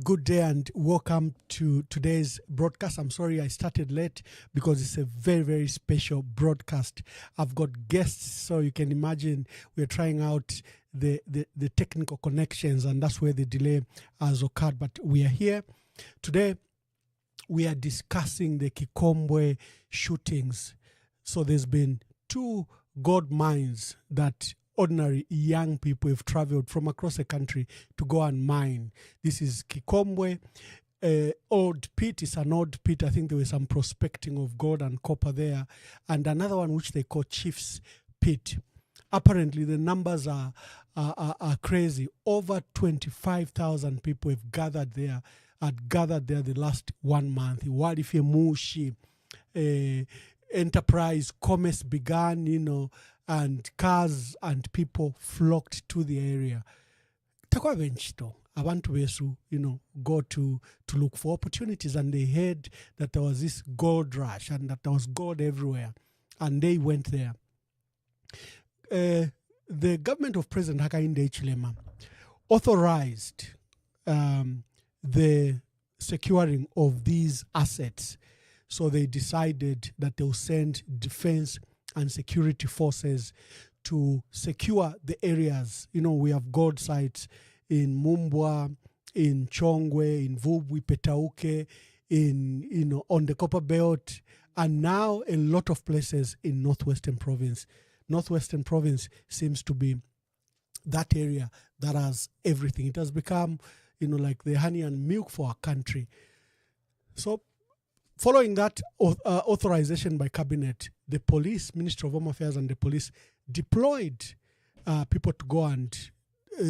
Good day and welcome to today's broadcast. I'm sorry I started late because it's a very, very special broadcast. I've got guests, so you can imagine we're trying out the technical connections, and that's where the delay has occurred. But we are here. Today, we are discussing the Kikombwe shootings. So there's been two gold mines that ordinary young people have traveled from across the country to go and mine. This is Kikombwe, old pit. It's an old pit. I think there was some prospecting of gold and copper there. And another one which they call Chief's Pit. Apparently the numbers are crazy. Over 25,000 people have gathered there the last 1 month. Walife Mushi enterprise, commerce began, and cars and people flocked to the area. Takwa benchito, abantu besu, go to look for opportunities, and they heard that there was this gold rush and that there was gold everywhere, and they went there. The government of President Hakainde Hichilema authorized the securing of these assets. So they decided that they'll send defense and security forces to secure the areas. We have gold sites in Mufumbwe, in Chongwe, in Vubwi, Petauke, on the Copper Belt, and now a lot of places in Northwestern Province. Northwestern Province seems to be that area that has everything. It has become, like the honey and milk for our country. So following that authorization by cabinet, the police, Ministry of Home Affairs and the police deployed people to go and,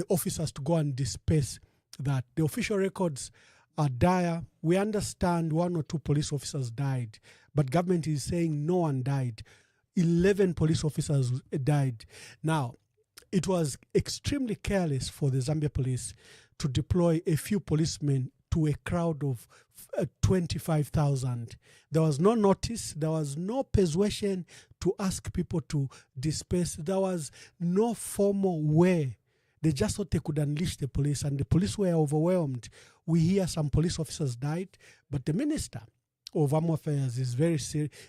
officers to go and disperse that. The official records are dire. We understand 1 or 2 police officers died, but government is saying no one died. 11 police officers died. Now, it was extremely careless for the Zambia police to deploy a few policemen to a crowd of 25,000. There was no notice. There was no persuasion to ask people to disperse. There was no formal way. They just thought they could unleash the police, and the police were overwhelmed. We hear some police officers died, but the Minister of Home Affairs is very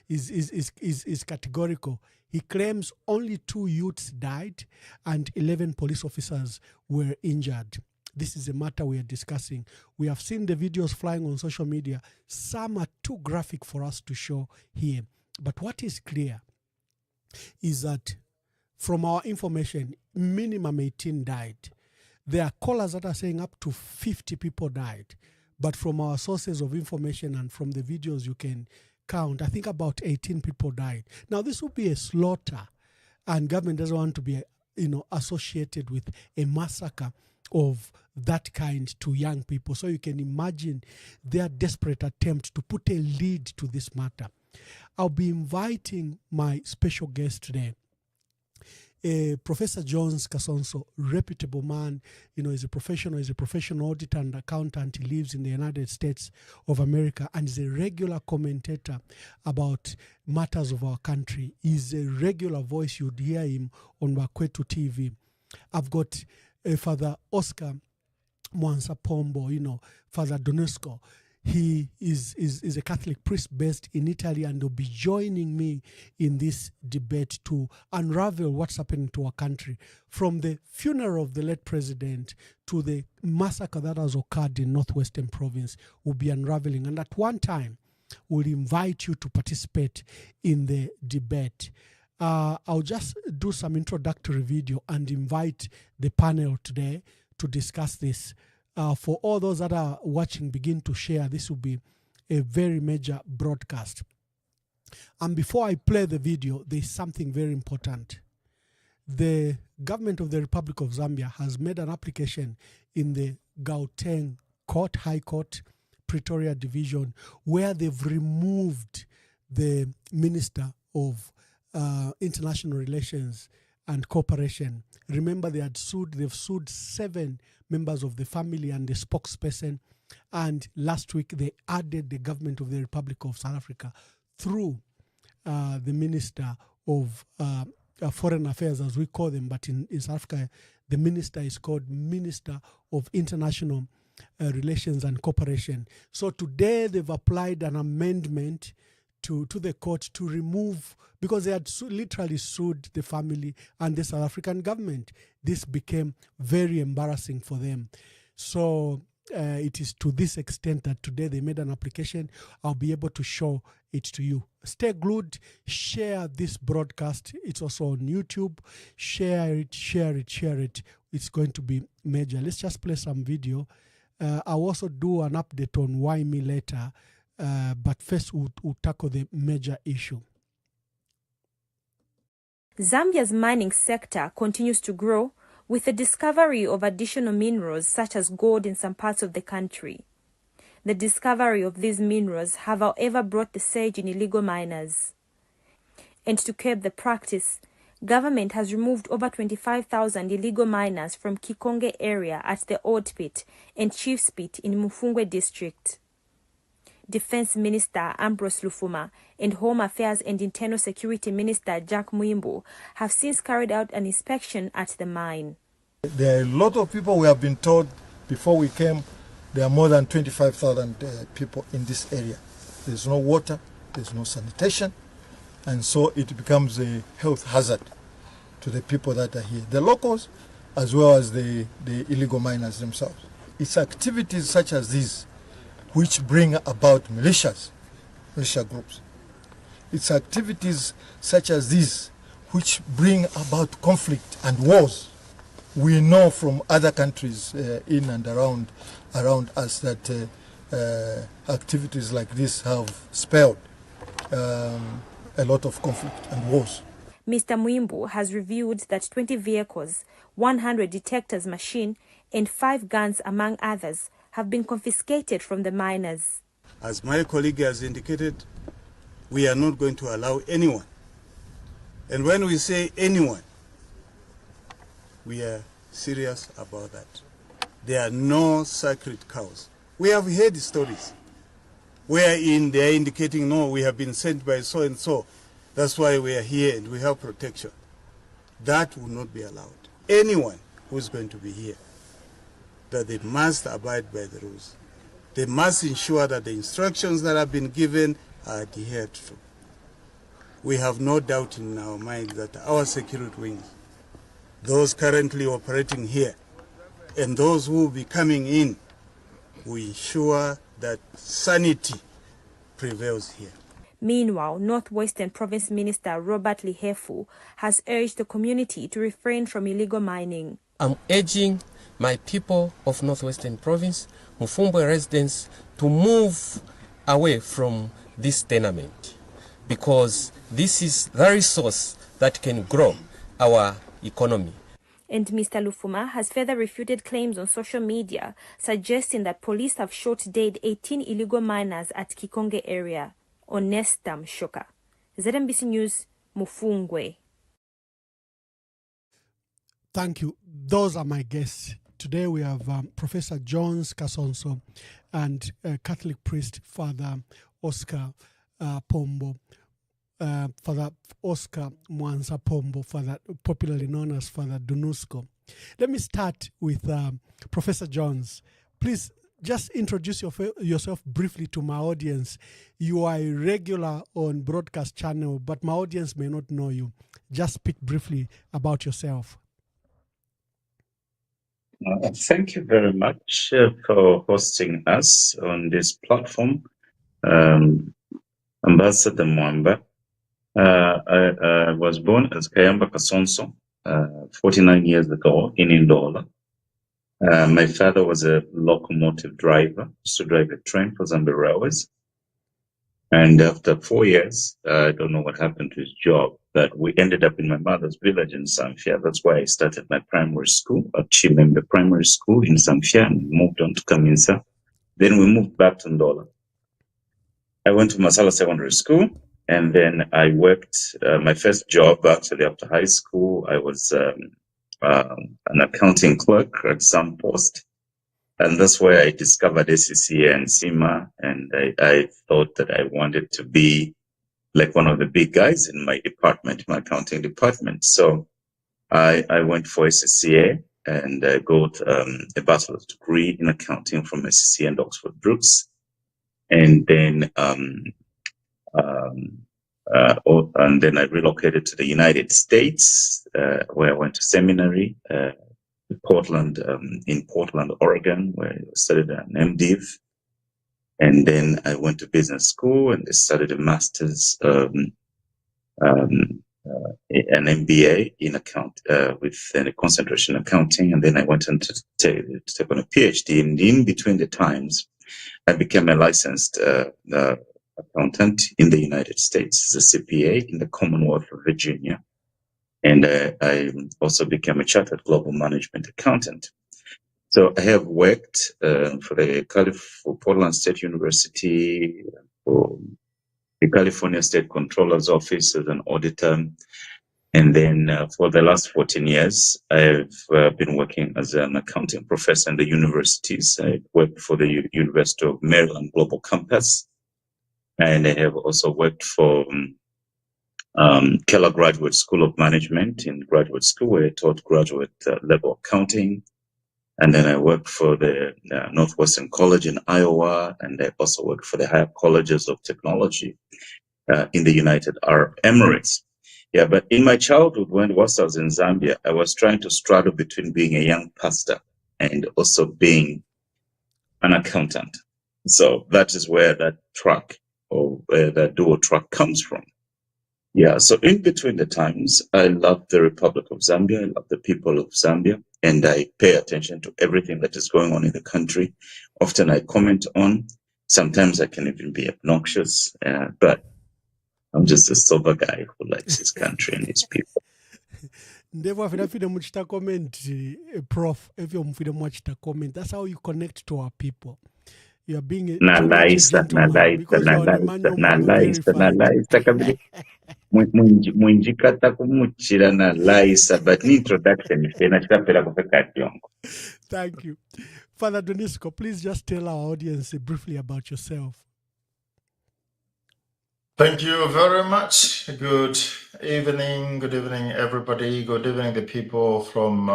is categorical. He claims only 2 youths died and 11 police officers were injured. This is a matter we are discussing. We have seen the videos flying on social media. Some are too graphic for us to show here. But what is clear is that from our information, minimum 18 died. There are callers that are saying up to 50 people died. But from our sources of information and from the videos you can count, I think about 18 people died. Now, this would be a slaughter, and government doesn't want to be, associated with a massacre of that kind to young people. So you can imagine their desperate attempt to put a lead to this matter. I'll be inviting my special guest today, Professor Jones Kasonso, reputable man. He's a professional auditor and accountant. He lives in the United States of America and is a regular commentator about matters of our country. He's a regular voice. You'd hear him on Wakwetu TV. I've got Father Oscar Mwansa Pombo, Father Donesco. He is a Catholic priest based in Italy, and will be joining me in this debate to unravel what's happening to our country, from the funeral of the late president to the massacre that has occurred in Northwestern Province. We'll be unraveling, and at one time we'll invite you to participate in the debate. I'll just do some introductory video and invite the panel today to discuss this. For all those that are watching, begin to share. This will be a very major broadcast. And before I play the video, there's something very important. The government of the Republic of Zambia has made an application in the Gauteng Court, High Court, Pretoria Division, where they've removed the Minister of International Relations and Cooperation. Remember, they've sued 7 members of the family and the spokesperson, and last week they added the government of the Republic of South Africa through the Minister of Foreign Affairs, as we call them, but in South Africa the minister is called Minister of International Relations and Cooperation. So today they've applied an amendment to the court to remove, because they had literally sued the family and the South African government. This became very embarrassing for them. So it is to this extent that today they made an application. I'll be able to show it to you. Stay glued, share this broadcast. It's also on YouTube. Share it, share it, share it. It's going to be major. Let's just play some video. I'll also do an update on Why Me later. But first we'll tackle the major issue. Zambia's mining sector continues to grow, with the discovery of additional minerals such as gold in some parts of the country. The discovery of these minerals have, however, brought the surge in illegal miners. And to curb the practice, government has removed over 25,000 illegal miners from Kikombwe area at the Old Pit and Chief's Pit in Mufumbwe District. Defense Minister Ambrose Lufuma and Home Affairs and Internal Security Minister Jack Mwimbo have since carried out an inspection at the mine. There are a lot of people. We have been told before we came, there are more than 25,000 people in this area. There's no water, there's no sanitation, and so it becomes a health hazard to the people that are here, the locals as well as the illegal miners themselves. It's activities such as these which bring about militia groups. It's activities such as these which bring about conflict and wars. We know from other countries in and around us that activities like this have spelled a lot of conflict and wars. Mr. Mwimbo has revealed that 20 vehicles, 100 detectors machine, and 5 guns, among others, have been confiscated from the miners. As my colleague has indicated, we are not going to allow anyone. And when we say anyone, we are serious about that. There are no sacred cows. We have heard stories wherein they are indicating, no, we have been sent by so and so. That's why we are here and we have protection. That will not be allowed. Anyone who's going to be here, that they must abide by the rules. They must ensure that the instructions that have been given are adhered to. We have no doubt in our mind that our security wings, those currently operating here, and those who will be coming in, will ensure that sanity prevails here. Meanwhile, Northwestern Province Minister Robert Lihefu has urged the community to refrain from illegal mining. I'm urging my people of Northwestern Province, Mufumbwe residents, to move away from this tenement, because this is the resource that can grow our economy. And Mr. Lufuma has further refuted claims on social media suggesting that police have shot dead 18 illegal miners at Kikombwe area. Onesta Mshoka, ZNBC News, Mufumbwe. Thank you. Those are my guests. Today we have Professor Jones Kasonso and Catholic priest Father Oscar Pombo, Father Oscar Mwansa Pombo, Father, popularly known as Father Dunusco. Let me start with Professor Jones. Please just introduce yourself briefly to my audience. You are a regular on broadcast channel, but my audience may not know you. Just speak briefly about yourself. Thank you very much for hosting us on this platform. Ambassador Mwamba. I was born as Kayamba Kasonso 49 years ago in Ndola. My father was a locomotive driver, used to drive a train for Zambia Railways. And after 4 years, I don't know what happened to his job, but we ended up in my mother's village in Zamfia. That's why I started my primary school at Chimembe Primary School in Zamfia and moved on to Kaminsa. Then we moved back to Ndola. I went to Masala Secondary School, and then I worked my first job actually after high school. I was an accounting clerk at some post. And that's where I discovered SCCA and CIMA, and I thought that I wanted to be like one of the big guys in my department, my accounting department. So I went for SCCA, and I got a bachelor's degree in accounting from SCC and Oxford Brookes. And then and then I relocated to the United States, where I went to seminary in Portland, Oregon, where I studied an MDiv. And then I went to business school and I studied a master's, an MBA in account with a concentration in accounting. And then I went on to take on a PhD. And in between the times, I became a licensed accountant in the United States as a CPA in the Commonwealth of Virginia. And I also became a chartered global management accountant. So I have worked for Portland State University, for the California State Controller's Office as an auditor. And then for the last 14 years, I've been working as an accounting professor in the universities. I worked for the University of Maryland Global Campus. And I have also worked for Keller Graduate School of Management in graduate school, where I taught graduate level accounting. And then I worked for the Northwestern College in Iowa, and I also worked for the higher colleges of technology in the United Arab Emirates. Yeah, but in my childhood, whilst I was in Zambia, I was trying to straddle between being a young pastor and also being an accountant. So that is where that track, or where that dual track comes from. Yeah, so in between the times, I love the Republic of Zambia, I love the people of Zambia, and I pay attention to everything that is going on in the country. Often I comment on, sometimes I can even be obnoxious, but I'm just a sober guy who likes his country and his people. Ndevo afidafide muchita comment, Prof. If you mfide muchita comment, that's how you connect to our people. You are being a gentleman because you are Emmanuel Mwamba verified. Mwinjikata kumuchira na laisa, but ni introduction ifena chikapela kufekati yongo. Thank you. Father Donisco, please just tell our audience briefly about yourself. Thank you very much. Good evening, everybody. Good evening, the people from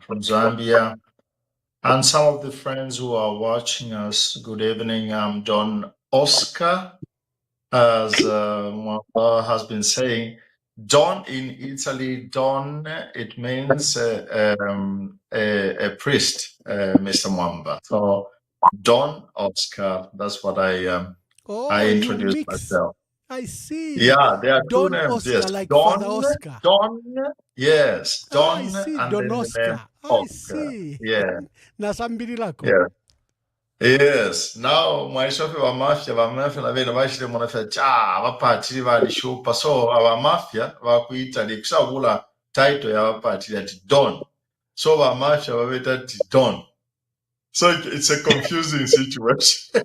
Zambia, and some of the friends who are watching us. Good evening. I'm Don Oscar, as Mwamba has been saying. Don in Italy, Don, it means a priest, Mr. Mwamba. So Don Oscar, that's what I introduced myself. I see. Yeah, there are Don two names. Oscar, Yes, like Don, Father Oscar. Don, yes, Don, I see. and Don then Oscar. the name I Oscar. see. Yeah, Nasambiri lako. yeah. Yes. Now, myself, our mafia na vile bashire mwanafia cha abapatiri balishupa, so our mafia bakuita likusabula title ya abapatiri ati Don. So our mafia babeta ati Don. So it's a confusing situation.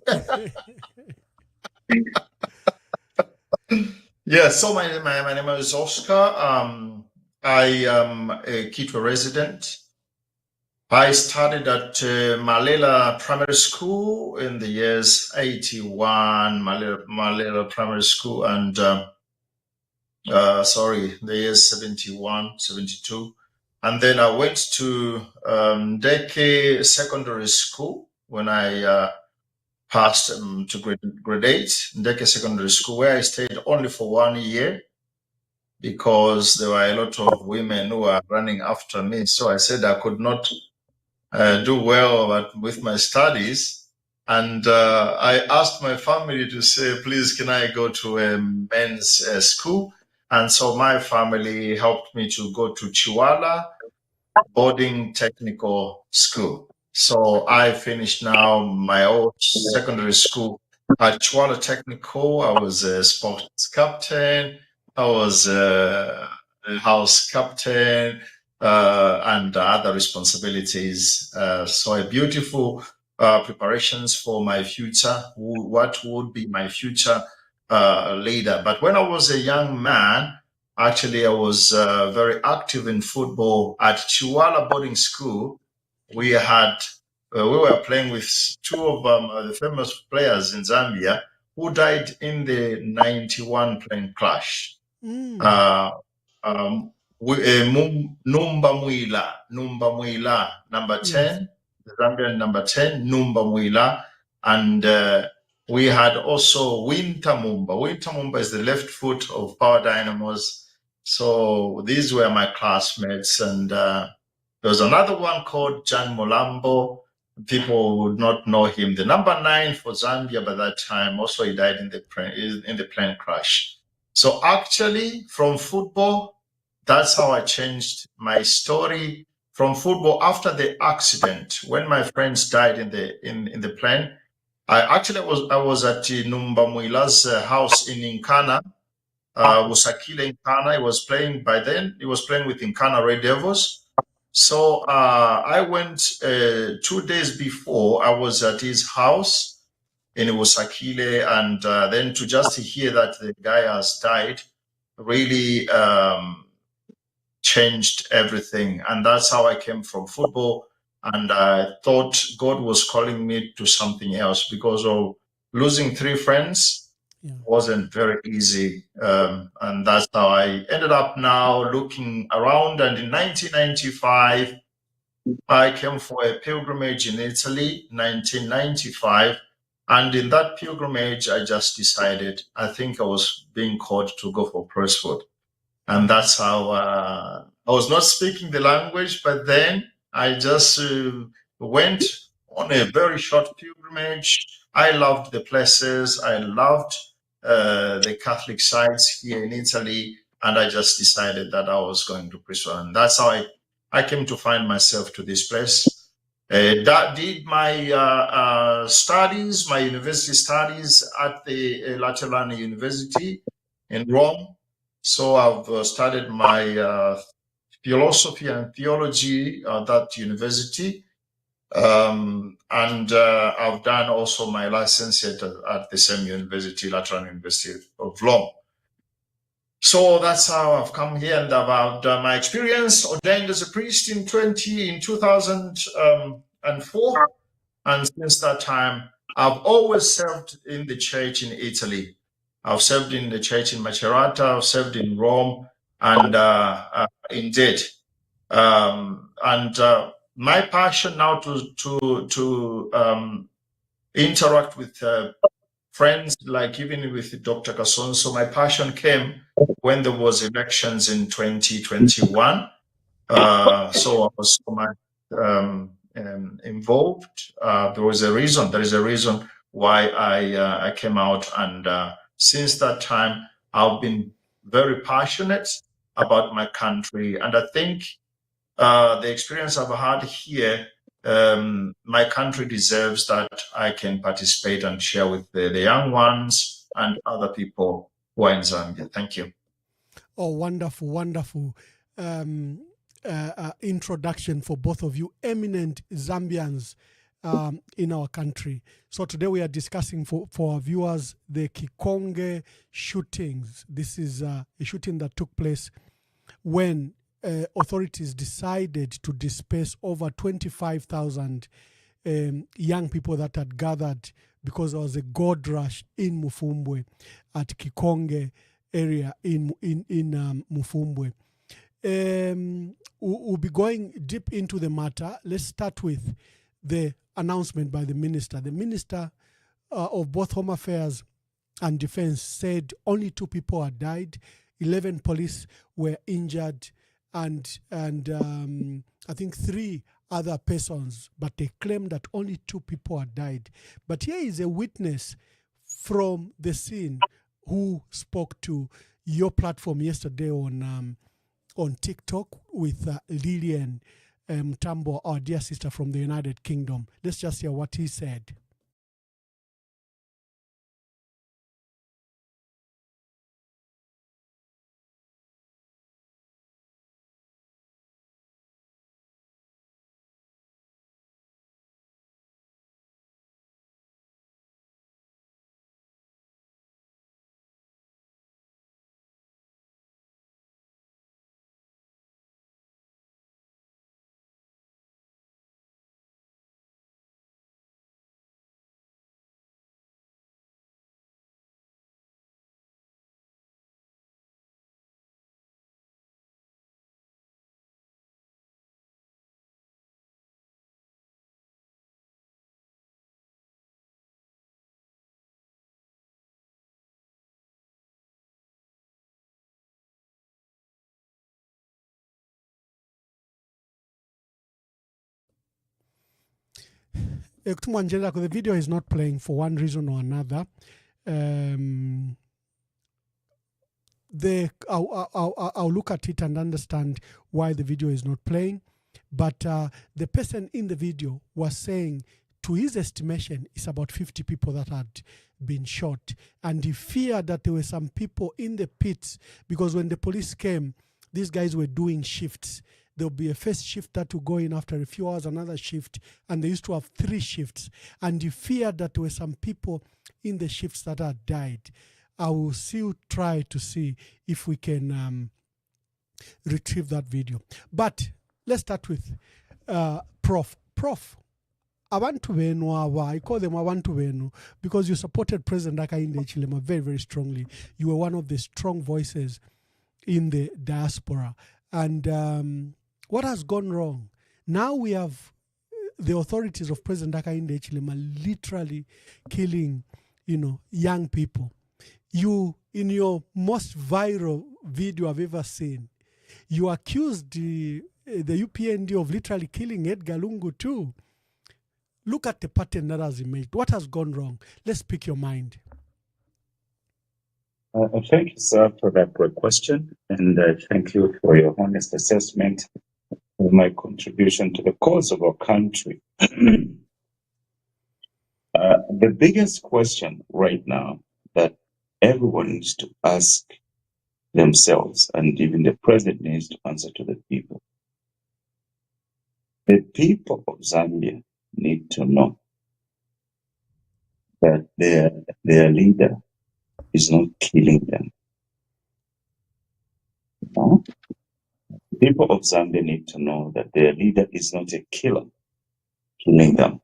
Yeah, so my name is Oscar. I am a Kitwe resident. I studied at Malela Primary School in the years 81, Malela Primary School, and the years 71, 72. And then I went to Ndeke Secondary School when I passed to grade 8, Ndeke Secondary School, where I stayed only for 1 year because there were a lot of women who were running after me. So I said I could not do well with my studies. And I asked my family to say, please, can I go to a men's school? And so my family helped me to go to Chiwala Boarding Technical School. So I finished now my old secondary school at Chiwala Technical. I was a sports captain. I was a house captain and other responsibilities. So a beautiful preparations for my future, what would be my future leader. But when I was a young man, actually, I was very active in football at Chiwala Boarding School. We were playing with two of the famous players in Zambia who died in the 91 plane crash. Numba Mwila, number 10, the Zambian number 10, Numba Mwila, and we had also Winter Mumba. Winter Mumba is the left foot of Power Dynamos. So these were my classmates, and there was another one called Jan Molambo. People would not know him. The number 9 for Zambia by that time. Also, he died in the plane crash. So actually, from football, that's how I changed my story. From football, after the accident, when my friends died in the plane, I was at Numba Mwila's house in Nkana, Usakile Nkana. He was playing by then. He was playing with Nkana Red Devils. So I went 2 days before. I was at his house in Usakile, and then to just hear that the guy has died really changed everything. And that's how I came from football. And I thought God was calling me to something else because of losing 3 friends. Wasn't very easy. And that's how I ended up now looking around. And in 1995, I came for a pilgrimage in Italy, 1995. And in that pilgrimage, I just decided, I think I was being called to go for priesthood. And that's how I was not speaking the language, but then I just went on a very short pilgrimage. I loved the places. I loved the Catholic sites here in Italy. And I just decided that I was going to priesthood. And that's how I came to find myself to this place. That did my studies, my university studies at the Lateran University in Rome. So I've studied my philosophy and theology at that university. And I've done also my licentiate at the same university, Lateran University of Rome. So that's how I've come here, and I've done my experience ordained as a priest in 2004. And since that time, I've always served in the church in Italy. I've served in the church in Macerata, I've served in Rome, and indeed. My passion now to interact with friends, like even with Dr. Kasonso, my passion came when there was elections in 2021. So I was so much involved. There is a reason why I came out, and since that time, I've been very passionate about my country, and I think the experience I've had here, my country deserves that I can participate and share with the young ones and other people who are in Zambia. Thank you. Oh, wonderful, wonderful introduction for both of you, eminent Zambians in our country. So today we are discussing for our viewers the Kikombwe shootings. This is a shooting that took place when authorities decided to disperse over 25,000 young people that had gathered because there was a gold rush in Mufumbwe at Kikombwe area in Mufumbwe. We'll be going deep into the matter. Let's start with the announcement by the minister. The minister of both Home Affairs and Defense said only 2 people had died, 11 police were injured, and I think 3 other persons, but they claim that only 2 people had died. But here is a witness from the scene who spoke to your platform yesterday on TikTok with Lillian Tambo, our dear sister from the United Kingdom. Let's just hear what he said. The video is not playing for one reason or another. I'll look at it and understand why the video is not playing. But the person in the video was saying, to his estimation, it's about 50 people that had been shot. And he feared that there were some people in the pits, because when the police came, these guys were doing shifts. There'll be a first shift that will go in after a few hours, another shift, and they used to have 3 shifts. And he feared that there were some people in the shifts that had died. I will still try to see if we can retrieve that video. But let's start with Prof. Prof, abantu benu aba, I call them abantu benu because you supported President Hakainde Hichilema very, very strongly. You were one of the strong voices in the diaspora. And what has gone wrong? Now we have the authorities of President Hakainde Hichilema literally killing, young people. You, in your most viral video I've ever seen, you accused the UPND of literally killing Edgar Lungu too. Look at the pattern that has emerged. What has gone wrong? Let's pick your mind. Thank you, sir, for that great question. And thank you for your honest assessment of my contribution to the cause of our country. The biggest question right now that everyone needs to ask themselves, and even the president needs to answer to the people. The people of Zambia need to know that their leader is not killing them. No? The people of Zambia need to know that their leader is not a killer killing them.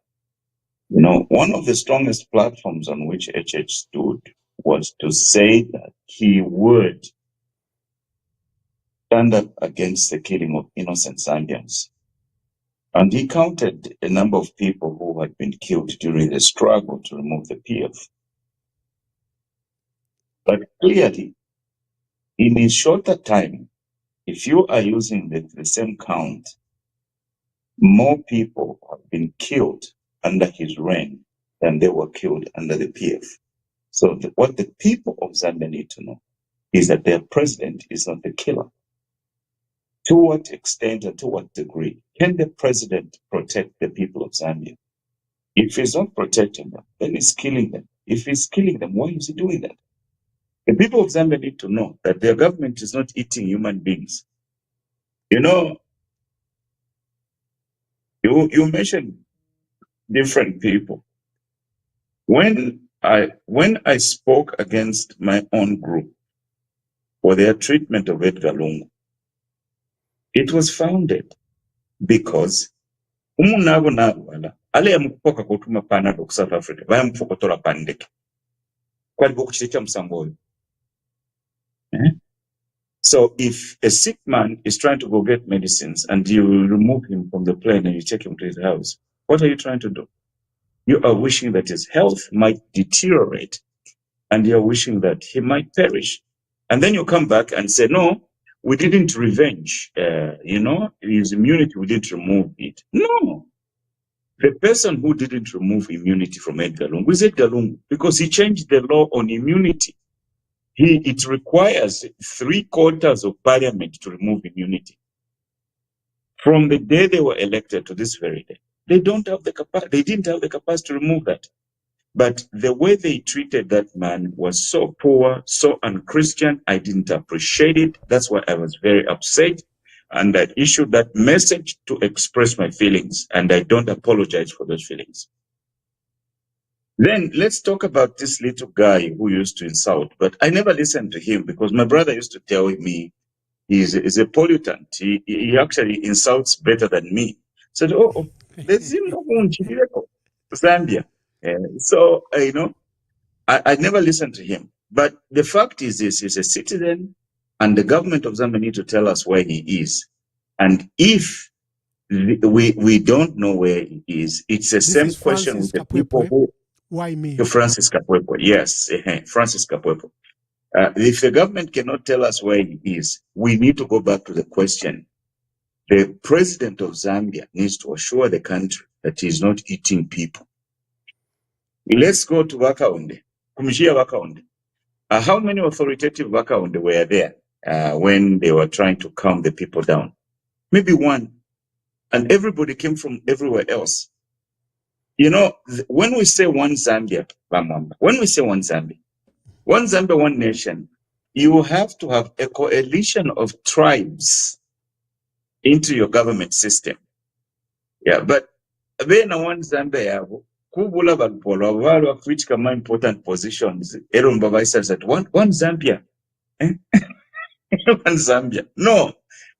One of the strongest platforms on which HH stood was to say that he would stand up against the killing of innocent Zambians. And he counted a number of people who had been killed during the struggle to remove the PF. But clearly, in a shorter time, if you are using the same count, more people have been killed under his reign than they were killed under the PF. So what the people of Zambia need to know is that their president is not the killer. To what extent and to what degree can the president protect the people of Zambia? If he's not protecting them, then he's killing them. If he's killing them, why is he doing that? The people of Zambia need to know that their government is not eating human beings. You mentioned different people. When I spoke against my own group for their treatment of Edgar Lungu, it was founded because ale yamukupoka kutuma panado ku South Africa bayamufokotola pandeke kwaliwo kuchita musango. So if a sick man is trying to go get medicines and you remove him from the plane and you take him to his house, what are you trying to do? You are wishing that his health might deteriorate and you're wishing that he might perish. And then you come back and say, no, we didn't revenge, his immunity, we didn't remove it. No. The person who didn't remove immunity from Edgar Lungu is Edgar Lungu because he changed the law on immunity. It requires 3/4 of parliament to remove immunity. From the day they were elected to this very day, they didn't have the capacity to remove that. But the way they treated that man was so poor, so unchristian. I didn't appreciate it. That's why I was very upset. And I issued that message to express my feelings. And I don't apologize for those feelings. Then let's talk about this little guy who used to insult. But I never listened to him because my brother used to tell me he's a pollutant. He actually insults better than me. So, there's Zambia. So, I never listened to him. But the fact is this, he's a citizen and the government of Zambia need to tell us where he is. And if we don't know where he is, it's the same question with the people who... Why me? Francis Kapwepo, yes, Francis Kapwepo. If the government cannot tell us where he is, we need to go back to the question. The president of Zambia needs to assure the country that he's not eating people. Let's go to Wakaunde. Kumishia Wakaunde. How many authoritative Wakaunde were there when they were trying to calm the people down? Maybe one. And everybody came from everywhere else. You know, when we say one Zambia, when we say one Zambia, one nation, you have to have a coalition of tribes into your government system. Yeah, but then one Zambia, kubula bagpolo, wale which come important positions. Aaron Baba says that one Zambia, one Zambia. No,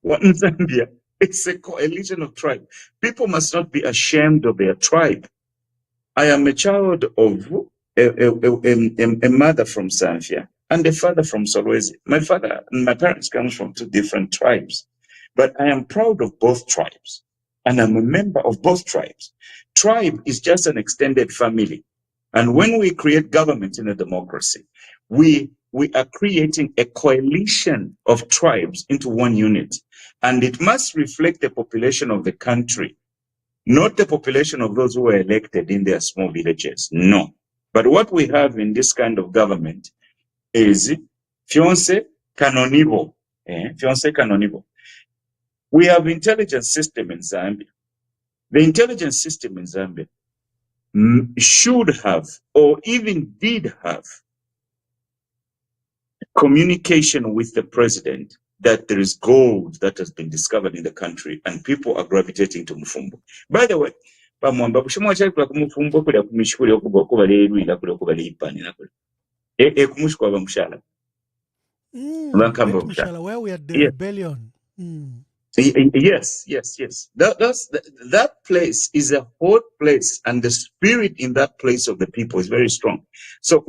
one Zambia. It's a coalition of tribes. People must not be ashamed of their tribe. I am a child of a mother from Zambia and a father from Solwezi. My parents come from two different tribes, but I am proud of both tribes, and I'm a member of both tribes. Tribe is just an extended family, and when we create government in a democracy, we are creating a coalition of tribes into one unit, and it must reflect the population of the country. Not the population of those who were elected in their small villages. No. But what we have in this kind of government is fiancé canonival. Fiancé canonival. We have intelligence system in Zambia. The intelligence system in Zambia should have, or even did have, communication with the president that there is gold that has been discovered in the country and people are gravitating to Mufumbwe. By the way, Mwamba kushimwa chai kula Mufumbwe kula kumishukuri okuba leru ila kula okuba leipani na kula. Kumushukwa ba mshala. Where we had the rebellion. Yes. That place is a hot place, and the spirit in that place of the people is very strong. So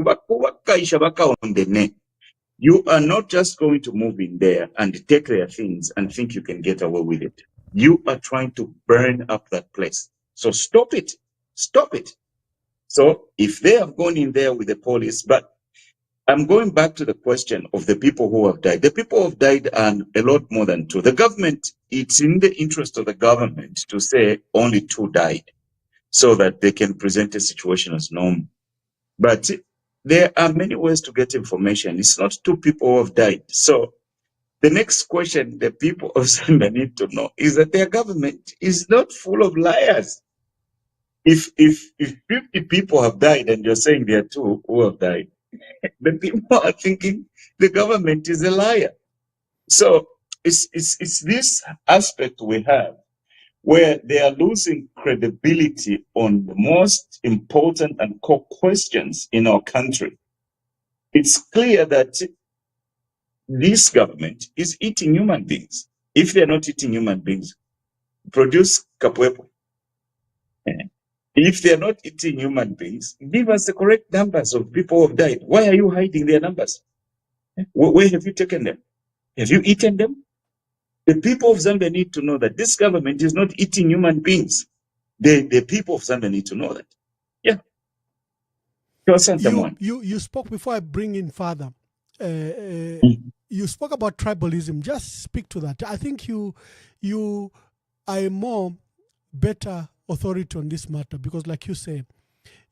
you are not just going to move in there and take their things and think you can get away with it. You are trying to burn up that place. So stop it. Stop it. So if they have gone in there with the police, but I'm going back to the question of the people who have died. The people who have died are a lot more than two. The government, it's in the interest of the government to say only two died so that they can present a situation as normal. But there are many ways to get information. It's not two people who have died. So the next question the people of Zambia need to know is that their government is not full of liars. If 50 people have died and you're saying there are two who have died, the people are thinking the government is a liar. So it's this aspect we have where they are losing credibility on the most important and core questions in our country. It's clear that this government is eating human beings. If they're not eating human beings, produce kapwepo. If they're not eating human beings, give us the correct numbers of people who have died. Why are you hiding their numbers? Where have you taken them? Have you eaten them? The people of Zambia need to know that this government is not eating human beings. The people of Zambia need to know that. Yeah. You spoke before I bring in Father. You spoke about tribalism. Just speak to that. I think you are a more better authority on this matter because, like you say,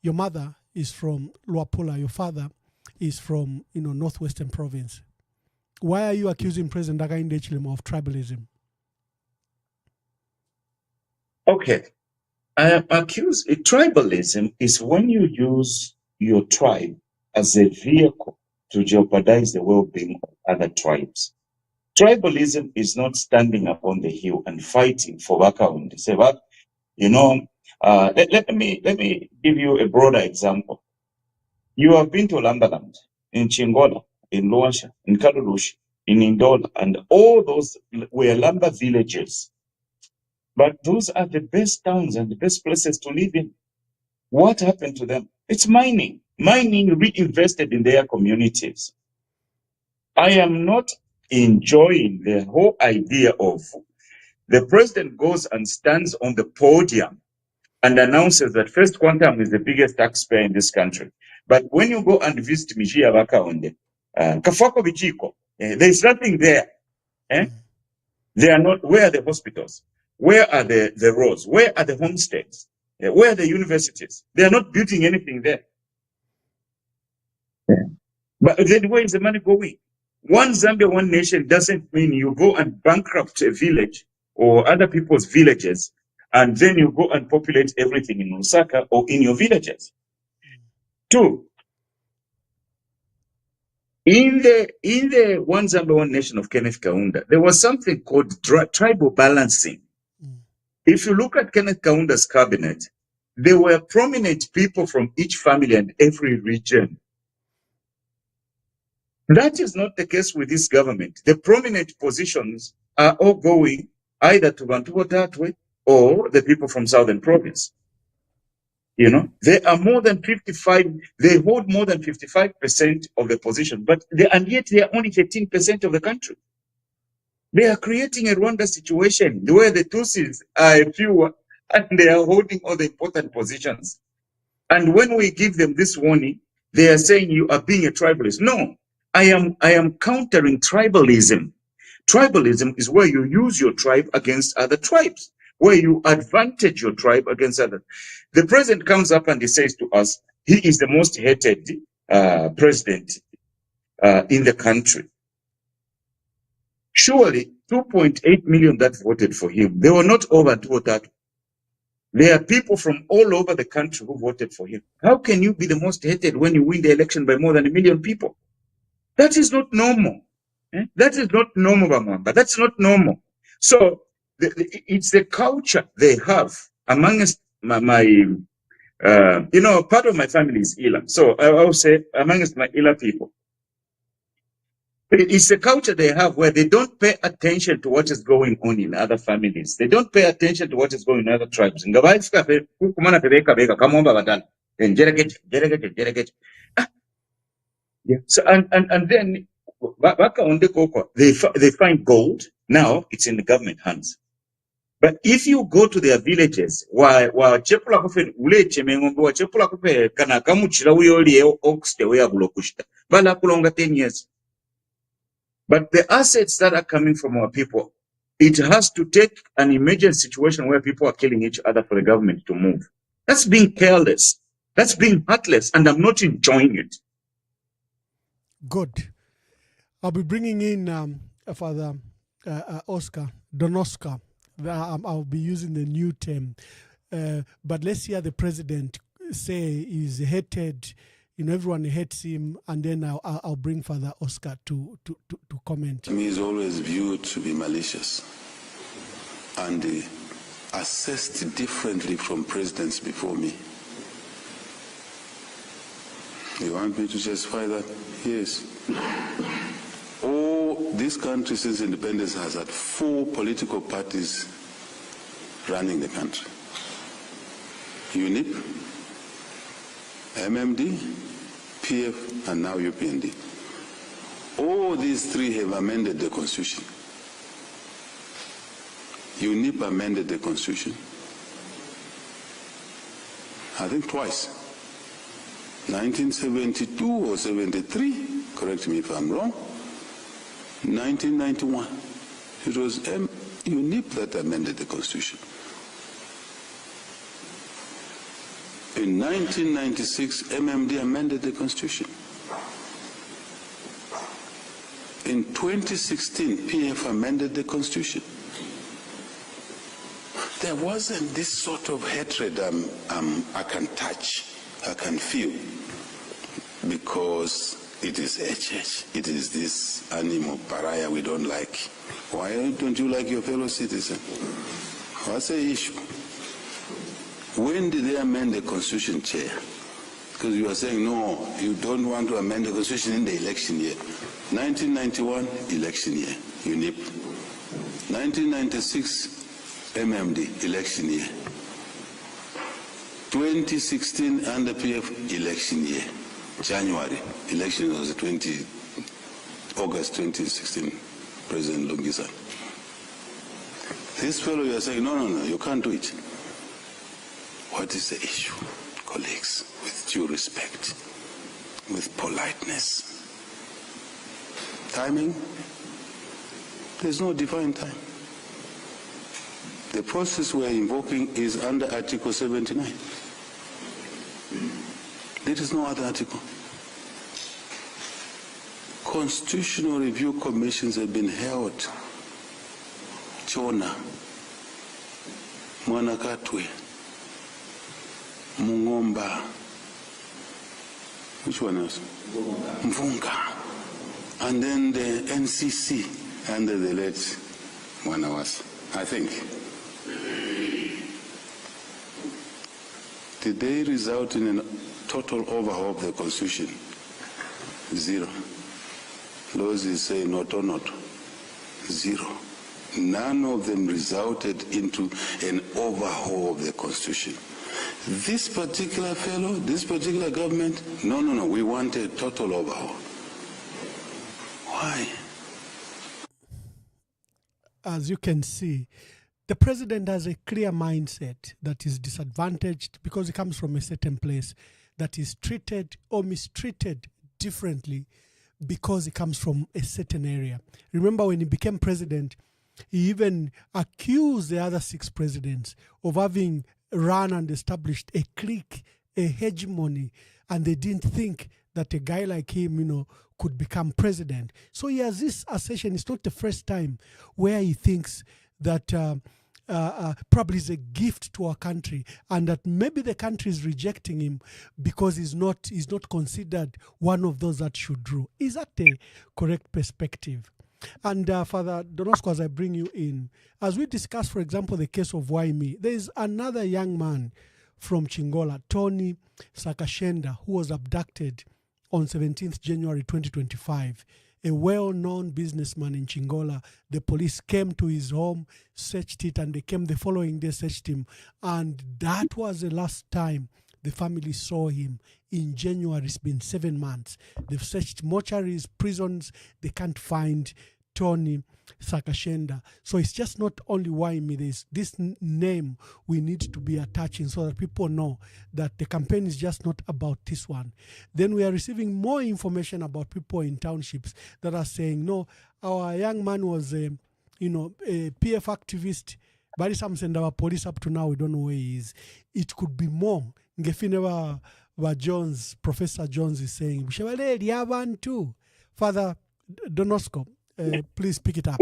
your mother is from Luapula, your father is from Northwestern Province. Why are you accusing President Hakainde Hichilema of tribalism? Okay, I am accused. Tribalism is when you use your tribe as a vehicle to jeopardize the well-being of other tribes. Tribalism is not standing up on the hill and fighting for Wakaunde. Say, let me give you a broader example. You have been to Lambaland, in Chingola, in Luansha, in Kalulushi, in Indola, and all those were Lamba villages. But those are the best towns and the best places to live in. What happened to them? It's mining. Mining reinvested in their communities. I am not enjoying the whole idea of the president goes and stands on the podium and announces that First Quantum is the biggest taxpayer in this country. But when you go and visit Mishia Wakaunde, Kafako Bichiko, there's nothing there. They are not. Where are the hospitals? Where are the roads? Where are the homesteads? Where are the universities? They are not building anything there. Yeah. But then where is the money going? One Zambia, one nation doesn't mean you go and bankrupt a village or other people's villages, and then you go and populate everything in Lusaka or in your villages. Two, in the One Zambia, One Nation of Kenneth Kaunda, there was something called tribal balancing. If you look at Kenneth Kaunda's cabinet, there were prominent people from each family and every region. That is not the case with this government. The prominent positions are all going either to Bantu Tatwe or the people from Southern Province. You know, they are more than 55, they hold more than 55% of the position, and yet they are only 13% of the country. They are creating a Rwanda situation where the Tutsis are fewer and they are holding all the important positions. And when we give them this warning, they are saying you are being a tribalist. No, I am countering tribalism. Tribalism is where you use your tribe against other tribes, where you advantage your tribe against others. The president comes up and he says to us, he is the most hated president in the country. Surely 2.8 million that voted for him, they were not over to that. There are people from all over the country who voted for him. How can you be the most hated when you win the election by more than 1 million people? That is not normal. That is not normal, Mwamba. That's not normal. So it's the culture they have amongst part of my family is Ila. So I will say amongst my Ila people, it's a culture they have where they don't pay attention to what is going on in other families. They don't pay attention to what is going on in other tribes. Yeah. So and then back on the cocoa, they find gold. Now it's in the government hands. But if you go to their villages, wa chepula kufe ule chemengombe wa chepula kufe kana kamuchira uyoli oxte we abulokushita. Bala kulonga 10 years. But the assets that are coming from our people, it has to take an emergency situation where people are killing each other for the government to move. That's being careless. That's being heartless, and I'm not enjoying it. Good. I'll be bringing in Father Oscar, Don Oscar. I'll be using the new term. But let's hear the president say he's hated, everyone hates him, and then I'll bring Father Oscar to comment. He is always viewed to be malicious and assessed differently from presidents before me. You want me to justify that? Yes. This country since independence has had 4 political parties running the country. UNIP, MMD, PF, and now UPND. All these 3 have amended the constitution. UNIP amended the constitution, I think twice. 1972 or 73, correct me if I'm wrong. 1991, it was UNIP that amended the constitution. In 1996, MMD amended the constitution. In 2016, PF amended the constitution. There wasn't this sort of hatred I can touch, I can feel, because it is HH. It is this animal pariah we don't like. Why don't you like your fellow citizen? What's the issue? When did they amend the constitution, Chair? Because you are saying, no, you don't want to amend the constitution in the election year. 1991, election year, UNIP. 1996, MMD, election year. 2016, under PF, election year. January, election was August 2016, President Lungisa. This fellow, you are saying, no, you can't do it. What is the issue, colleagues? With due respect, with politeness. Timing? There's no divine time. The process we are invoking is under Article 79. There is no other article. Constitutional review commissions have been held. Chona, Mwanakatwe, Mungomba, which one else? Mvunga. And then the NCC under the late Mwanawas, I think. Did they result in a total overhaul of the Constitution? Zero. Laws is saying not or not. Zero. None of them resulted into an overhaul of the Constitution. This particular fellow, this particular government, no, we want a total overhaul. Why? As you can see, the president has a clear mindset that is disadvantaged because he comes from a certain place, that is treated or mistreated differently because he comes from a certain area. Remember, when he became president, he even accused the other 6 presidents of having run and established a clique, a hegemony, and they didn't think that a guy like him, could become president. So he has this assertion. It's not the first time where he thinks that probably is a gift to our country, and that maybe the country is rejecting him because he's not considered one of those that should rule. Is that a correct perspective? And Father Donosco, as I bring you in, as we discuss, for example, the case of Waimi, there is another young man from Chingola, Tony Sakashenda, who was abducted on 17th January 2025. A well-known businessman in Chingola. The police came to his home, searched it, and they came the following day, searched him. And that was the last time the family saw him. In January, it's been 7 months. They've searched mortuaries, prisons. They can't find Tony Sakashenda. So it's just not only Waimi. There's this name we need to be attaching so that people know that the campaign is just not about this one. Then we are receiving more information about people in townships that are saying, no, our young man was a PF activist, but some send our police up to now, we don't know where he is. It could be more. Jones, Professor Jones is saying, Father Donosco, please pick it up.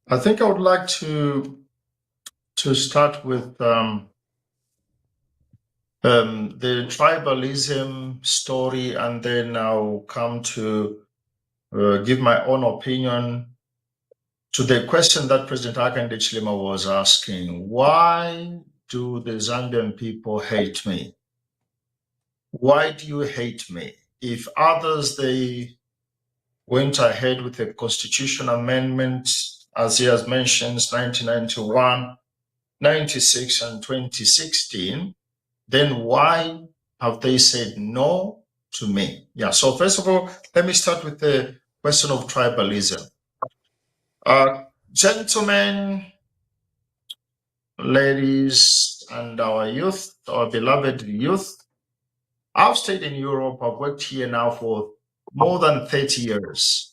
I think I would like to start with the tribalism story, and then I'll come to give my own opinion to the question that President Hakainde Hichilema was asking. Why do the Zambian people hate me? Why do you hate me? If others, they went ahead with the constitution amendment, as he has mentioned, 1991, 96, and 2016, then why have they said no to me? Yeah, so first of all, let me start with the question of tribalism. Gentlemen, ladies, and our youth, our beloved youth, I've stayed in Europe. I've worked here now for more than 30 years.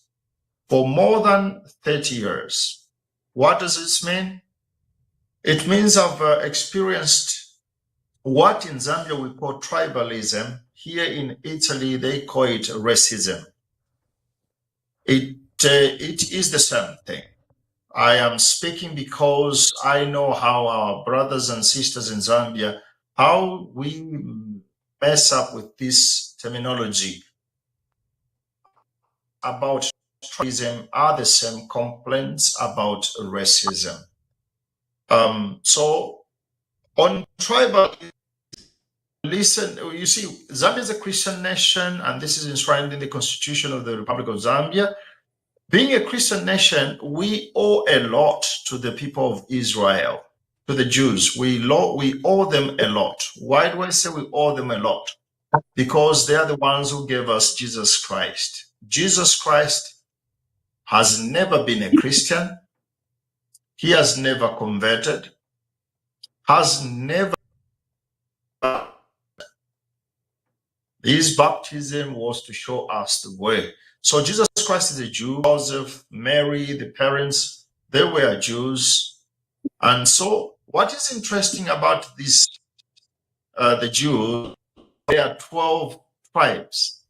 For more than 30 years. What does this mean? It means I've experienced what in Zambia we call tribalism. Here in Italy, they call it racism. It is the same thing. I am speaking because I know how our brothers and sisters in Zambia, how we mess up with this terminology about tribalism are the same complaints about racism. So on tribal, listen, you see, Zambia is a Christian nation, and this is enshrined in the Constitution of the Republic of Zambia. Being a Christian nation, we owe a lot to the people of Israel, to the Jews. We owe them a lot. Why do I say we owe them a lot? Because they are the ones who gave us Jesus Christ. Jesus Christ has never been a Christian. He has never converted, has never. His baptism was to show us the way. So Jesus Christ is a Jew. Joseph, Mary, the parents, they were Jews. And so what is interesting about this, the Jews, there are 12 tribes.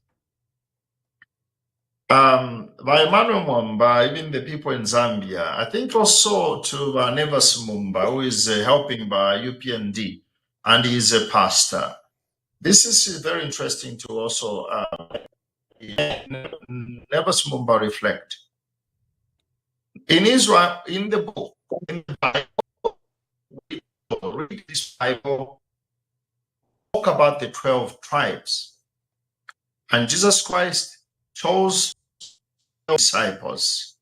By Emmanuel Mwamba, even the people in Zambia, I think also to Nevas Mumba, who is helping by UPND, and he is a pastor. This is very interesting to also Nevas Mumba reflect. In Israel, in the book, in the Bible, we read this Bible, talk about the 12 tribes. And Jesus Christ chose disciples.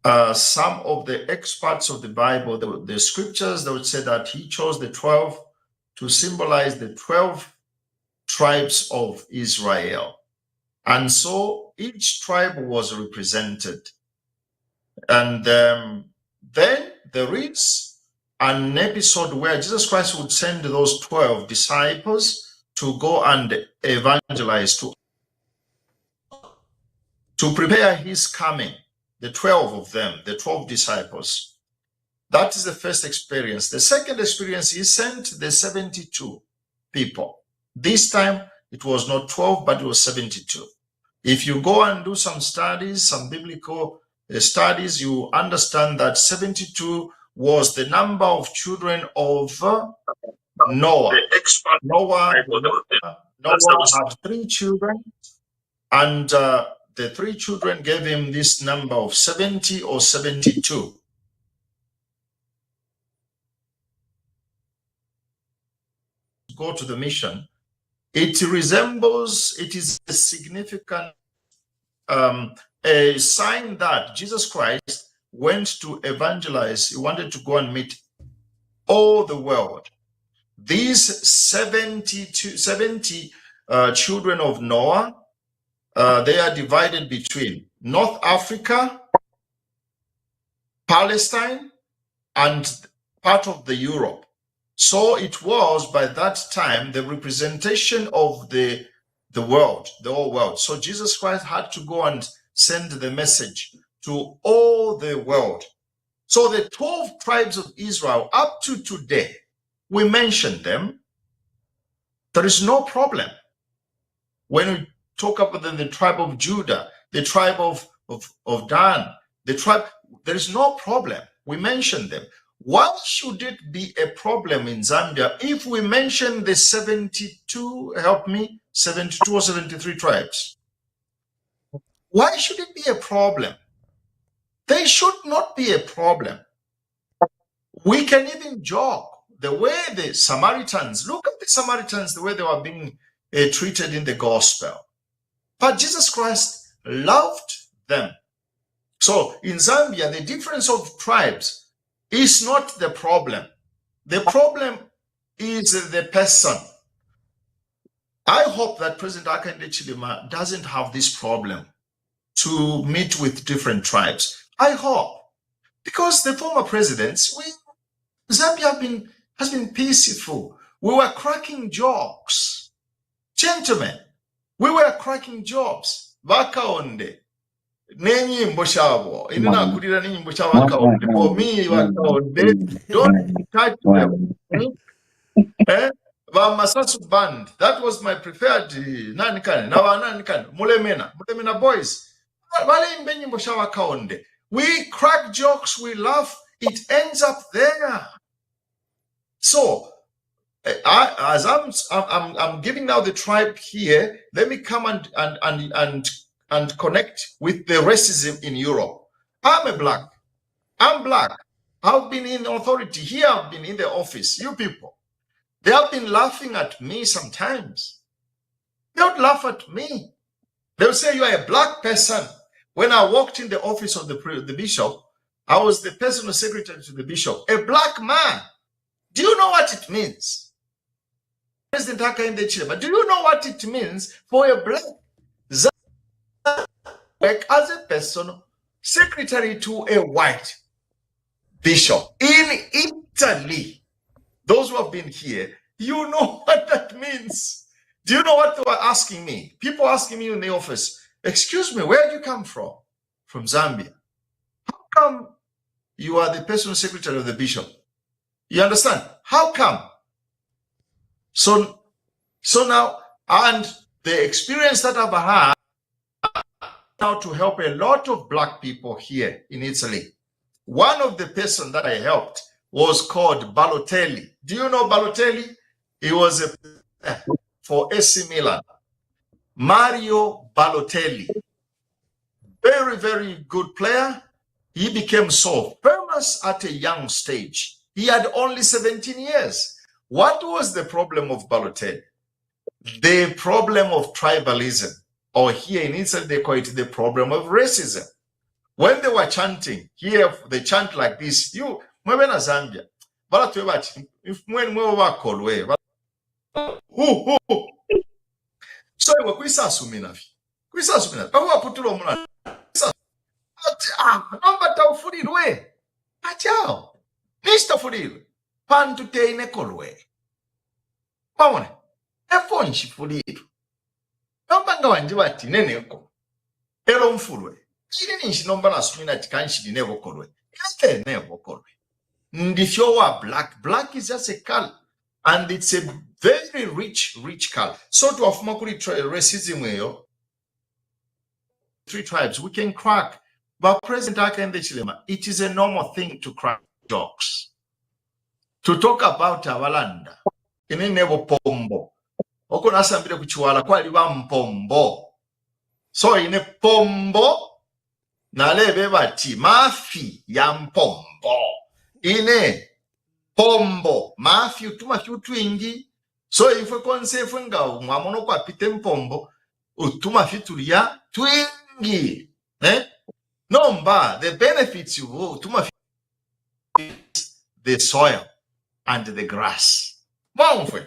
Some of the experts of the Bible, the scriptures, they would say that he chose the 12 to symbolize the 12 tribes of Israel. And so each tribe was represented. And then there is an episode where Jesus Christ would send those 12 disciples to go and evangelize, to prepare his coming, the 12 of them, the 12 disciples. That is the first experience. The second experience, he sent the 72 people. This time, it was not 12, but it was 72. If you go and do some studies, some biblical studies, you understand that 72 was the number of children of Noah. Noah had 3 children, and the 3 children gave him this number of 70 or 72. Go to the mission. It resembles, it is a significant a sign that Jesus Christ went to evangelize. He wanted to go and meet all the world. These 70 children of Noah, they are divided between North Africa, Palestine, and part of the Europe. So it was by that time the representation of the world, the whole world. So Jesus Christ had to go and send the message to all the world. So the 12 tribes of Israel, up to today, we mention them. There is no problem. When we talk about the tribe of Judah, the tribe of Dan, the tribe, there is no problem. We mention them. Why should it be a problem in Zambia if we mention the 72, help me, 72 or 73 tribes? Why should it be a problem? They should not be a problem. We can even joke the way the Samaritans, look at the Samaritans, the way they were being treated in the gospel. But Jesus Christ loved them. So in Zambia, the difference of tribes is not the problem. The problem is the person. I hope that President Hakainde Hichilema doesn't have this problem to meet with different tribes. I hope. Because the former presidents, Zambia has been peaceful. We were cracking jokes. Gentlemen, we were cracking jokes. Vakaonde. Nenyimbo shabo. Inina kulira nenyimbo shabo Vakaonde. For me, Vakaonde, don't touch them. Masasu band. That was my preferred nanikane. Now nanikane. Mulemena boys. We crack jokes, we laugh, it ends up there. So, as I'm giving now the tribe here, let me come and connect with the racism in Europe. I'm black. I've been in authority here. I've been in the office. You people, they have been laughing at me sometimes. They would laugh at me. They would say, you are a black person. When I walked in the office of the bishop, I was the personal secretary to the bishop, a black man. Do you know what it means? President Hakainde Hichilema, do you know what it means for a black work as a personal secretary to a white bishop in Italy? Those who have been here, you know what that means. Do you know what they were asking me? People asking me in the office, excuse me, where do you come from? From Zambia. How come you are the personal secretary of the bishop? You understand? How come? So now, and the experience that I've had now to help a lot of black people here in Italy. One of the person that I helped was called Balotelli. Do you know Balotelli? He was for AC Milan. Mario Balotelli. Very, very good player. He became so famous at a young stage. He had only 17 years. What was the problem of Balotelli? The problem of tribalism. Or here in Italy, they call it the problem of racism. When they were chanting, here they chant like this. You, mwewe na Zambia. Bala tuwe bati, mwewe wakolwe. So iwe kuisa asuminafi. Kuisa asuminafi. Pahu waputulo muna. Namba taufulilwe. Achao. Nishta fulilwe. Pantu teine kolwe. Pamone. Efonshi fulilwe. Namba nga wanje bati neneko. Ero mfulwe. Chiri nishinomba na sumina tikanshi dinevo kolwe. Yake nevo kolwe. If you are black, black is just a color. And it's a very rich color. So to afumakuri racism, three tribes, we can crack. But President Akende Chilema, it is a normal thing to crack jokes. To talk about Avalanda. Ine nevo pombo. Oko nasambile kuchiwala kwa liwa mpombo. So ine pombo. Nalebe bati mafi ya mpombo. Ine pombo mafi utuma twingi. So ifwe konsefu nga mwamono kwa pite mpombo utuma fitulia twingi. Nomba the benefits you utuma the soil and the grass. Mwaumfwe.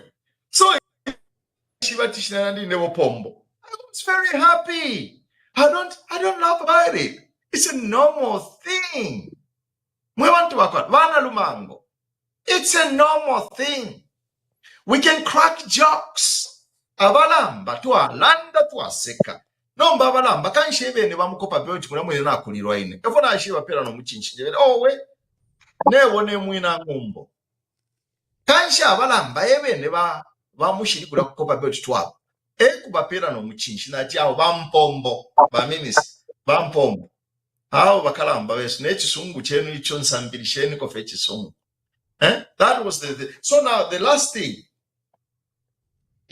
So shibati shinandi nevo pombo. I was very happy. I don't laugh about it. It's a normal thing. It's a normal thing. We can crack jokes. Abalamba tuwa landa tuwa seka. Nomba abalamba kanshebe ne bamukopa byochi muna mwene na kulirwa ine. Efona ashiba pera no muchinchi. Oh we. Newo ne mwina ngumbo. Kansha abalamba ebe ne ba mushiri kula kukopa byochi tuwa. Kubapera no muchinchi na tiao bampombo. Ba minis. Bampombo. How bakalamba wes nechisungu chenu icho nsambirisheni kofe chisungu. That was the so now the last thing.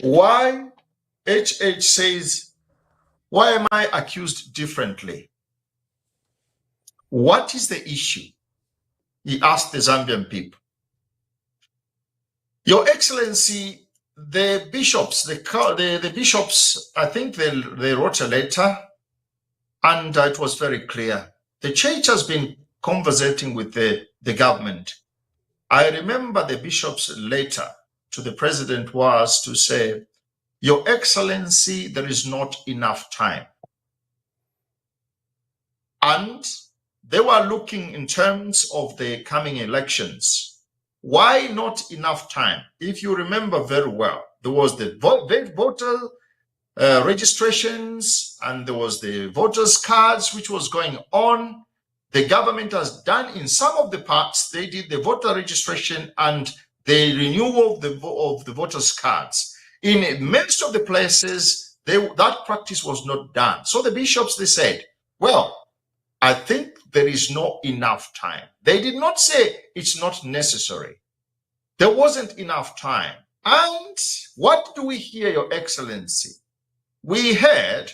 Why HH says, why am I accused differently? What is the issue? He asked the Zambian people. Your Excellency, the bishops, the bishops, I think they wrote a letter. And it was very clear. The church has been conversating with the government. I remember the bishop's letter to the president was to say, Your Excellency, there is not enough time. And they were looking in terms of the coming elections. Why not enough time? If you remember very well, there was the voter registrations, and there was the voters' cards, which was going on. The government has done in some of the parts, they did the voter registration and the renewal of the voters' cards. In most of the places, that practice was not done. So the bishops, they said, well, I think there is not enough time. They did not say it's not necessary. There wasn't enough time. And what do we hear, Your Excellency? We heard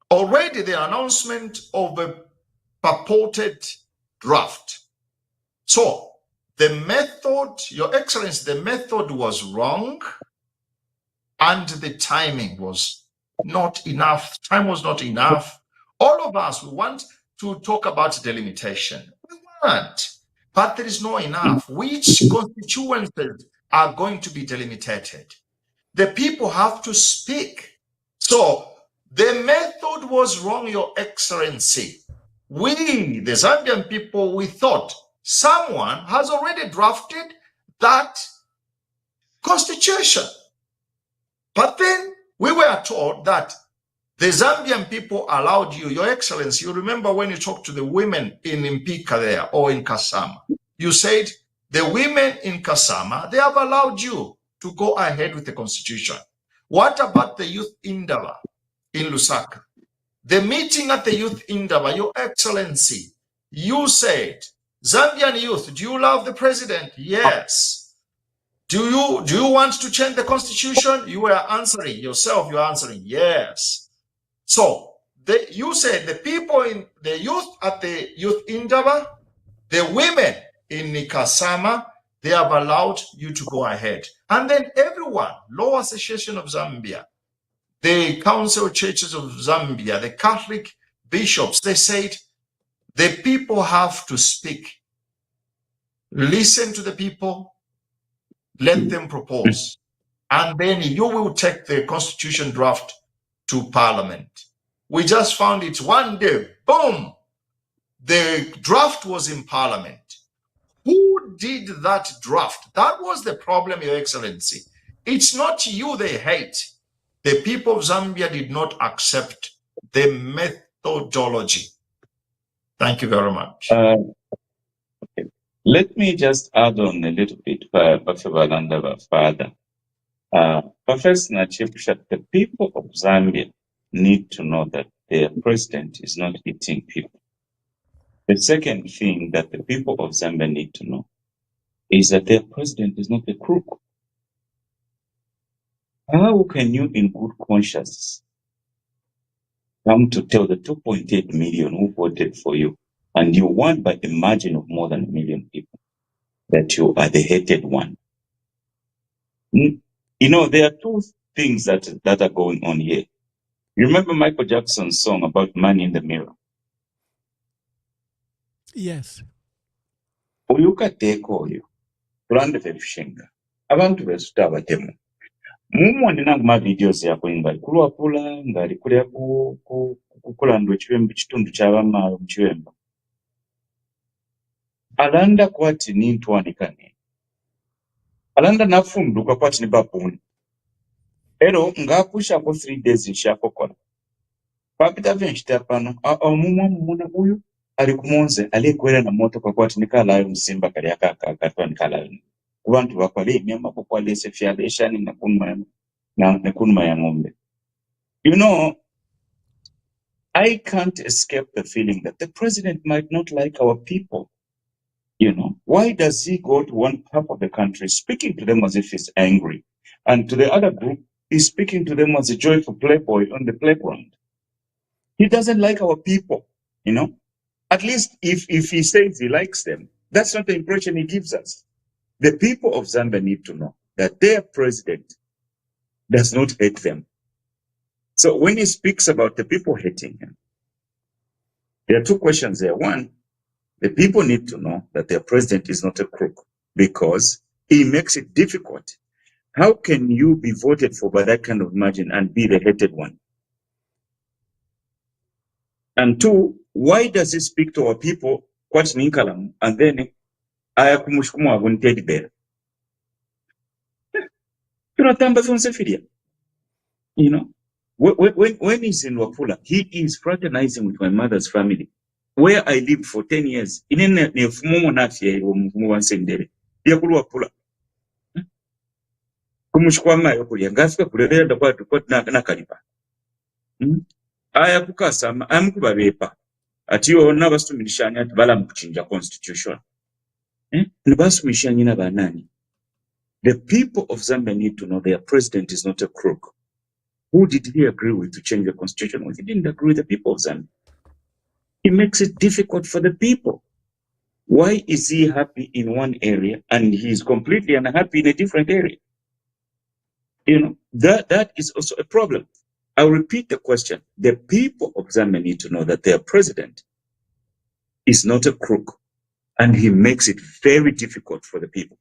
already the announcement of a purported draft. So the method, Your Excellency, the method was wrong and the timing was not enough. Time was not enough. All of us, we want to talk about delimitation. We want, but there is not enough. Which constituencies are going to be delimited? The people have to speak. So the method was wrong, Your Excellency. We, the Zambian people, we thought someone has already drafted that constitution. But then we were told that The Zambian people allowed you, Your Excellency, you remember when you talked to the women in Mpika there or in Kasama, you said the women in Kasama, they have allowed you to go ahead with the constitution. What about the youth Indaba in Lusaka? The meeting at the youth Indaba, Your Excellency, you said, Zambian youth, do you love the president? Yes. Do you want to change the constitution? You were answering yourself, you're answering yes. So you said the people in the youth at the youth Indaba, the women in Nikasama, they have allowed you to go ahead. And then everyone, Law Association of Zambia, the Council Churches of Zambia, the Catholic bishops, they said the people have to speak. Listen to the people, let them propose. And then you will take the constitution draft to Parliament. We just found it one day, boom, the draft was in Parliament. Who did that draft? That was the problem, Your Excellency. It's not you they hate. The people of Zambia did not accept the methodology. Thank you very much. Okay. Let me just add on a little bit, Father. Professor Nachipushat, the people of Zambia need to know that their president is not eating people. The second thing that the people of Zambia need to know is that their president is not a crook. How can you, in good conscience, come to tell the 2.8 million who voted for you, and you won by a margin of more than 1 million people, that you are the hated one? You know, there are two things that are going on here. You remember Michael Jackson's song about Man in the Mirror? Yes. Uyukateeka oyo tulande fefushinga abantu besuta abatemu mumwe ndinangu ma videos yakuimba kulwapula ngali kulya kukulandwa ekiwembu kitundu ky'abama mu kiwembu alanda kwati nintwanikane alanda nafunduka kwati ni bapuni ero ngakushako 3 days nshakokola papita venshitapano mumuna uyu ali kumonze aliyekwera na moto kwa kwati nikalayo msimba kali akakatwa nikalayo kubantu bakwale emyama kukwale sefyaleshani nakunuma ya ng'ombe. You know, I can't escape the feeling that the president might not like our people. You know, why does he go to one half of the country speaking to them as if he's angry, and to the other group he's speaking to them as a joyful playboy on the playground? He doesn't like our people, you know. At least if he says he likes them, that's not the impression he gives us. The people of Zambia need to know that their president does not hate them. So when he speaks about the people hating him, there are two questions there. One, the people need to know that their president is not a crook because he makes it difficult. How can you be voted for by that kind of margin and be the hated one? And two, why does he speak to our people quite ninkalam and then ayakumushkumu aguntedi bear? You know, when he's in Wapula, he is fraternizing with my mother's family, where I lived for 10 years. In aya kukasa amukuba bepa ati onna basumishanya ati balamukuchinja constitution nibasumishanya banani. The people of Zambia need to know their president is not a crook. Who did he agree with to change the constitution with? He didn't agree with the people of Zambia. He makes it difficult for the people. Why is he happy in one area and he is completely unhappy in a different area? You know, that is also a problem. I'll repeat the question. The people of Zambia need to know that their president is not a crook, and he makes it very difficult for the people.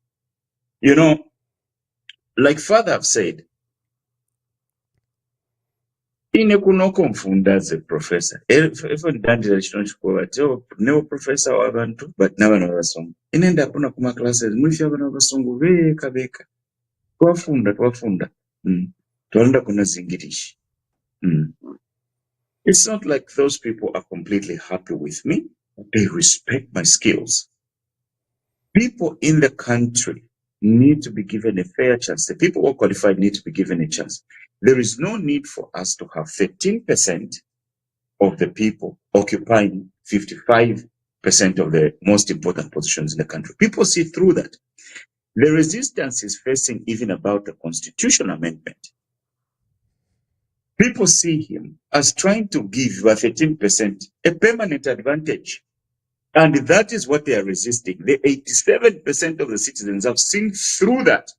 You know, like Father have said, inekuno mfunda as a professor. Even dandira chinochikuwa newo professor wabantu, but nabana basongo. Inenda kuna kuma classes mwisho abana basongo beka. Twafunda. Twanda kuna zingirishi. It's not like those people are completely happy with me. They respect my skills. People in the country need to be given a fair chance. The people who are qualified need to be given a chance. There is no need for us to have 13% of the people occupying 55% of the most important positions in the country. People see through that. The resistance is facing even about the constitutional amendment. People see him as trying to give 13% a permanent advantage. And that is what they are resisting. The 87% of the citizens have seen through that.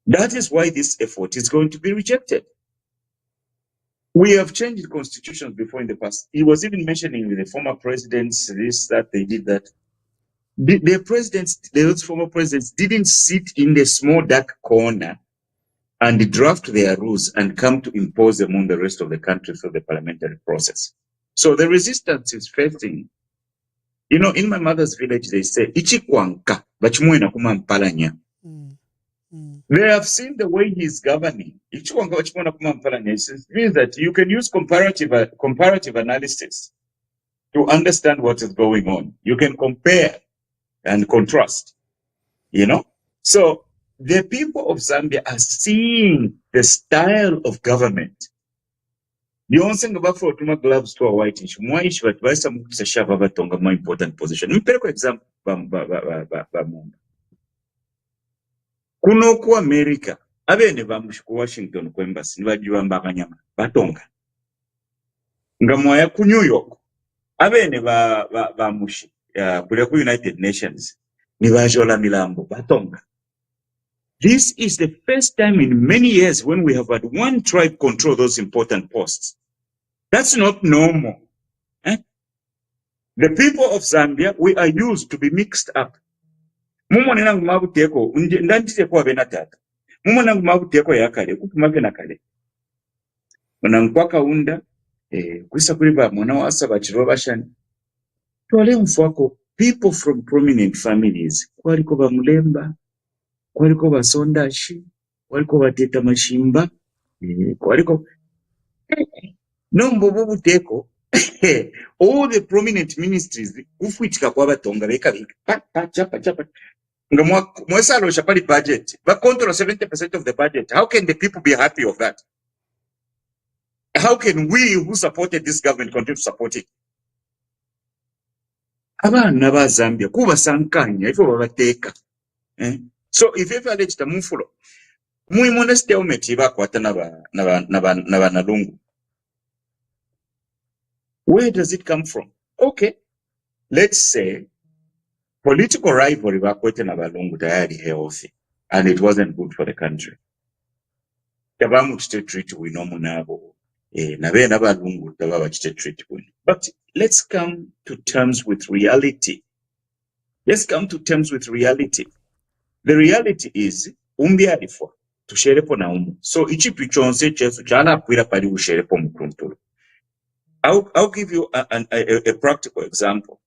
That is why this effort is going to be rejected. We have changed constitutions before in the past. He was even mentioning with the former presidents, this, that, they did that. The presidents, those former presidents didn't sit in the small dark corner and draft their rules and come to impose them on the rest of the country through the parliamentary process. So the resistance is facing. You know, in my mother's village, they say, Ichikwanka, bachimwena kumampalanya. They have seen the way he's governing. Ichikwanka bachimwena kumampalanya. It means that you can use comparative analysis to understand what is going on. You can compare and contrast, you know? So the people of Zambia are seeing the style of government. The only thing about for tuma gloves to a whitish, whitish, but by some shava tonga more important position. For example, kuno ku America, abene bamushi ku Washington ku embassy nibajiwa mbakanyama batonga. Ngamwaya ku New York, abene bamushi kule ku United Nations nibajola milambo batonga. This is the first time in many years when we have had one tribe control those important posts. That's not normal. The people of Zambia, we are used to be mixed up. Mumone nangu mabuteko, ndandite kwa benatata. Mumone nangu mabuteko ya kale, kupumake na kale. Mwanankwaka unda, kwisa kuliba mwana wasa bachiroba shani. Tuwale mfuako, people from prominent families, kwaliko ba mulemba, kwaliko ba sondashi, kwaliko ba teta mashimba, kwaliko... No, Bobuteko, all the prominent ministries, ufuitika kwa batonga beka chapa. Mwesa lo shapali budget, but control 70% of the budget. How can the people be happy of that? How can we who supported this government continue to support it? Abana ba Zambia kuba sankanya ifo babateka. So if ever let the mufulo, mui moneste ometi ba kwata na nalungu. Where does it come from? Okay, let's say political rivalry bakwete na balungu diary healthy, and it wasn't good for the country. Tabamu chite treat we no munabo. Nabe na balungu tababa chite treat we. But let's come to terms with reality. Let's come to terms with reality. The reality is umbiarifo tusherepo na umu. So ichi pichonse chesu chana kwira pali usherepo mkuntulu. I'll give you a practical example.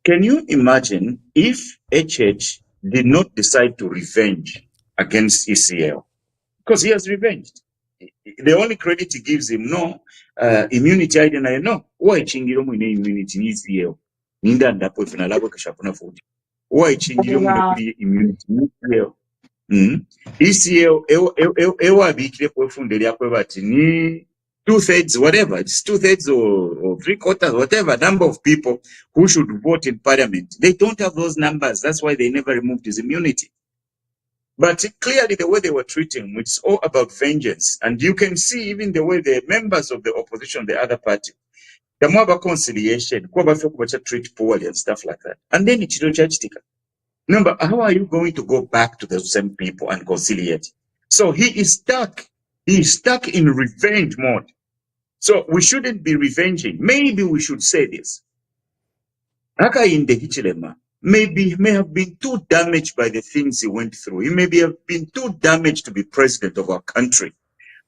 Can you imagine if HH did not decide to revenge against ECL? Because he has revenged. The only credit he gives him, no, immunity, I don't know. Why chingiro mwine immunity ni ECL? Ninda ndapo ifina labo kashapuna fuji. Why chingiro mwine kuri immunity ni ECL? ECL, ewa bikile kwa fundeli ya kwa bati ni 2/3, whatever, it's 2/3 or 3/4, whatever number of people who should vote in parliament. They don't have those numbers. That's why they never removed his immunity. But clearly the way they were treating him, it's all about vengeance. And you can see even the way the members of the opposition, the other party, the more about conciliation, treat poorly and stuff like that. And then it's logistical. Number, how are you going to go back to the same people and conciliate? So he is stuck. He is stuck in revenge mode. So we shouldn't be revenging. Maybe we should say this. Haka in the Hichilema may have been too damaged by the things he went through. He may have been too damaged to be president of our country.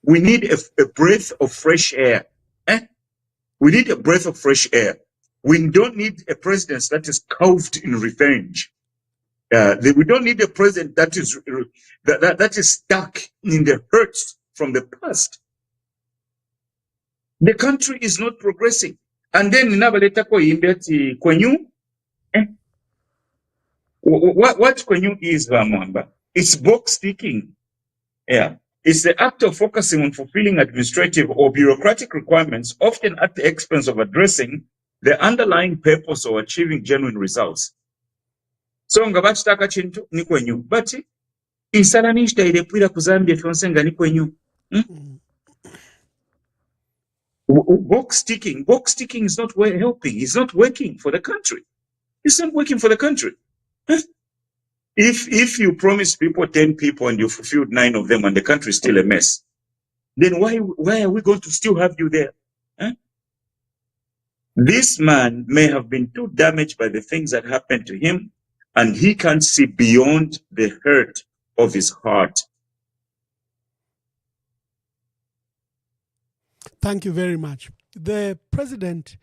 We need a breath of fresh air. We need a breath of fresh air. We don't need a president that is cowed in revenge. We don't need a president that is stuck in the hurts from the past. The country is not progressing. And then inabaleta ko imbeti kwenyu. What kwenyu is, Mwamba? It's box ticking. Yeah. It's the act of focusing on fulfilling administrative or bureaucratic requirements, often at the expense of addressing the underlying purpose or achieving genuine results. So nga bakitaka kintu ni kwenyu. But insala nishitaire pwira kuzambia fyonsenga ni kwenyu. Box ticking is not helping. It's not working for the country. It's not working for the country. If you promise people 10 people and you fulfilled 9 of them and the country is still a mess, then why are we going to still have you there? This man may have been too damaged by the things that happened to him, and he can't see beyond the hurt of his heart. Thank you very much. The president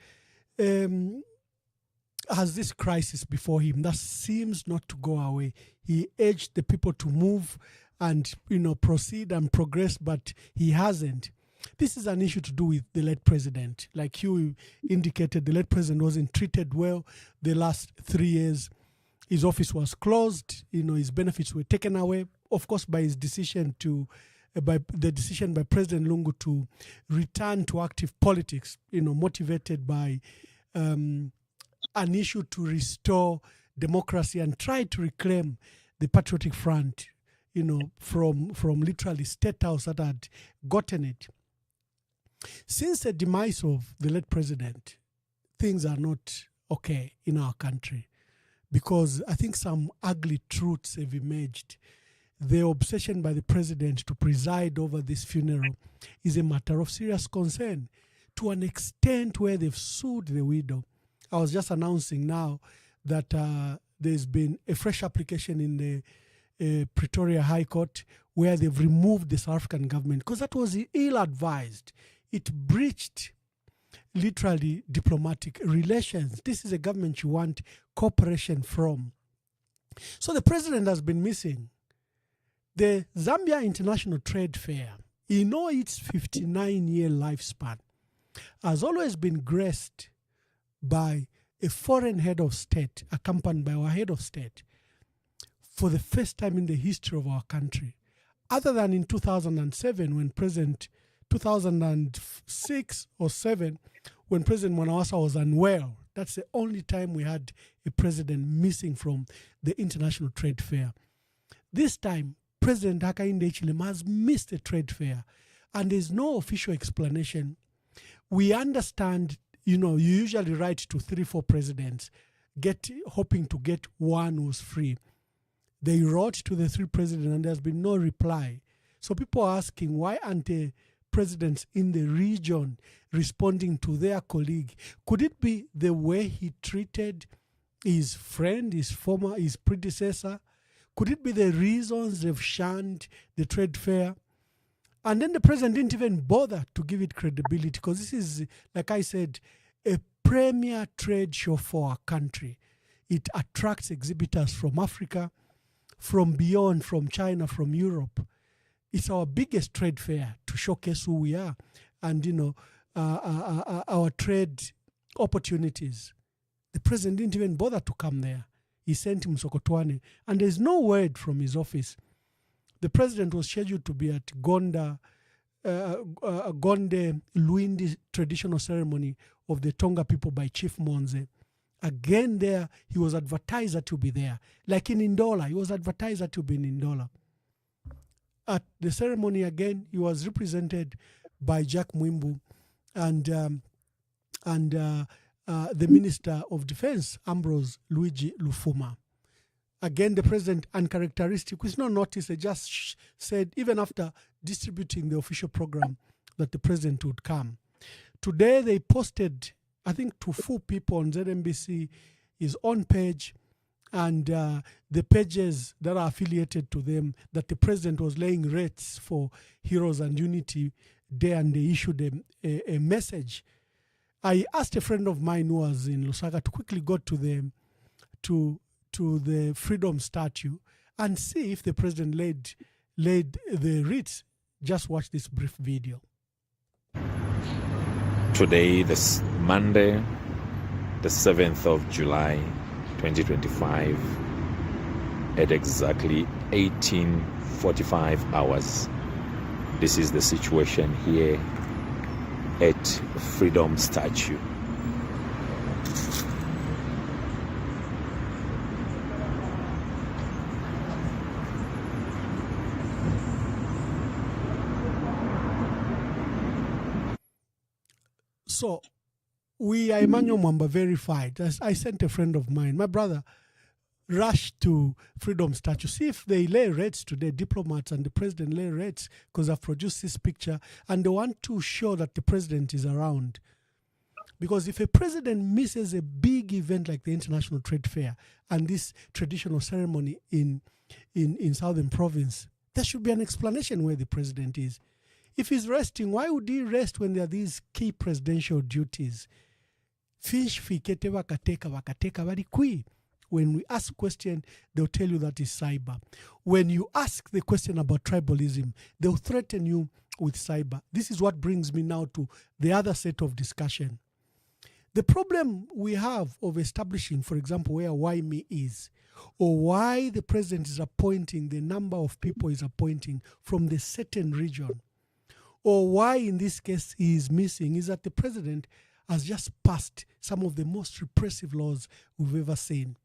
has this crisis before him that seems not to go away. He urged the people to move and proceed and progress, but he hasn't. This is an issue to do with the late president. Like you indicated, the late president wasn't treated well the last 3 years. His office was closed. His benefits were taken away, of course, by his decision by President Lungu to return to active politics, motivated by an issue to restore democracy and try to reclaim the Patriotic Front, from literally State House that had gotten it. Since the demise of the late president, things are not okay in our country, because I think some ugly truths have emerged. The obsession by the president to preside over this funeral is a matter of serious concern, to an extent where they've sued the widow. I was just announcing now that there's been a fresh application in the Pretoria High Court where they've removed the South African government because that was ill-advised. It breached literally diplomatic relations. This is a government you want cooperation from. So the president has been missing. The Zambia International Trade Fair, its 59-year lifespan, has always been graced by a foreign head of state, accompanied by our head of state, for the first time in the history of our country. Other than in 2007, when 2006 or 7, when President Mwanawasa was unwell. That's the only time we had a president missing from the International Trade Fair. This time, President Hakainde Hichilema has missed the trade fair, and there's no official explanation. We understand, you usually write to 3-4 presidents, hoping to get one who's free. They wrote to the 3 presidents, and there's been no reply. So people are asking, why aren't the presidents in the region responding to their colleague? Could it be the way he treated his friend, his predecessor? Could it be the reasons they've shunned the trade fair? And then the president didn't even bother to give it credibility, because this is, like I said, a premier trade show for our country. It attracts exhibitors from Africa, from beyond, from China, from Europe. It's our biggest trade fair to showcase who we are and, our trade opportunities. The president didn't even bother to come there. He sent him Sokotwane, and there's no word from his office. The president was scheduled to be at Gonde Luindi traditional ceremony of the Tonga people by Chief Monze. Again there, he was advertised that he'll be there. Like in Ndola, he was advertised that he'll be in Ndola. At the ceremony again, he was represented by Jack Mwimbu and the Minister of Defense, Ambrose Luigi Lufuma. Again, the president, uncharacteristic, with no notice, they just said, even after distributing the official program, that the president would come. Today, they posted, I think, to 4 people on ZNBC, his own page, and the pages that are affiliated to them, that the president was laying rates for Heroes and Unity Day, and they issued a message. I asked a friend of mine who was in Lusaka to quickly go to them to to the freedom statue and see if the president laid the wreaths. Just watch this brief video. Today, this Monday, the 7th of July, 2025, at exactly 18:45 hours. This is the situation here at Freedom Statue. So we are Emmanuel Mwamba verified. I sent a friend of mine, my brother, rushed to Freedom Statue. See if they lay rates today, diplomats and the president lay rates, because I've produced this picture and they want to show that the president is around. Because if a president misses a big event like the International Trade Fair and this traditional ceremony in Southern Province, there should be an explanation where the president is. If he's resting, why would he rest when there are these key presidential duties? Fish fikete wakateka very quick. When we ask question, they'll tell you that is cyber. When you ask the question about tribalism, they'll threaten you with cyber. This is what brings me now to the other set of discussion. The problem we have of establishing, for example, where Waimi is, or why the president is appointing the number of people he's appointing from the certain region, or why in this case he is missing, is that the president has just passed some of the most repressive laws we've ever seen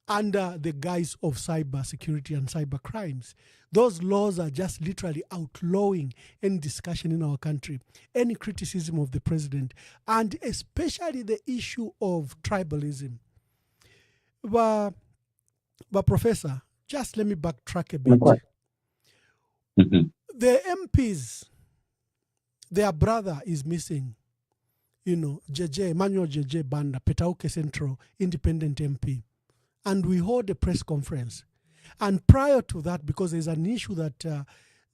under the guise of cyber security and cyber crimes. Those laws are just literally outlawing any discussion in our country, any criticism of the president, and especially the issue of tribalism. But Professor, just let me backtrack a bit. The MPs, their brother is missing. You know, Emmanuel Banda, Petauke Central, independent MP. And we hold a press conference. And prior to that, because there's an issue that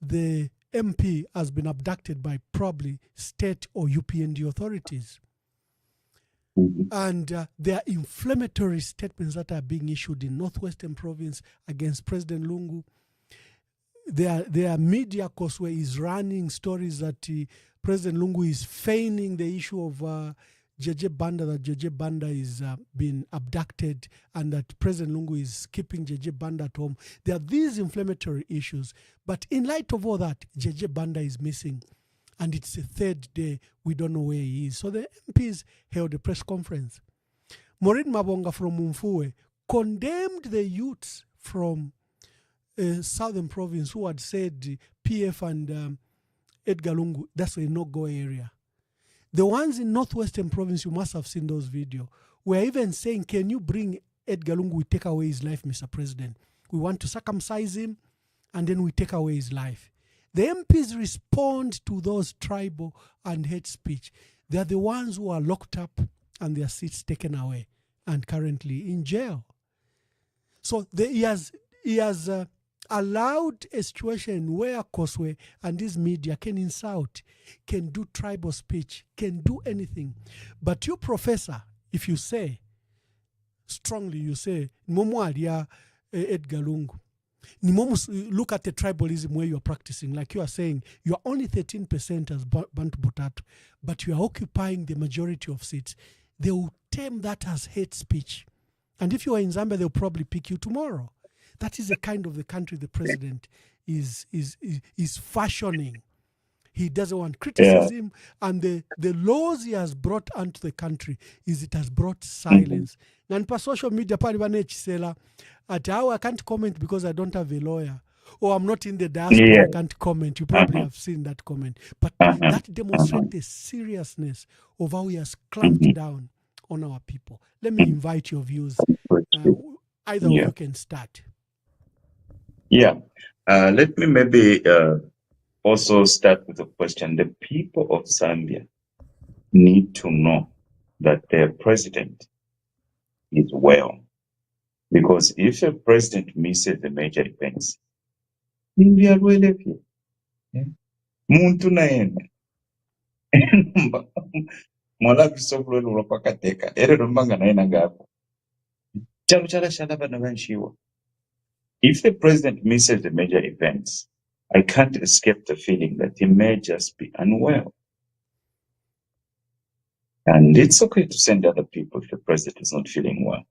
the MP has been abducted by probably state or UPND authorities. And there are inflammatory statements that are being issued in Northwestern Province against President Lungu. There are media course where he's running stories that President Lungu is feigning the issue of Banda, that Banda is being abducted and that President Lungu is keeping Banda at home. There are these inflammatory issues. But in light of all that, Banda is missing. And it's the third day, we don't know where he is. So the MPs held a press conference. Maureen Mabonga from Mufumbwe condemned the youths from Southern Province who had said PF and Edgar Lungu, that's a no-go area. The ones in Northwestern Province, you must have seen those videos, were even saying, can you bring Edgar Lungu, we take away his life, Mr. President. We want to circumcise him, and then we take away his life. The MPs respond to those tribal and hate speech. They are the ones who are locked up and their seats taken away and currently in jail. So he has allowed a situation where Koswe and this media can insult, can do tribal speech, can do anything. But you, Professor, if you say, strongly you say, Momoalia Edgar Lungu, look at the tribalism where you are practicing. Like you are saying, you are only 13% as Bantu Butatu, but you are occupying the majority of seats. They will term that as hate speech. And if you are in Zambia, they'll probably pick you tomorrow. That is the kind of the country the president is fashioning. He doesn't want criticism, and the laws he has brought onto the country is it has brought silence. And per social media, at how I can't comment because I don't have a lawyer, or I'm not in the diaspora, I can't comment. You probably have seen that comment. But that demonstrates the seriousness of how he has clamped down on our people. Let me invite your views. Either of you can start. Let me maybe also start with a question. The people of Zambia need to know that their president is well. Because if a president misses the major events, we are well happy. Muntu na yena. Mwala kisobulwe lulopakateka. Ere rumbanga na yena ngapo. If the president misses the major events, I can't escape the feeling that he may just be unwell. And it's okay to send other people if the president is not feeling well.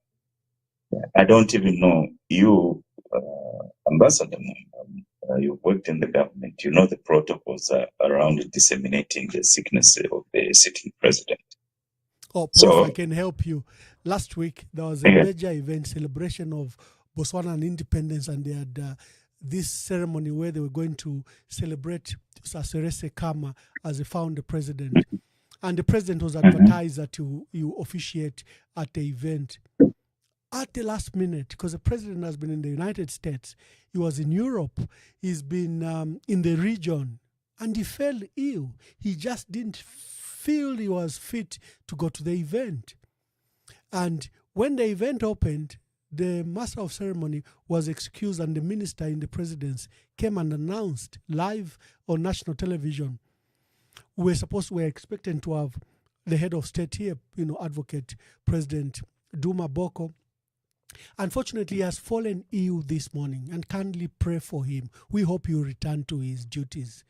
I don't even know you, Ambassador Mwamba, you worked in the government. You know the protocols around disseminating the sickness of the sitting president. Oh, Prof, So, I can help you. Last week, there was a yeah. major event, celebration of Botswana independence, and they had this ceremony where they were going to celebrate Saserese Khama as a founder president. And the president was advertised that you officiate at the event. At the last minute, because the president has been in the United States, he was in Europe, he's been in the region, and he fell ill. He just didn't feel he was fit to go to the event. And when the event opened, the master of ceremony was excused, and the minister in the presidency came and announced live on national television. We were expecting to have the head of state here, Advocate President Duma Boko. Unfortunately, he has fallen ill this morning, and kindly pray for him. We hope he will return to his duties.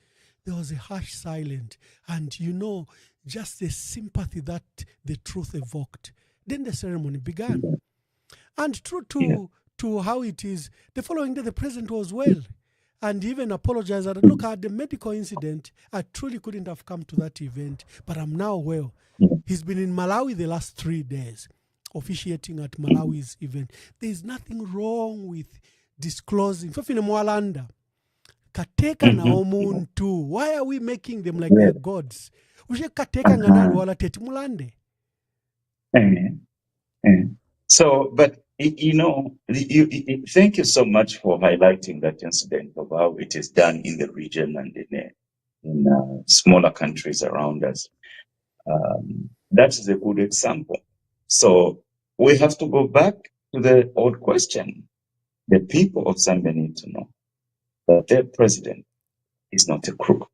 There was a harsh silence, and just the sympathy that the truth evoked. Then the ceremony began. And true to how it is, the following day the president was well and even apologized that, look, I had the medical incident. I truly couldn't have come to that event, but I'm now well. He's been in Malawi the last 3 days, officiating at Malawi's event. There's nothing wrong with disclosing. Fafine Mwalanda, Kateka na omuntu. Why are we making them like they're gods? Ushe Kateka ngana wala teti mulande. So, but thank you so much for highlighting that incident of how it is done in the region and in smaller countries around us. That is a good example. So we have to go back to the old question. The people of Zambia need to know that their president is not a crook.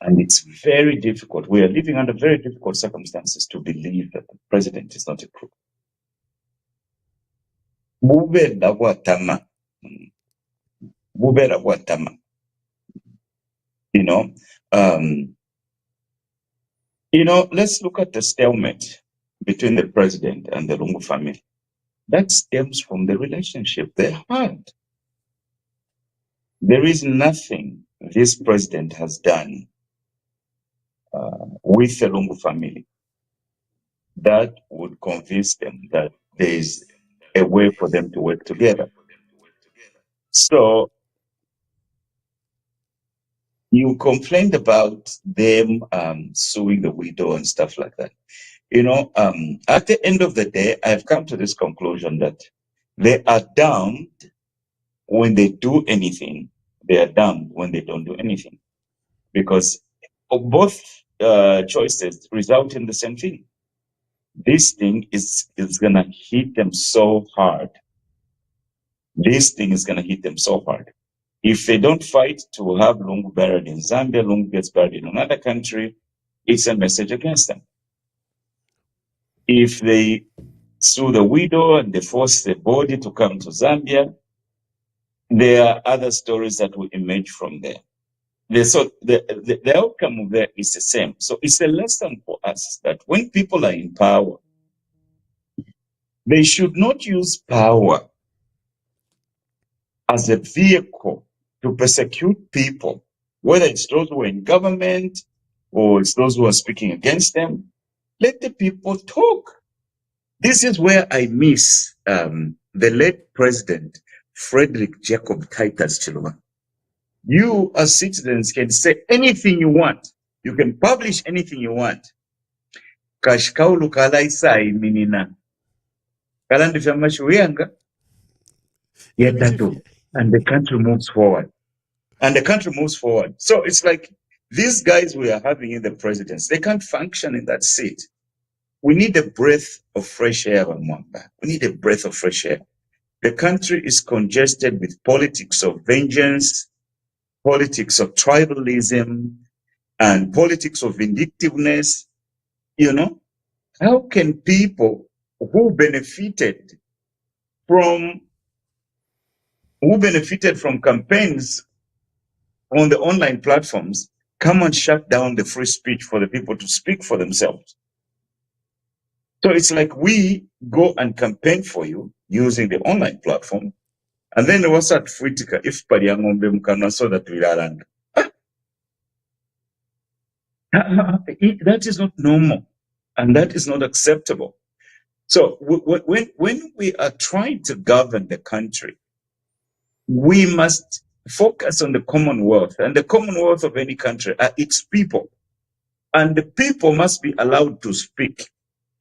And it's very difficult. We are living under very difficult circumstances to believe that the president is not a crook. Bubera bwatama. Let's look at the stalemate between the president and the Lungu family. That stems from the relationship they had. There is nothing this president has done with the Lungu family that would convince them that there is a way for them to work together. So you complained about them suing the widow and stuff like that. At the end of the day, I've come to this conclusion that they are damned when they do anything. They are damned when they don't do anything. Because both choices result in the same thing. This thing is going to hit them so hard. This thing is going to hit them so hard. If they don't fight to have Lungu buried in Zambia, Lungu gets buried in another country, it's a message against them. If they sue the widow and they force the body to come to Zambia, there are other stories that will emerge from there. So the outcome of that is the same. So it's a lesson for us that when people are in power, they should not use power as a vehicle to persecute people, whether it's those who are in government or it's those who are speaking against them. Let the people talk. This is where I miss the late President Frederick Jacob Titus Chiluma. You as citizens can say anything you want. You can publish anything you want. Kashkaulu kalaisai minina. Kalandi fyamashuyanga. Yetatu. And the country moves forward. So it's like these guys we are having in the presidency, they can't function in that seat. We need a breath of fresh air, Mwamba. We need a breath of fresh air. The country is congested with politics of vengeance, politics of tribalism, and politics of vindictiveness. How can people who benefited who benefited from campaigns on the online platforms come and shut down the free speech for the people to speak for themselves. So it's like we go and campaign for you using the online platform, and then what's at Fritika if Pariangombe Mukana so that we are under. That is not normal, and that is not acceptable. So when we are trying to govern the country, we must focus on the commonwealth, and the commonwealth of any country are its people, and the people must be allowed to speak.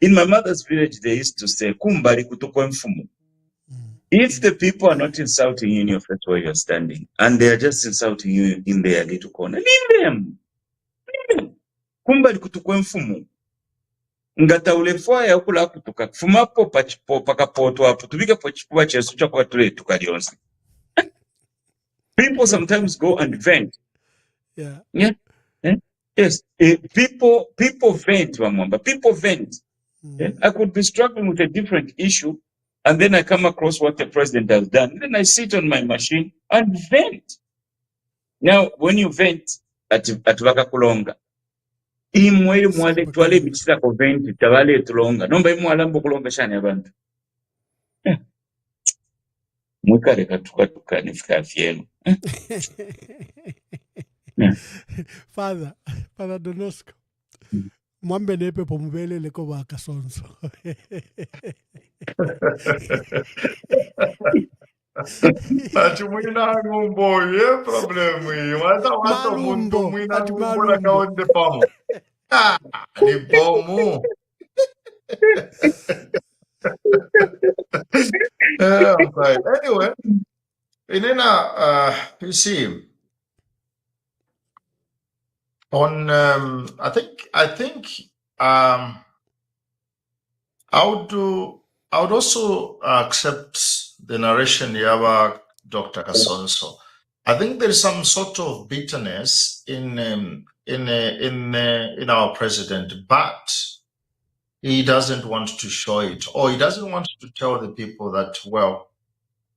In my mother's village, they used to say, "Kumbari kutukwa mfumu." If the people are not insulting you in your face where you're standing, and they are just insulting you in their little corner, leave them. Leave them. Kumbari kutukwa mfumu. Ngata ulefwa ya ukula kutuka. Fumapo pachipo pakapoto hapo. Tubike pachipo chesu cha kwa tule tukalionsi. People sometimes go and vent. Yeah. Yeah. Yes. People vent, Mwamba. People vent. I could be struggling with a different issue, and then I come across what the president has done. Then I sit on my machine and vent. Now, when you vent at Vakakulonga, imwe mwale twale bichita ko vent tabale tulonga. Nomba imwala mbo kulonga shani abantu. Mwikare katuka nifika fienu. Father Donosco. Mwambe nepe pomubele leko ba Kasonso. Ati mwina ngumbo ye problem hii. Wata muntu mwina ngumbo na kaonde pamo. Ni bomu. Okay. Anyway, Inena, you see, on I think I would also accept the narration Yaba Dr. Kasonso. I think there is some sort of bitterness in our president, but he doesn't want to show it, or he doesn't want to tell the people that, well,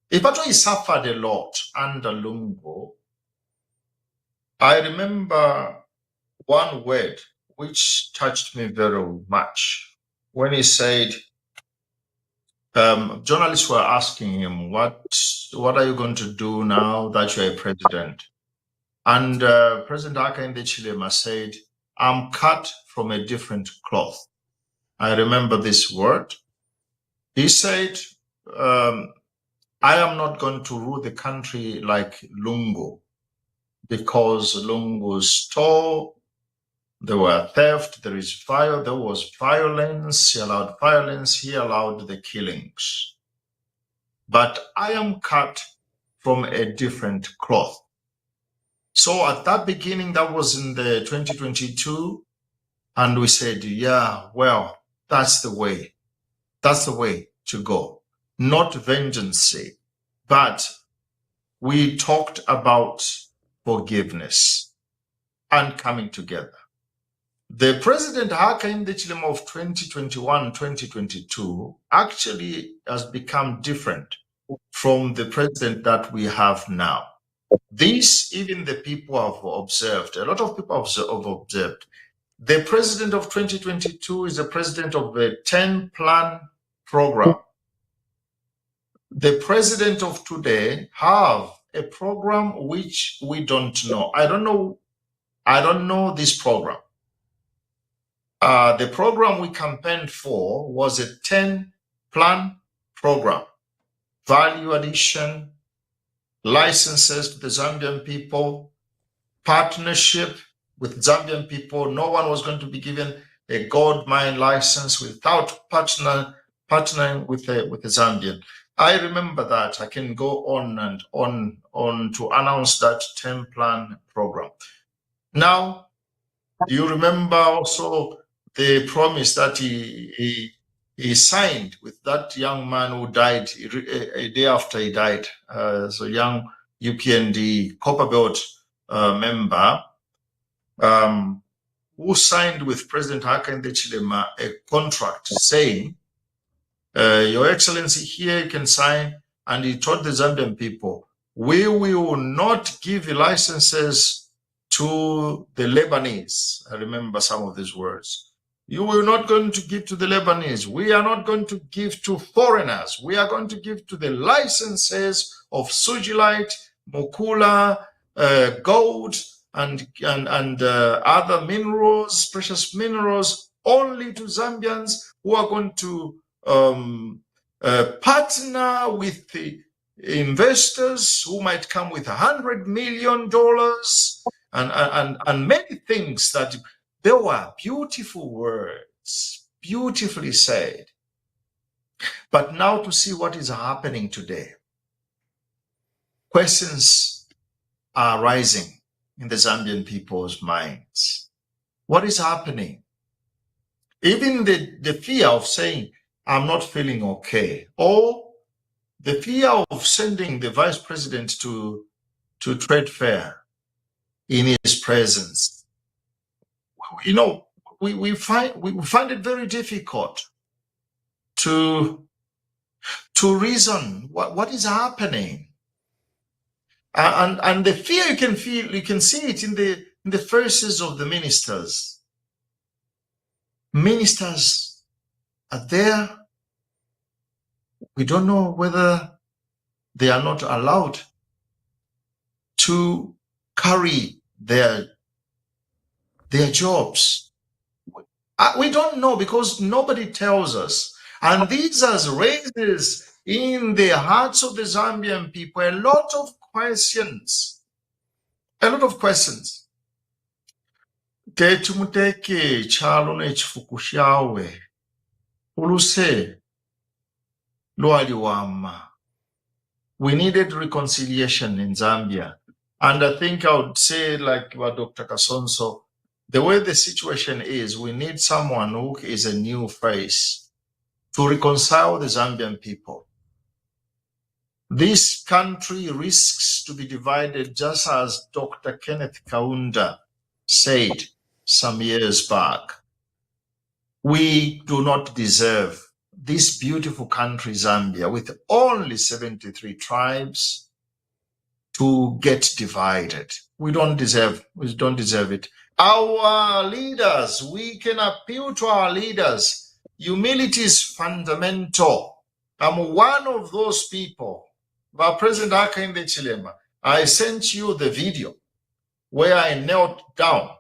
if at all he suffered a lot under Lungo. I remember one word which touched me very much when he said, journalists were asking him, what are you going to do now that you're a president? And President Hakainde Hichilema said, I'm cut from a different cloth. I remember this word. He said, I am not going to rule the country like Lungo, because Lungo stole, there were theft, there was violence, he allowed violence, he allowed the killings. But I am cut from a different cloth. So at that beginning, that was in the 2022, and we said, yeah, well, that's the way to go. Not vengeance, but we talked about forgiveness and coming together. The President Hakainde Hichilema of 2021-2022 actually has become different from the president that we have now. This, even the people have observed, a lot of people have observed. The president of 2022 is the president of a 10-plan program. The president of today have a program which we don't know. I don't know this program. The program we campaigned for was a 10-plan program. Value addition, licenses to the Zambian people, partnership with Zambian people. No one was going to be given a gold mine license without partnering with the Zambian. I remember that. I can go on and on to announce that 10-plan program. Now, do you remember also the promise that he signed with that young man who died a day after he died? So young UPND Copperbelt member who signed with President Hakainde Hichilema a contract saying Your Excellency, here you can sign. And he told the Zambian people, we will not give licenses to the Lebanese. I remember some of these words. You are not going to give to the Lebanese. We are not going to give to foreigners. We are going to give to the licenses of Sugilite, Mukula, gold, and other minerals, precious minerals, only to Zambians who are going to partner with the investors who might come with $100 million and many things that there were beautiful words, beautifully said. But now to see what is happening today, questions are rising in the Zambian people's minds. What is happening? Even the fear of saying, I'm not feeling okay, or the fear of sending the vice president to trade fair in his presence. You know, we find it very difficult to reason what is happening. And the fear you can feel, you can see it in the faces of the ministers. Ministers are there. We don't know whether they are not allowed to carry their jobs. We don't know because nobody tells us. And this has raises in the hearts of the Zambian people a lot of questions. A lot of questions. Tetumuteke chalo nechifukushawe. Uluse Lualiwama. We needed reconciliation in Zambia. And I think I would say, like what Dr. Kasonso, the way the situation is, we need someone who is a new face to reconcile the Zambian people. This country risks to be divided, just as Dr. Kenneth Kaunda said some years back. We do not deserve this beautiful country, Zambia, with only 73 tribes, to get divided. We don't deserve it. Our leaders, we can appeal to our leaders. Humility is fundamental. I'm one of those people. President Hakainde Chilema, I sent you the video where I knelt down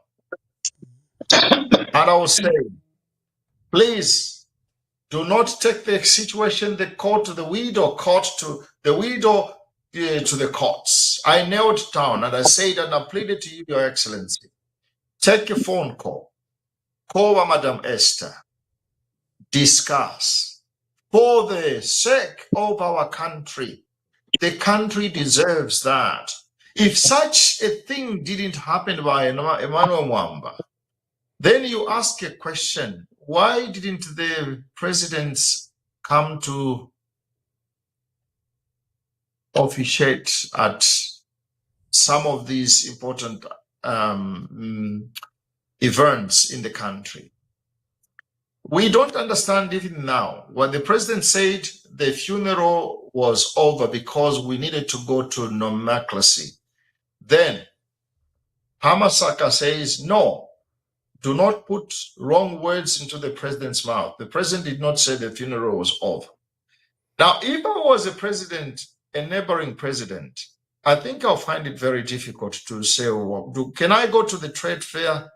and I was saying, please do not take the situation, the court to the widow, court to the widow, to the courts. I knelt down and I said and I pleaded to you, Your Excellency, take a phone call Madam Esther, discuss for the sake of our country. The country deserves that. If such a thing didn't happen by Emmanuel Mwamba, then you ask a question, why didn't the presidents come to officiate at some of these important events in the country? We don't understand even now. When the president said the funeral was over because we needed to go to nomenclature, then Hamasaka says, no, do not put wrong words into the president's mouth. The president did not say the funeral was over. Now, if I was a president, a neighboring president, I think I'll find it very difficult to say, well, can I go to the trade fair?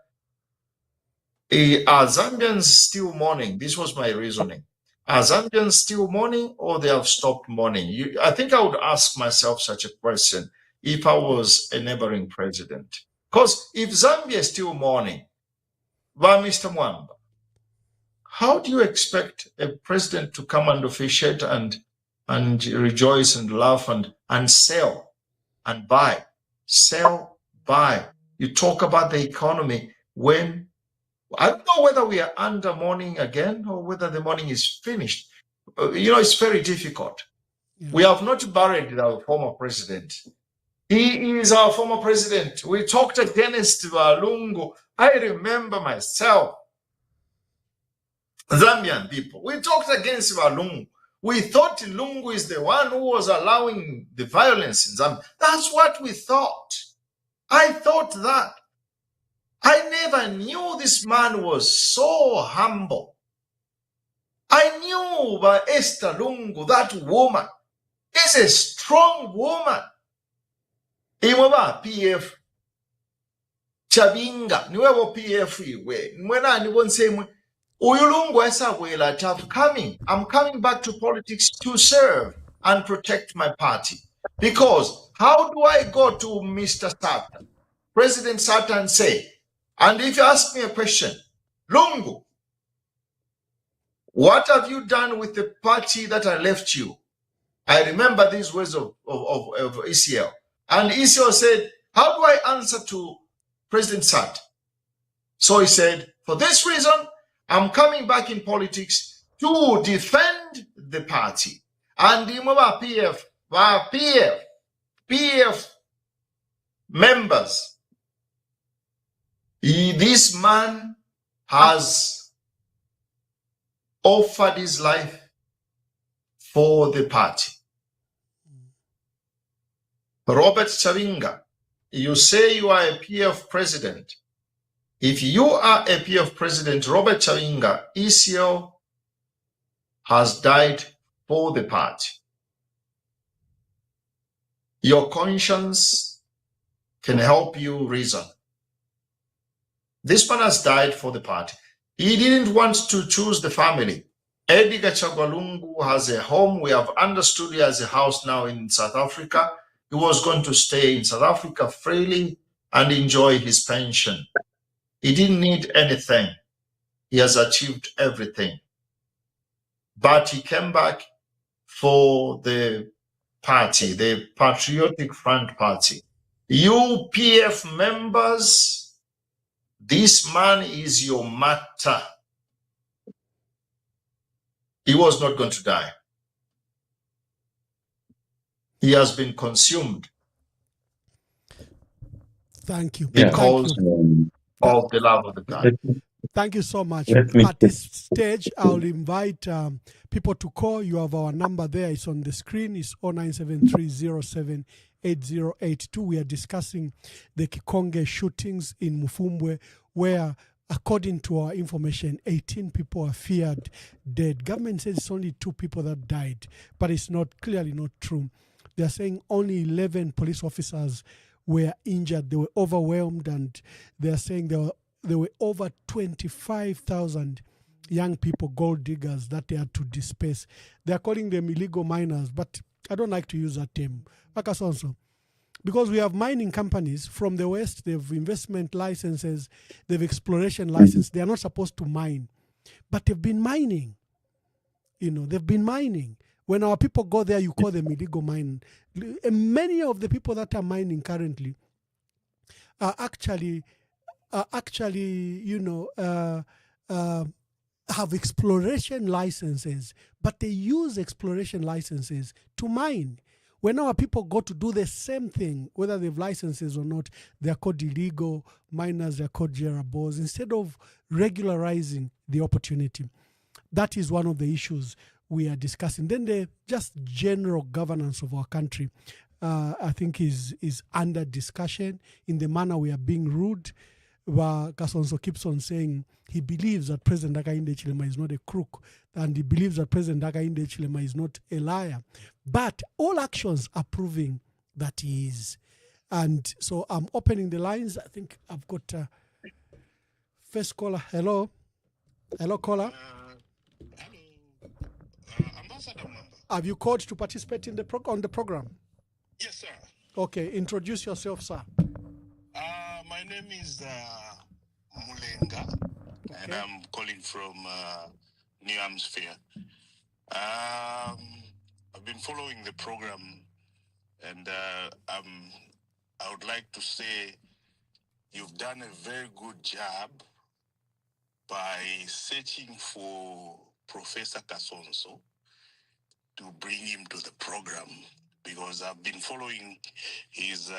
Are Zambians still mourning? This was my reasoning. Are Zambians still mourning or they have stopped mourning? I think I would ask myself such a question if I was a neighboring president. Because if Zambia is still mourning, by Mr. Mwamba, how do you expect a president to come and officiate and rejoice and laugh and sell and buy? Sell, buy. You talk about the economy when I don't know whether we are under mourning again or whether the mourning is finished. It's very difficult. Yeah. We have not buried our former president. He is our former president. We talked against Lungu. I remember myself Zambian people. We talked against Lungu. We thought Lungu is the one who was allowing the violence in Zambia. That's what we thought. I thought that. I never knew this man was so humble. I knew by Esther Lungu, that woman is a strong woman. Imaba PF Chabinga, niwewo PF iwe. Mwena ni wonse Uyulungu esabwela I'm coming back to politics to serve and protect my party. Because how do I go to Mr. Satan, President Satan, and say, and if you ask me a question, Lungu, what have you done with the party that I left you? I remember these words of ECL. And ECL said, how do I answer to President Satan? So he said, for this reason, I'm coming back in politics to defend the party. And the PF members, this man has offered his life for the party. Robert Chavinga, you say you are a PF president. If you are a PF president, Robert Chavinga, ECL has died for the party. Your conscience can help you reason. This man has died for the party. He didn't want to choose the family. Edgar Chagwalungu has a home. We have understood he has a house now in South Africa. He was going to stay in South Africa freely and enjoy his pension. He didn't need anything. He has achieved everything. But he came back for the party, the Patriotic Front Party. You PF members, this man is your martyr. He was not going to die. He has been consumed. Thank you. Because of the love of the God. Thank you so much. At this stage, I'll invite people to call. You have our number there. It's on the screen. It's 0973078082. We are discussing the Kikombwe shootings in Mufumbwe, where, according to our information, 18 people are feared dead. Government says it's only 2 people that died, but it's clearly not true. They're saying only 11 police officers were injured. They were overwhelmed, and they're saying there were over 25,000 young people, gold diggers, that they had to disperse. They're calling them illegal miners, but I don't like to use that term. Kasonso, because we have mining companies from the West, they have investment licenses, they have exploration license. They are not supposed to mine, but they've been mining. They've been mining. When our people go there, you call them illegal mining. And many of the people that are mining currently are actually have exploration licenses, but they use exploration licenses to mine. When our people go to do the same thing, whether they have licenses or not, they are called illegal miners, they are called jerabos, instead of regularizing the opportunity. That is one of the issues we are discussing. Then the just general governance of our country, I think is under discussion in the manner we are being ruled. Kasonso keeps on saying he believes that President Hakainde Hichilema is not a crook, and he believes that President Hakainde Hichilema is not a liar. But all actions are proving that he is. And so I'm opening the lines. I think I've got first caller. Hello. Hello, caller. Ambassador Mwamba. Have you called to participate in on the program? Yes, sir. Okay, introduce yourself, sir. My name is Mulenga, and I'm calling from New Hampshire. I've been following the program, and I would like to say you've done a very good job by searching for Professor Kasonso to bring him to the program, because I've been following his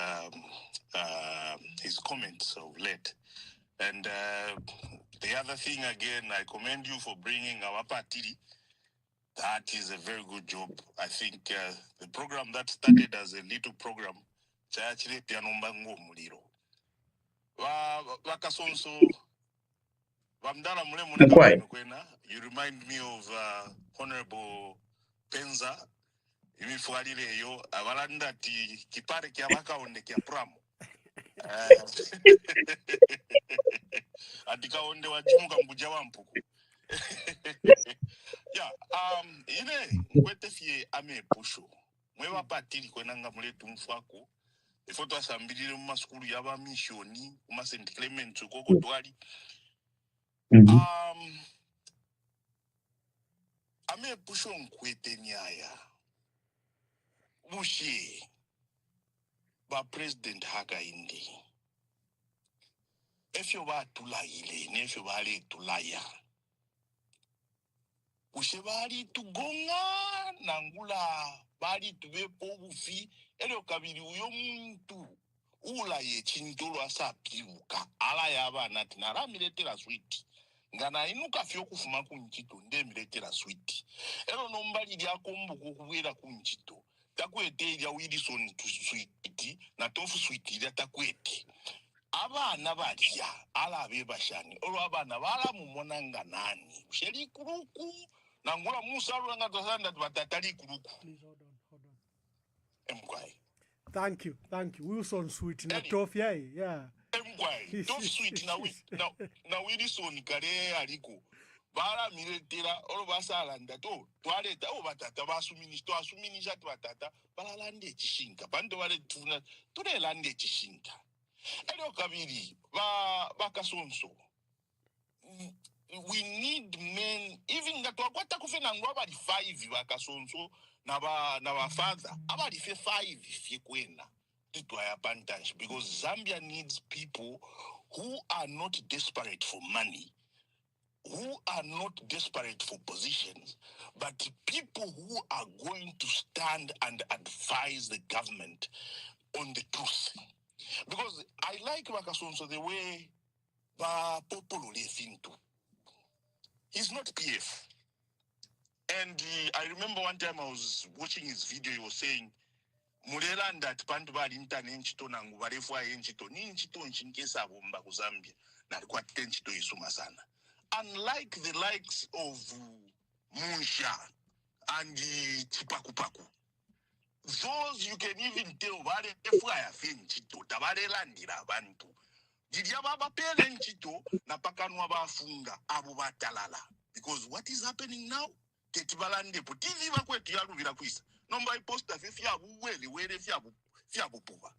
comments of late, and The other thing, again, I commend you for bringing our party. That is a very good job. I think the program that started as a little program, Kasonso, Mkwai. you remind me of Honorable Penza. Imifualile yo abalanda ti kipare kya bakaonde kya pramu. Atika onde wajimuka mbuja wampuku. Yeah, ine nkwete fie ame pusho. Mwewa patili kwenanga muletu mfwako. Ifoto asambirire mu maskulu yaba misioni, kuma St. Clement koko twali. Ame pusho nkwete nyaya. Mushi ba president haka indi. Efyo ba tulayile, nefyo bali tulaya. Ushe bali tugonga nangula bali tubepo bufi elio kabiri uyo muntu ula ye chintolo asapiruka ala yaba nati naramiletera sweet ngana inuka fyo kufuma kunchito ndemiletera sweet elo nombali lya kombo kukuwera kunchito takwete lya Wilson tu sweet na tofu sweet lya takwete abana balya ala bebashani olwa abana bala mumonanga nani usheli kuruku nangula musa lwanga tozanda batatali kuruku. Please hold on. Emkwai. Thank you. Wilson sweet na tough yeah. Emkwai. Tough sweet na Wilson kare aliko. Bala miletera olo basala ndato toileta o batata basuminisha batata bala lande chishinka bando wale tuna tule lande chishinka. Elio kabiri ba Kasonso. We need men even that wakwata kufena ngwaba di 5 ba Kasonso na ba father about the 5 if you kwena to advantage because Zambia needs people who are not desperate for money, who are not desperate for positions, but people who are going to stand and advise the government on the truth. Because I like Kasonso the way Popolo think to. He's not PF. And I remember one time I was watching his video, he was saying, Murela that Pantubal Intanenchito Nangubarefua Enchito, Ninchito Nchinkesa Bomba Zambia, Narquat Tenchito Isumasana. Unlike the likes of Munsha and Chipakupaku, those you can even tell Barefua Fenchito, Tabarelandira Bantu. Didiababa Pelenchito, Napakanwa Bafunga, Abu Batalala. Because what is happening now? Ketibalande putivi bakwetu yalu vila kwisa. Nomba iposta fifia buwele wele fiabu puva.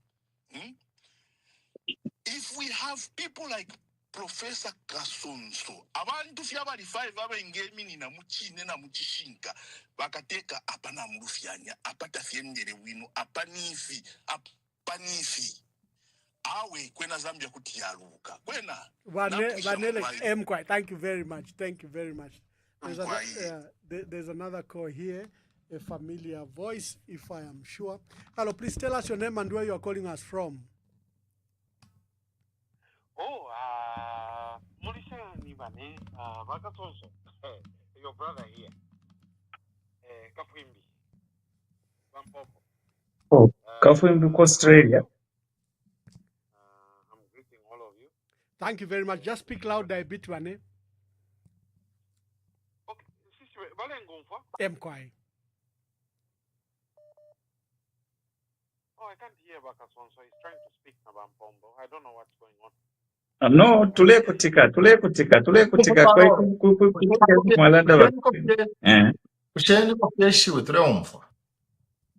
If we have people like Professor Kasonso, abantu fiabali 5 aba engagement na muchine na muchishinka, bakateka apana murufianya, apata fiendere wino, apanifi. Awe kwena Zambia kutiyaruka. Kwena. Vanele Mkwai, thank you very much. There's another call here, a familiar voice, if I am sure. Hello, please tell us your name and where you are calling us from. Your brother here, Kafwimbi, Australia. I'm greeting all of you. Thank you very much. Just speak louder a bit, Wane. Okay. Mkwai. Oh, I can't hear Kasonso. He's trying to speak about Pombo. I don't know what's going on. No, tule kutika. Mwalanda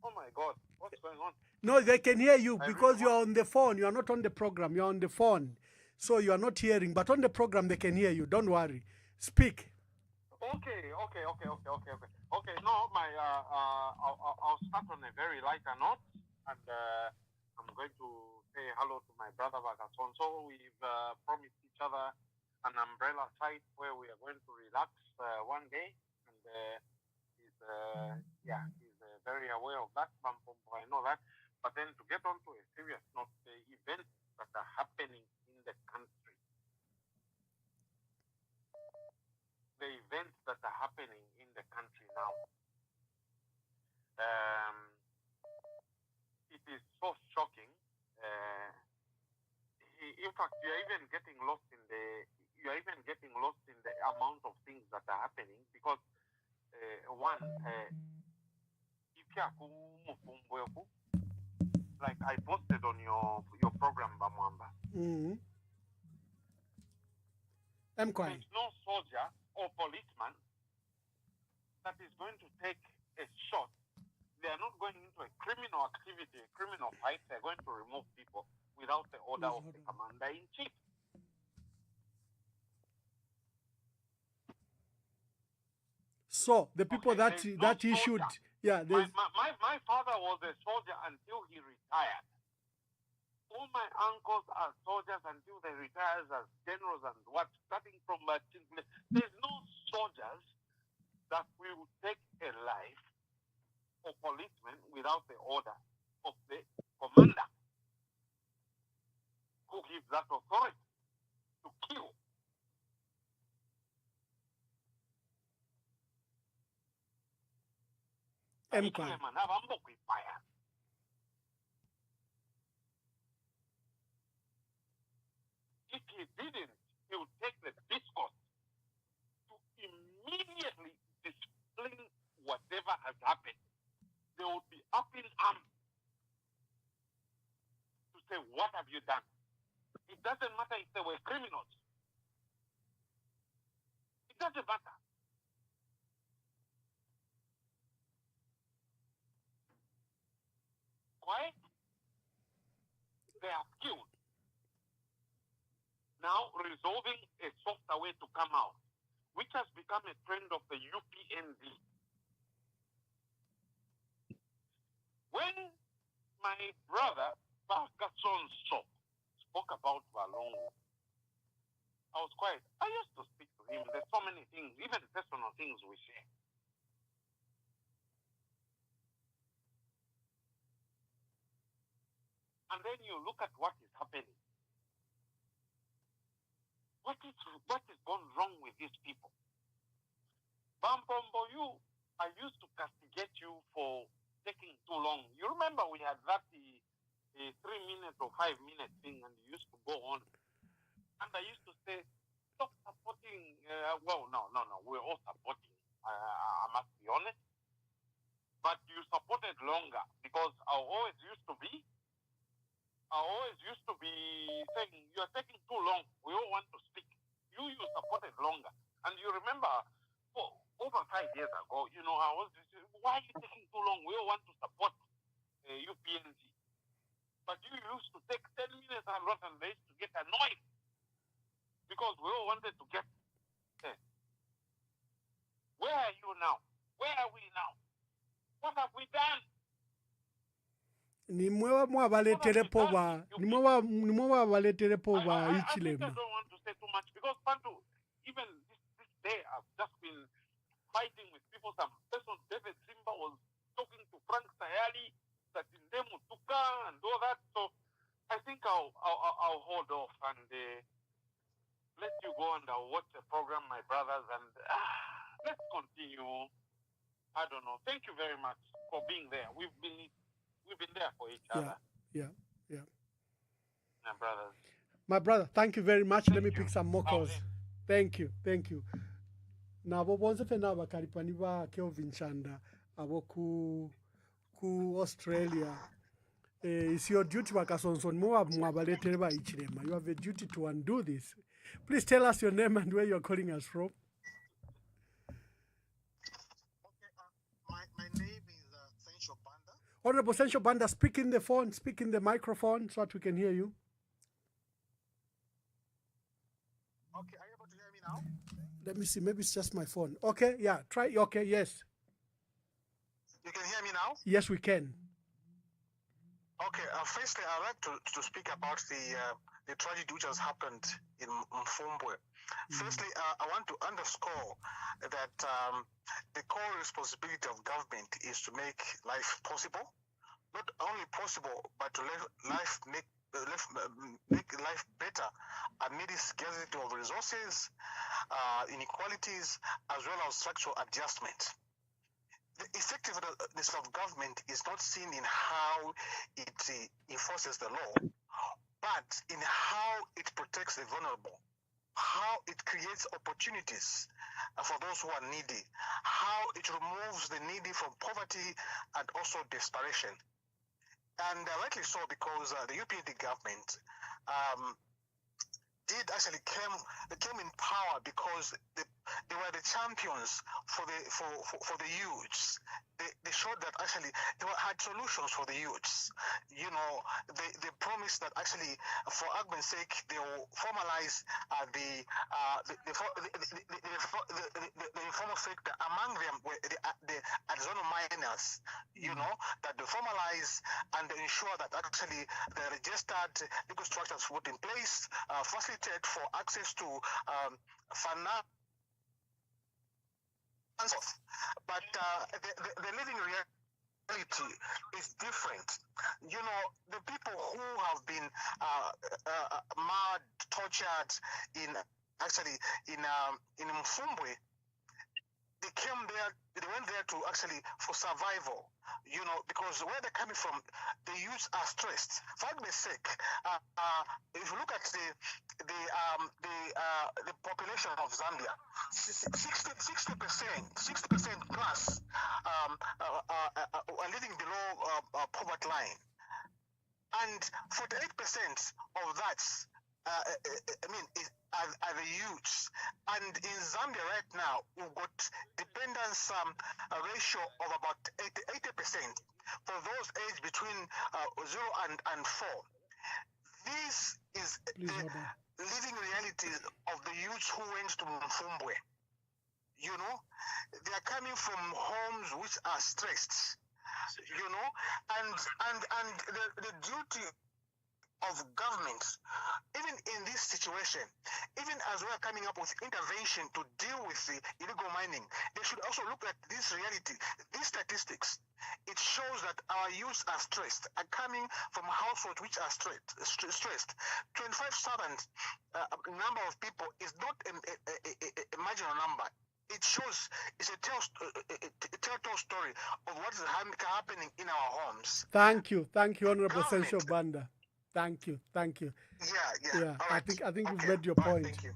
Oh my God, what's going on? No, they can hear you because you are on the phone. You are not on the program. You are on the phone. So you are not hearing. But on the program, they can hear you. Don't worry. Speak. Okay. Okay, no, I'll start on a very lighter note. And I'm going to say hello to my brother Kasonso. We've promised each other an umbrella site where we are going to relax one day. And he's very aware of that. I know that. But then to get on to a serious note, the events that are happening in the country, now. It is so shocking. In fact, you are even getting lost in the amount of things that are happening because one, like I posted on your program, Mwamba. Mm-hmm. There's no soldier or policeman that is going to take a shot. They are not going into a criminal activity, a criminal fight. They're going to remove people without the order of the commander-in-chief. So the people that issued, yeah, my father was a soldier until he retired. All my uncles are soldiers until they retire as generals and what, starting from there's no soldiers that will take a life or policeman without the order of the commander who gives that authority to kill. If he didn't, he would take the discourse to immediately discipline whatever has happened. They would be up in arms to say, what have you done? It doesn't matter if they were criminals. It doesn't matter. Quiet. They are killed. Now resolving a softer way to come out, which has become a trend of the UPND. When my brother, Kasonso, spoke about Valongo, I was quiet. I used to speak to him. There's so many things, even personal things we share. And then you look at what is happening. What is gone wrong with these people? Bampombo, I used to castigate you for taking too long. You remember we had that 3-minute or 5-minute thing, and you used to go on. And I used to say, stop supporting. No, we're all supporting. I must be honest. But you supported longer because I always used to be saying, you're taking too long. We all want to speak. You supported longer. And you remember, over 5 years ago, I was saying, why are you taking too long? We all want to support UPNG. But you used to take 10 minutes and lot, and they used to get annoyed because we all wanted to get there. Where are you now? Where are we now? What have we done? Nimwe mwabaletere poba ichilema. I don't want to say too much because Pantu, even this day I've just been fighting with people. Some person, David Simba, was talking to Frank Sayali, that in Mutuka and all that. So I think I'll hold off and let you go and I'll watch the program, my brothers, and let's continue. I don't know. Thank you very much for being there. We've been there for each other. Yeah. My brothers. My brother, thank you very much. Let me pick some more calls. Thank you. Nabo bonze fena bakalipani ba Kelvin Chanda abo ku Australia. It's your duty, Kasonso. You have a duty to undo this. Please tell us your name and where you're calling us from. My name is Sencho Banda. Honorable Sencho Banda, speak in the microphone so that we can hear you. Okay, are you able to hear me now? Let me see, maybe it's just my phone. Okay, yeah, try. Okay, yes. You can hear me now? Yes, we can. Okay, firstly, I'd like to speak about the tragedy which has happened in Mufumbwe. Firstly, I want to underscore that the core responsibility of government is to make life possible. Not only possible, but to make life better amidst scarcity of resources, inequalities, as well as structural adjustment. the effectiveness of government is not seen in how it enforces the law, but in how it protects the vulnerable, how it creates opportunities for those who are needy, how it removes the needy from poverty and also desperation. And rightly so, because the UPND government did actually came in power because they were the champions for the youths. They showed that actually they had solutions for the youths. You know, they promised that actually, for argument's sake, they will formalize the informal sector. Among them were the artisanal miners. You know, that they formalize and they ensure that actually the registered legal structures put in place, facilitate for access to finance. But the living reality is different. You know, the people who have been mad, tortured in Mufumbwe, they went there to actually for survival, you know, because where they're coming from, the youths are stressed. For argument's sake, if you look at the population of Zambia, 60% plus are living below poverty line, and 48% of that are the youths. And in Zambia right now, we've got dependence ratio of about 80% for those aged between 0 and 4. This is the living reality of the youths who went to Mufumbwe. You know, they are coming from homes which are stressed. You know, and the duty of government, even in this situation, even as we are coming up with intervention to deal with the illegal mining, they should also look at this reality, these statistics. It shows that our youths are stressed, are coming from households which are stressed. 25,000 number of people is not a marginal number. It shows, it's a telltale story of what is happening in our homes. Thank you, Honorable Sensio Banda. Thank you. Yeah. I think you've made your point. Thank you.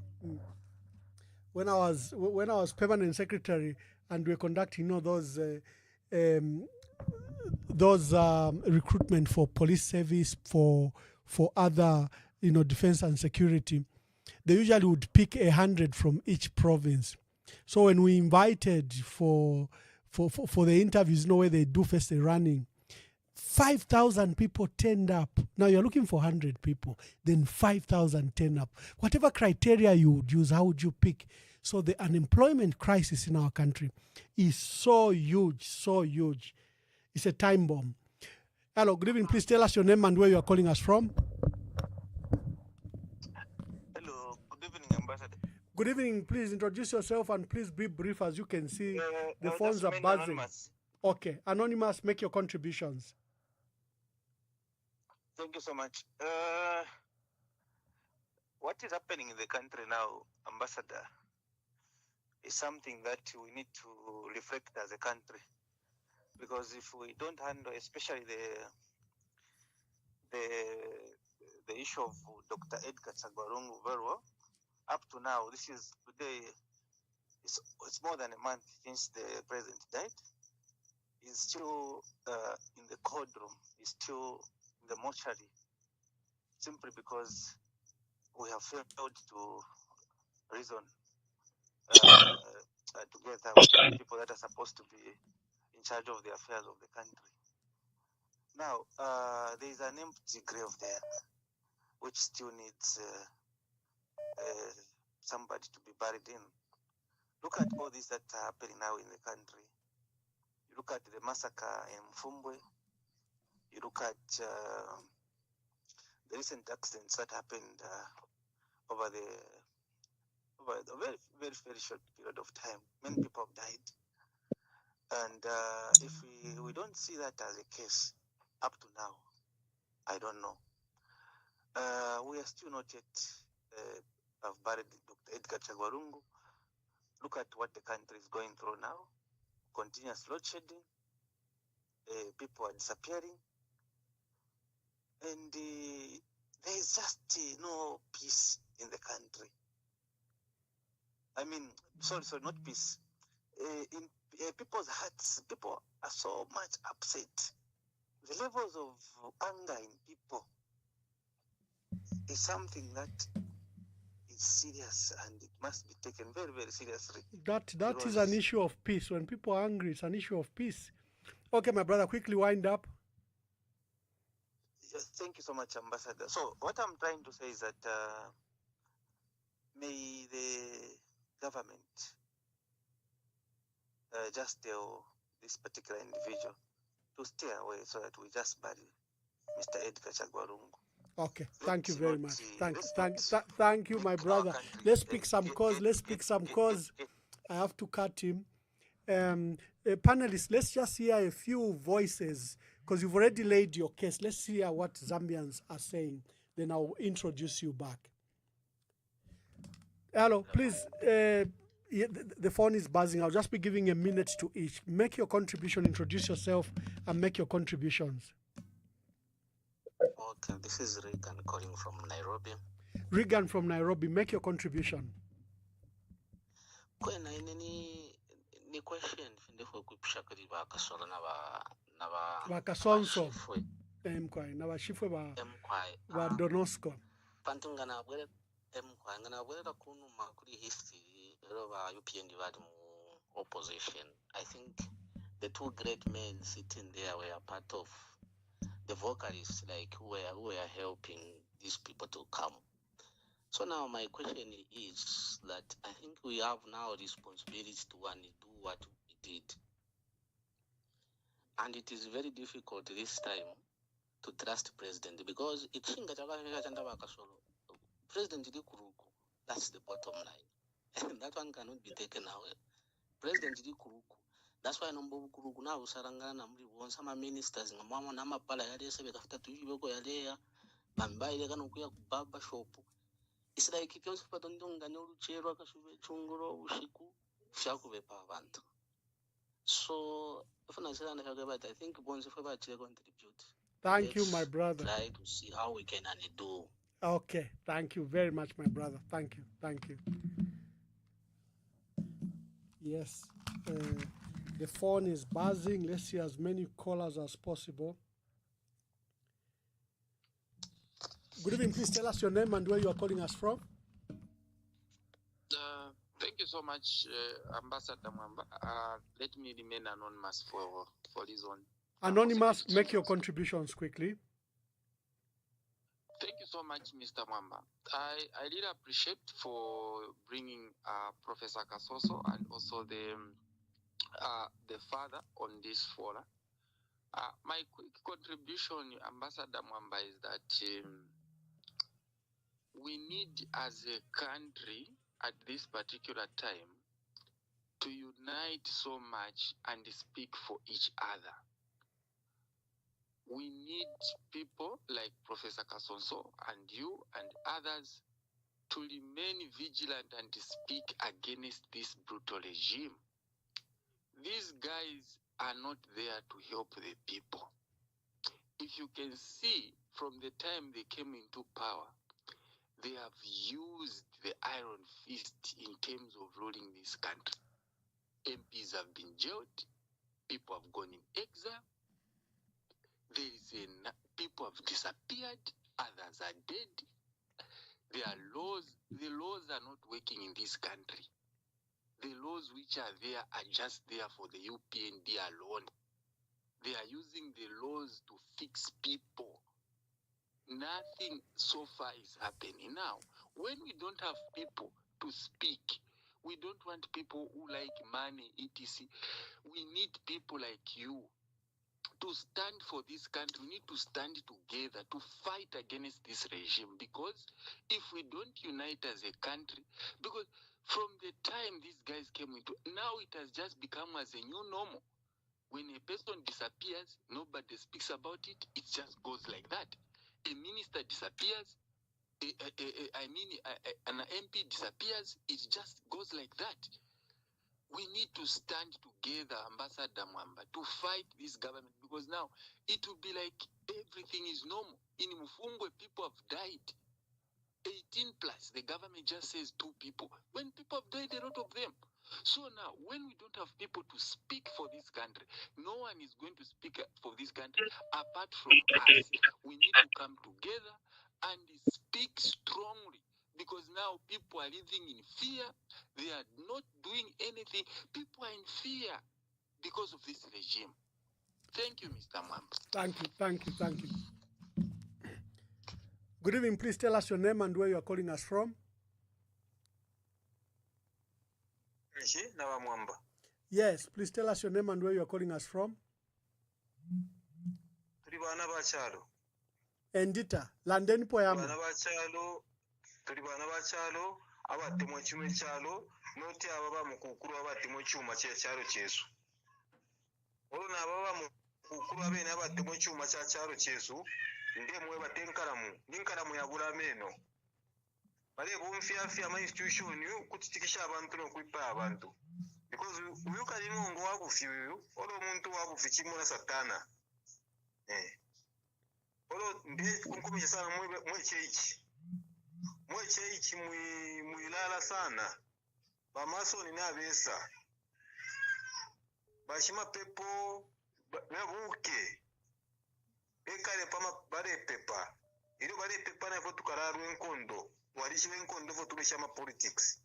When I was permanent secretary and we were conducting, those recruitment for police service, for other, defense and security, they usually would pick 100 from each province. So when we invited for the interviews, where they do first the running, 5,000 people turned up. Now you're looking for 100 people, then 5,000 turned up. Whatever criteria you would use, how would you pick? So the unemployment crisis in our country is so huge. It's a time bomb. Hello, good evening. Please tell us your name and where you are calling us from. Hello, good evening, Ambassador. Good evening. Please introduce yourself and please be brief. As you can see, the phones are buzzing. Anonymous. Okay, Anonymous, make your contributions. Thank you so much. What is happening in the country now, Ambassador, is something that we need to reflect as a country. Because if we don't handle, especially the issue of Dr. Edgar Chagwarungu very well, up to now, this is today, it's more than a month since the president died. He's still in the courtroom, he's still in the mortuary, simply because we have failed to reason together with the people that are supposed to be in charge of the affairs of the country. Now, there is an empty grave there, which still needs somebody to be buried in. Look at all this that are happening now in the country. You look at the massacre in Mufumbwe. You look at the recent accidents that happened over a very, very, very short period of time. Many people have died. And if we don't see that as a case up to now, I don't know. We are still not yet have buried Dr. Edgar Chagwarungu. Look at what the country is going through now. continuous load shedding. People are disappearing. And there is just no peace in the country. I mean, sorry, not peace. In people's hearts, people are so much upset. The levels of anger in people is something that is serious, and it must be taken very, very seriously. That is an issue of peace. When people are angry, it's an issue of peace. Okay, my brother, quickly wind up. Yes, thank you so much, Ambassador. So what I'm trying to say is that may the government just tell this particular individual to stay away so that we just bury Mr. Edgar Chagwarungu. Okay, thank you very much. Thank you, my brother. Let's pick some cause. I have to cut him. Panelists, let's just hear a few voices because you've already laid your case. Let's hear what Zambians are saying. Then I'll introduce you back. Hello, please. The phone is buzzing. I'll just be giving a minute to each. Make your contribution, introduce yourself, and make your contributions. Okay, this is Regan calling from Nairobi. Regan from Nairobi, make your contribution. Kwena ni question ndifo kupushakiri ba Kasonso na Kasonso emkwai na bashifwe ba Donosco pantungana bwele emkwai ngana bwele kunu makuri history ba UPN divide mu opposition. I think the two great men sitting there were part of the vocalists, like who were helping these people to come. So now my question is that I think we have now responsibility to do what we did. And it is very difficult this time to trust President because President Kuruku, that's the bottom line. And that one cannot be taken away. President Kuruku. That's why number Kuruku now Sarangana Namri won some ministers in Mama Namapala Yadesa after 2 years ago Yadea, Bambai Leganokuya Baba Shop. It's like if you're supposed to go to Chunguro, Ushiku, Shaku Pavant. So, if I think once if I contribute. Thank you, my brother. Try to see how we can undo. Okay, thank you very much, my brother. Thank you. Yes, the phone is buzzing. Let's see as many callers as possible. Good evening. Please tell us your name and where you are calling us from. Thank you so much, Ambassador Mwamba. Let me remain anonymous for this one. Anonymous, make your contributions quickly. Thank you so much, Mr. Mwamba. I really appreciate for bringing Professor Kasonso and also the father on this forum. My quick contribution, Ambassador Mwamba, is that we need as a country at this particular time to unite so much and speak for each other. We need people like Professor Kasonso and you and others to remain vigilant and speak against this brutal regime. These guys are not there to help the people. If you can see from the time they came into power, they have used the iron fist in terms of ruling this country. MPs have been jailed, people have gone in exile, people have disappeared, others are dead. The laws are not working in this country. The laws which are there are just there for the UPND alone. They are using the laws to fix people. Nothing so far is happening. Now, when we don't have people to speak, we don't want people who like money, etc. We need people like you to stand for this country. We need to stand together to fight against this regime, because if we don't unite as a country, because from the time these guys came into, now it has just become as a new normal. When a person disappears, nobody speaks about it. It just goes like that. A minister disappears, an MP disappears, it just goes like that. We need to stand together, Ambassador Mwamba, to fight this government, because now it will be like everything is normal. In Mufumbwe, people have died. 18 plus. The government just says 2 people. When people have died, a lot of them. So now, when we don't have people to speak for this country, no one is going to speak for this country apart from us. We need to come together and speak strongly, because now people are living in fear. They are not doing anything. People are in fear because of this regime. Thank you, Mr. Mwamba. Thank you. Good evening. Please tell us your name and where you are calling us from. Yes, please tell us your name and where you are calling us from. Endita, London Poyam. abatimo chimwe chalo noti ababa mukukuru abatimo chuma chalo chesu olona ababa mukukuru abene abatimo chuma chalo chesu ndemwe batenkaramu yabula meno bale bomfya ma institution kutitikisha abantu nokwipa abantu because uyu kali mungu wakufi uyu olo muntu wakufi chimuna satana olo ndiye kumkumisha sana mwe chechi mwilala sana bamasoni nabesa bashima pepo babuke ekale pama bare pepa ilo bare pepa na fotu kararu enkondo walishi enkondo fotu bishama politics.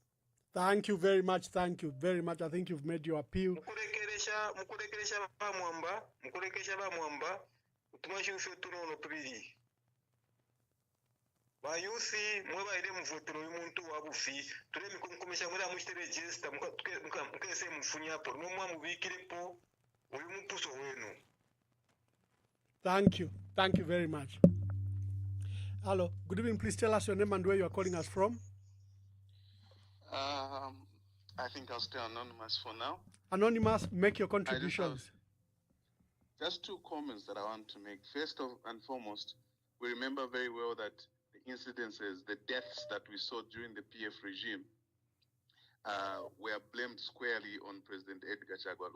Thank you very much. I think you've made your appeal. Mukurekeresha ba mwamba utumashi ufetuno no tubiri bayusi mwabaire muvotero y'umuntu wabufi turemi kumkomesha muri amushite register mukese mufunya po no mwamubikirepo uyu mupuso wenu. Thank you very much. Hello, good evening. Please tell us your name and where you are calling us from. I think I'll stay anonymous for now. Anonymous, make your contributions. Just 2 comments that I want to make. First and foremost, we remember very well that the incidences, the deaths that we saw during the PF regime were blamed squarely on President Edgar Chagwa,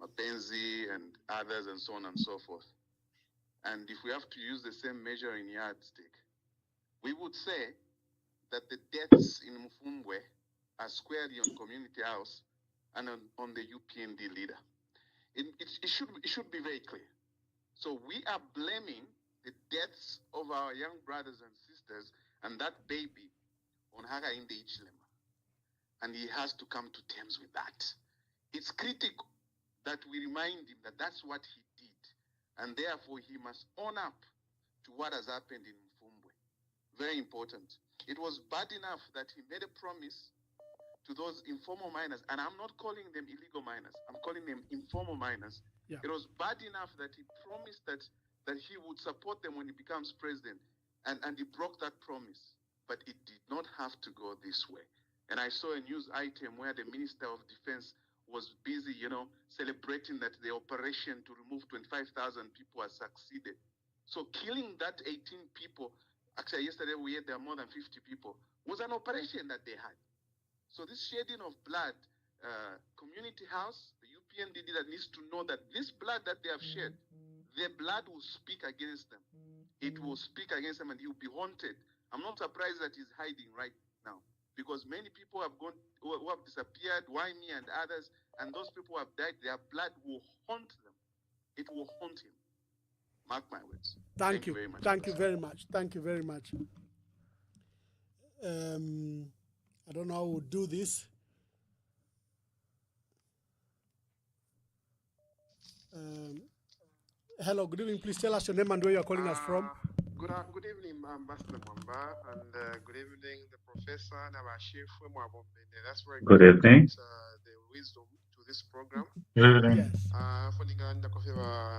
Mapenzi and others and so on and so forth. And if we have to use the same measuring yardstick, we would say that the deaths in Mufumbwe are squarely on Community House and on the UPND leader. It should be very clear. So we are blaming the deaths of our young brothers and sisters and that baby on Hakainde Ichilema. And he has to come to terms with that. It's critical that we remind him that that's what he did. And therefore he must own up to what has happened in Mufumbwe. Very important. It was bad enough that he made a promise to those informal miners, and I'm not calling them illegal miners, I'm calling them informal miners. Yeah. It was bad enough that he promised that he would support them when he becomes president, and he broke that promise. But it did not have to go this way. And I saw a news item where the Minister of Defense was busy, celebrating that the operation to remove 25,000 people has succeeded. So killing that 18 people, actually yesterday we had there more than 50 people, was an operation that they had. So this shedding of blood, Community House, the UPND that needs to know that this blood that they have shed, their blood will speak against them. It will speak against them and he will be haunted. I'm not surprised that he's hiding right now because many people have gone, who have disappeared, why me and others, and those people who have died, their blood will haunt them. It will haunt him. Mark my words. Thank you very much. Thank you very much. I don't know how we'll do this. Hello, good evening. Please tell us your name and where you are calling us from. Good evening, Ambassador Mwamba, and good evening, the professor Nabashir. That's very good evening. The wisdom to this program. Good evening. Yes.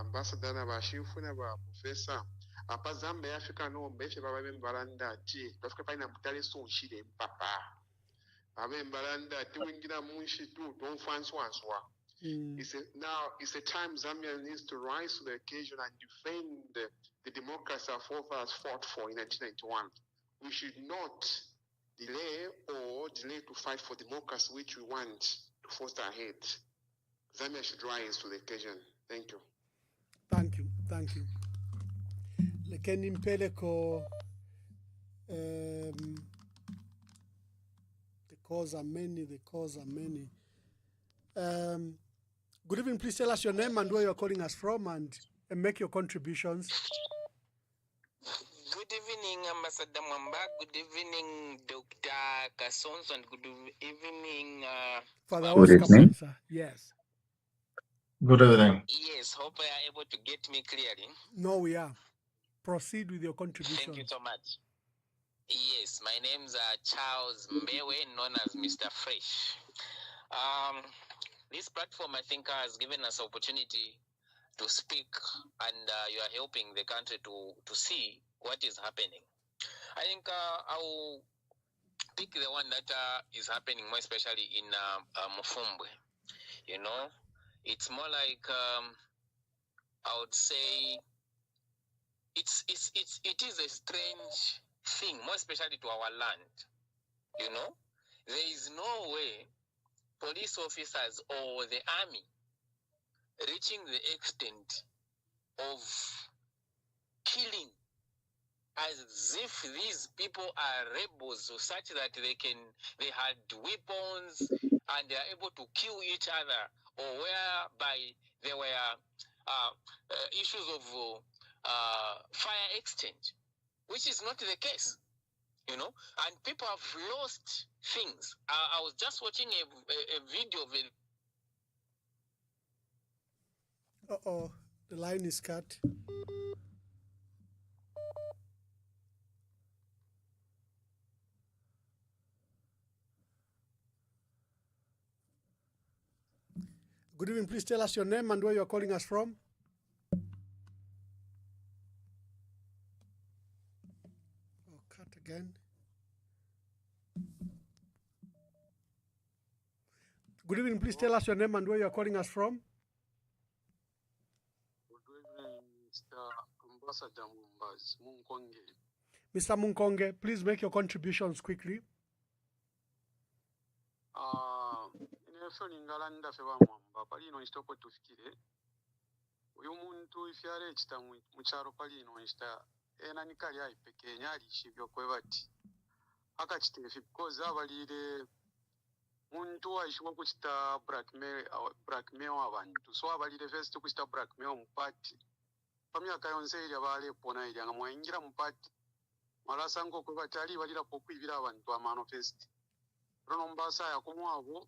Ambassador Nabashir, Professor. Apa Zambia Africa no mbefe baba bembalanda ti bafika paina mutale so nshire mpapa abembalanda ti wingira munshi tu don't fanswanswa. It's a time Zambia needs to rise to the occasion and defend the democracy our forefathers fought for in 1991. We should not delay to fight for democracy which we want foster ahead. Zambia should rise to the occasion. Thank you. Thank you. Thank you. Lekeni mpeleko the calls are many. Good evening. Please tell us your name and where you're calling us from and make your contributions. Good evening, Ambassador Mwamba. Good evening, Dr. Kasonso, and good evening, Father Good Oscar evening. Mwansa. Yes. Good evening. Yes, hope you are able to get me clearly. No, we are. Proceed with your Thank you contribution. so much. Yes, my name's Charles Mbewe, known as Mr. Fresh. This platform, I think, has given us opportunity to speak, and you are helping the country to see what is happening. I think I'll pick the one that is happening more especially in Mufumbwe. You know, it's more like I would say it is a strange thing, more especially to our land. You know, there is no way police officers or the army reaching the extent of killing as if these people are rebels or such that they had weapons and they are able to kill each other, or whereby there were issues of fire exchange, which is not the case, you know, and people have lost things. I was just watching a video of it. Uh-oh, the line is cut. Good evening. Please tell us your name and where you're calling us from. Oh, cut again. Good evening. Please tell us your name and where you're calling us from. Good evening, Mr. Ambassador Mumbaz, Munkonge. Mr. Munkonge, please make your contributions quickly. Inefyo ningalanda fe bamwamba palino nchitopo tufikire uyu muntu ifyale ekita mukyalo palino nchita ena nikali aipeke nyali shibyo kwebati akachitefi because abalire muntu aishiwa kuchita blackmail abantu so abalire first kuchita blackmail mupati pamyaka yonse ili abalepona ili anga mwaingira mupati malasango kwebati ali balira pokwibira abantu amano first rono mbasa yakumwabo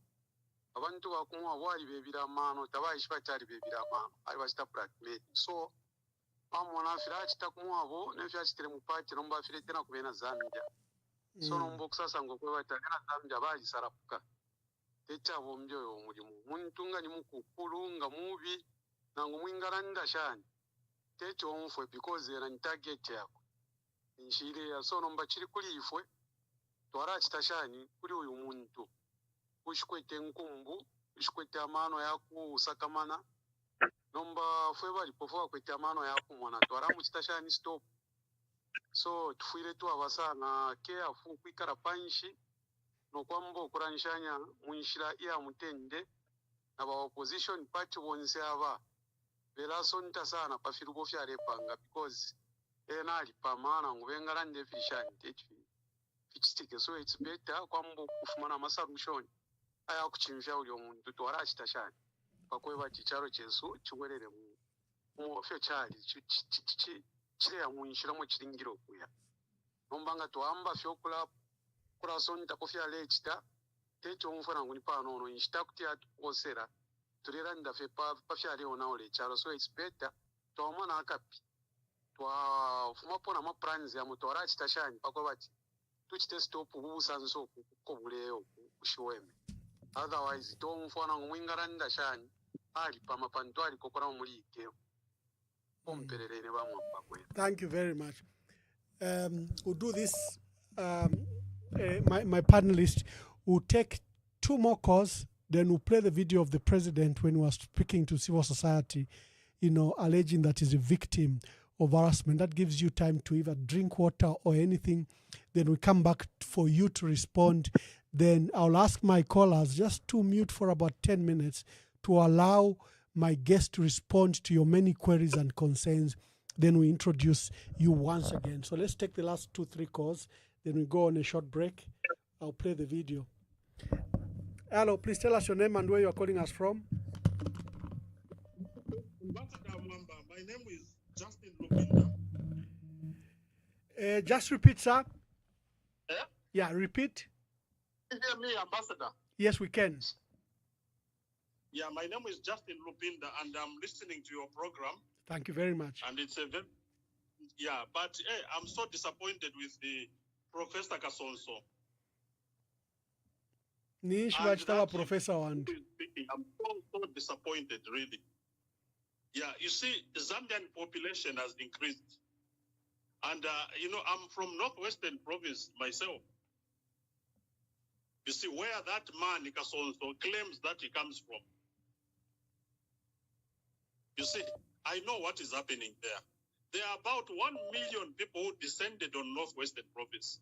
abantu bakumwabo ali bebira amano tabayishi bakyali bebira amano ali bachita blackmail so amona afira achita kumwabo nefya achitere mupati nomba afire tena kubena Zambia so nombo kusasa ngo kwebati tena Zambia bali sarapuka techa bombyo yo mulimu muntu nga ni mukukulu nga mubi nango mwingalanda shani techo omfwe because era ni target yako nshire ya so nomba chiri kuli ifwe twara chitashani kuli uyu muntu ushikwete nkumbu ushikwete amano yaku usakamana nomba fwe bali pofuwa kwete amano yaku mwana twara mu chitashani stop so tufuire tu abasana ke afu kwikara panshi nokwamba okuranshanya munshira iya mutende na ba opposition party bonse aba belaso ntasana pafirubo fyalepanga because ena ali pamana ngubengalande fishani techi fichitike so it's better kwamba kufumana ma solution aya kuchimvya uli omuntu twara achitashani pakweba chicharo chesu chiwerere mu fyo chali chire ya munshira mu chiringiro kuya nombanga twamba fyo kula sonta kufya lechita techo umfana nguni pano ono inchita kuti atukosera turera ndafe pa fya leo na ole chalo so it's better twamana akapi twa pona ma plans ya mutora achitashani pakwebati tuchite stop kubusanso kukobuleyo kushiweme otherwise tomfana ngumwingalanda shani ali pamapantu ali kokora muri ikeo pompererene bamwe pakwe. Thank you very much. We'll do this. My panelists will take 2 more calls, then we'll play the video of the president when he was speaking to civil society, you know, alleging that he's a victim of harassment. That gives you time to either drink water or anything. Then we come back for you to respond. then I'll ask my callers just to mute for about 10 minutes to allow my guest to respond to your many queries and concerns. Then we introduce you once again. So let's take the last 2-3 calls. Then we go on a short break. I'll play the video. Hello, please tell us your name and where you're calling us from. Ambassador Mwamba, my name is Justin Lupinda. Just repeat, sir. Yeah? Yeah, repeat. Can you hear me, Ambassador? Yes, we can. Yeah, my name is Justin Lupinda, and I'm listening to your program. Thank you very much. And it's a very, yeah, but hey, I'm so disappointed with the Professor Kasonso. Professor and I'm so disappointed, really. Yeah, you see, the Zambian population has increased. And, I'm from Northwestern Province myself. You see, where that man, Kasonso, claims that he comes from. You see, I know what is happening there. There are about 1 million people who descended on Northwestern Province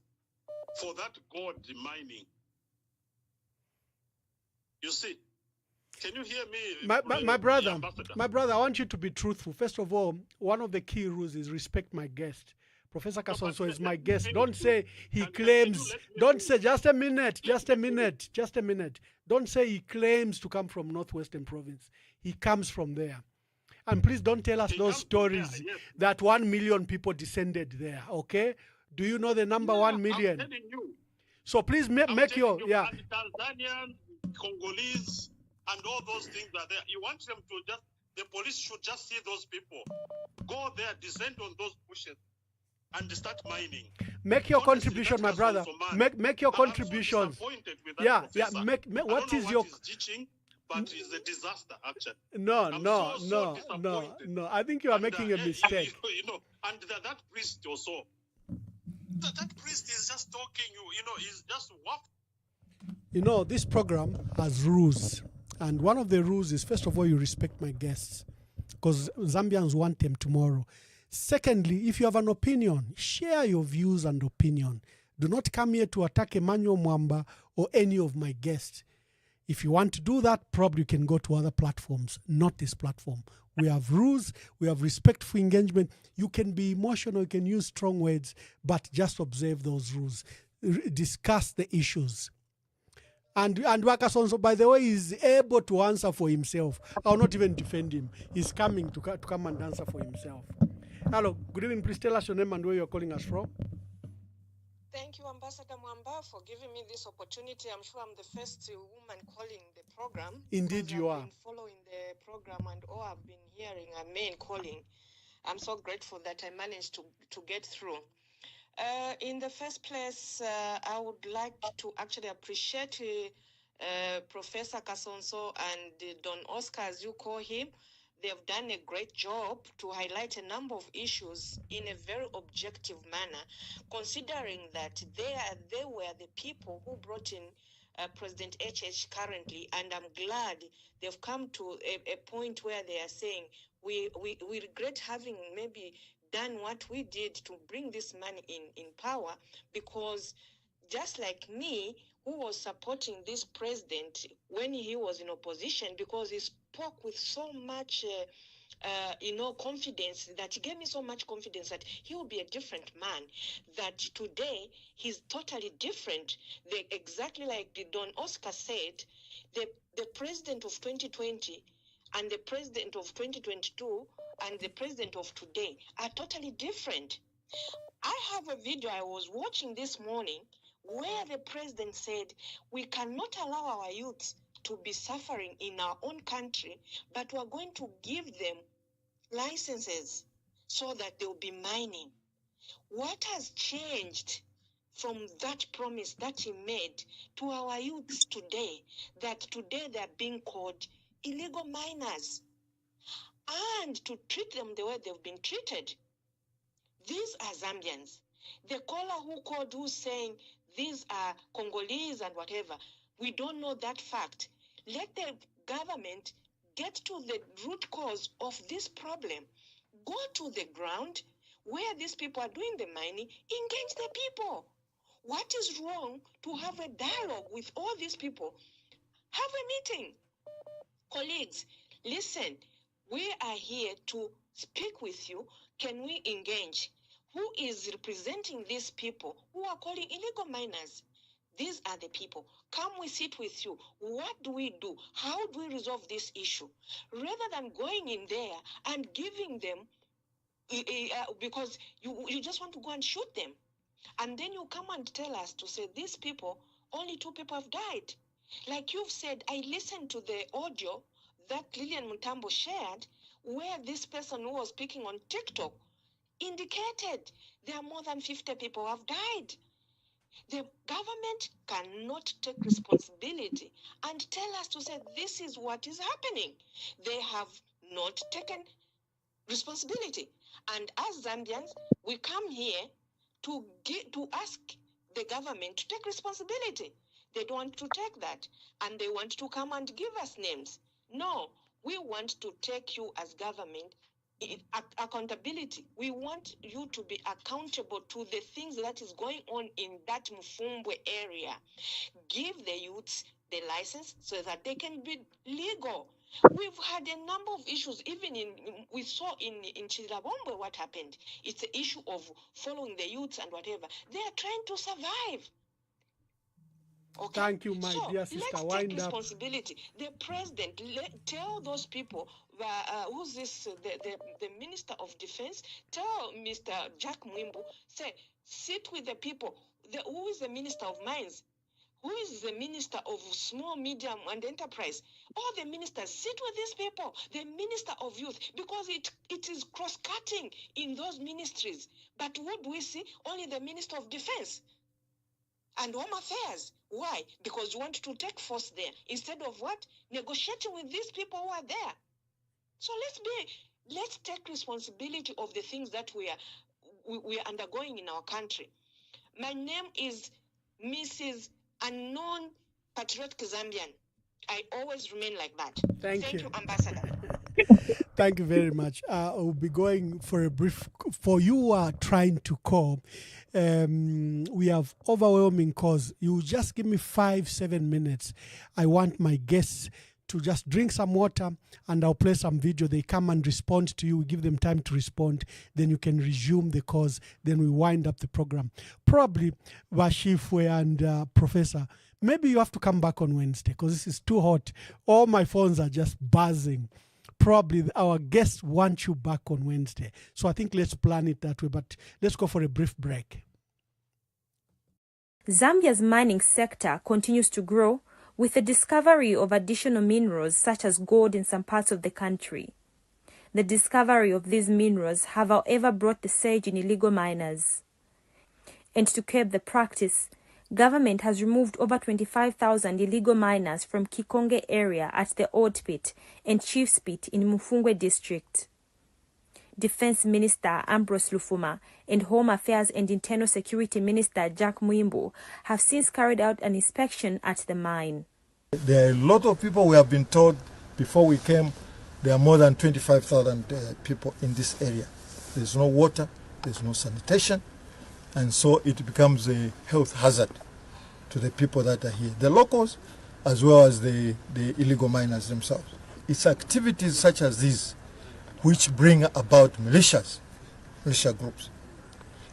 for that gold mining. You see, can you hear me? My brother, I want you to be truthful. First of all, one of the key rules is respect my guest. Professor Kasonso is my guest. Don't say he claims. Don't say, just a minute. Don't say he claims to come from Northwestern Province. He comes from there. And please don't tell us those stories that 1 million people descended there, okay? Do you know the number 1 million? I'm telling you. So please make your, yeah. And Tanzanians, Congolese, and all those things are there. You want them to just, the police should just see those people. Go there, descend on those bushes, and start mining. Make your contribution, my brother. Make your contributions. Yeah. What is your teaching? But it's a disaster, actually. No. I think you are making a mistake. And that priest also. That priest is just talking. He's just what? This program has rules, and one of the rules is, first of all, you respect my guests, because Zambians want them tomorrow. Secondly, if you have an opinion, share your views and opinion. Do not come here to attack Emmanuel Mwamba or any of my guests. If you want to do that, probably you can go to other platforms, not this platform. We have rules, we have respect for engagement. You can be emotional, you can use strong words, but just observe those rules. Discuss the issues. And Kasonso, by the way, is able to answer for himself. I'll not even defend him. He's coming to come and answer for himself. Hello, good evening. Please tell us your name and where you're calling us from. Thank you, Ambassador Mwamba, for giving me this opportunity. I'm sure I'm the first woman calling the program. Indeed, you are. I've been following the program and all I've been hearing are men calling. I'm so grateful that I managed to get through. In the first place, I would like to actually appreciate Professor Kasonso and Don Oscar, as you call him. They've done a great job to highlight a number of issues in a very objective manner, considering that they were the people who brought in President HH currently, and I'm glad they've come to a point where they are saying, we regret having maybe done what we did to bring this man in power, because just like me, who was supporting this president when he was in opposition, because he spoke with so much, confidence, that he gave me so much confidence that he will be a different man, that today he's totally different. Exactly like Don Oscar said, the president of 2020 and the president of 2022 and the president of today are totally different. I have a video I was watching this morning where the president said, we cannot allow our youths to be suffering in our own country, but we're going to give them licenses so that they'll be mining. What has changed from that promise that he made to our youths today, that today they're being called illegal miners, and to treat them the way they've been treated? These are Zambians. The caller who called, who's saying these are Congolese and whatever, we don't know that fact. Let the government get to the root cause of this problem. Go to the ground where these people are doing the mining, engage the people. What is wrong to have a dialogue with all these people? Have a meeting. Colleagues, listen, we are here to speak with you. Can we engage? Who is representing these people who are calling illegal miners? These are the people. Come, we sit with you. What do we do? How do we resolve this issue? Rather than going in there and giving them, because you just want to go and shoot them. And then you come and tell us to say, these people, only 2 people have died. Like you've said, I listened to the audio that Lillian Mutambo shared, where this person who was speaking on TikTok indicated there are more than 50 people who have died. The government cannot take responsibility and tell us to say this is what is happening. They have not taken responsibility. And as Zambians, we come here to ask the government to take responsibility. They don't want to take that, and they want to come and give us names. No, we want to take you as government accountability. We want you to be accountable to the things that is going on in that Mufumbwe area. Give the youths the license so that they can be legal. We've had a number of issues, even we saw in Chilabombe what happened. It's the issue of following the youths and whatever. They are trying to survive. Okay. Thank you, my dear sister. Let's Wind take up. responsibility. The president, tell those people, who's this, the Minister of Defense, tell Mr. Jack Mwimbu, say, sit with the people. Who is the Minister of Mines? Who is the Minister of Small, Medium and Enterprise? All the ministers, sit with these people. The Minister of Youth, because it is cross-cutting in those ministries. But what do we see? Only the Minister of Defense and Home Affairs. Why? Because you want to take force there instead of what? Negotiating with these people who are there. So let's take responsibility of the things that we are undergoing in our country. My name is Mrs. Unknown Patriotic Zambian. I always remain like that. Thank you, Ambassador. Thank you very much. We'll be going for a brief. For you who are trying to call, we have overwhelming calls. You just give me 5-7 minutes. I want my guests to just drink some water, and I'll play some video. They come and respond to you. We give them time to respond. Then you can resume the calls. Then we wind up the program. Probably Bashifwe and Professor, maybe you have to come back on Wednesday because this is too hot. All my phones are just buzzing. Probably our guests want you back on Wednesday. So I think let's plan it that way. But let's go for a brief break. Zambia's mining sector continues to grow with the discovery of additional minerals such as gold in some parts of the country. The discovery of these minerals have, however, brought the surge in illegal miners. And to curb the practice, government has removed over 25,000 illegal miners from Kikombwe area at the Old Pit and Chief's Pit in Mufumbwe District. Defense Minister Ambrose Lufuma and Home Affairs and Internal Security Minister Jack Mwimbu have since carried out an inspection at the mine. There are a lot of people. We have been told before we came, there are more than 25,000 people in this area. There's no water, there's no sanitation, and so it becomes a health hazard to the people that are here, the locals as well as the illegal miners themselves. It's activities such as these which bring about militia groups.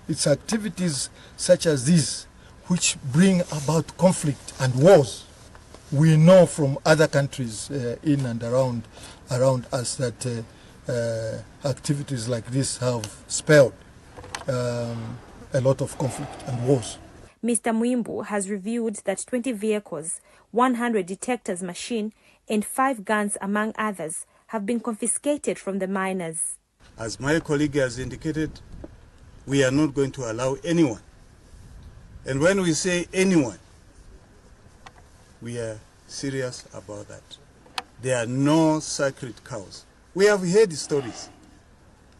It's activities such as these which bring about conflict and wars. We know from other countries in and around us that activities like this have spelled a lot of conflict and wars. Mr. Mwimbu has revealed that 20 vehicles, 100 detectors machine, and 5 guns, among others, have been confiscated from the miners. As my colleague has indicated, we are not going to allow anyone. And when we say anyone, we are serious about that. There are no sacred cows. We have heard stories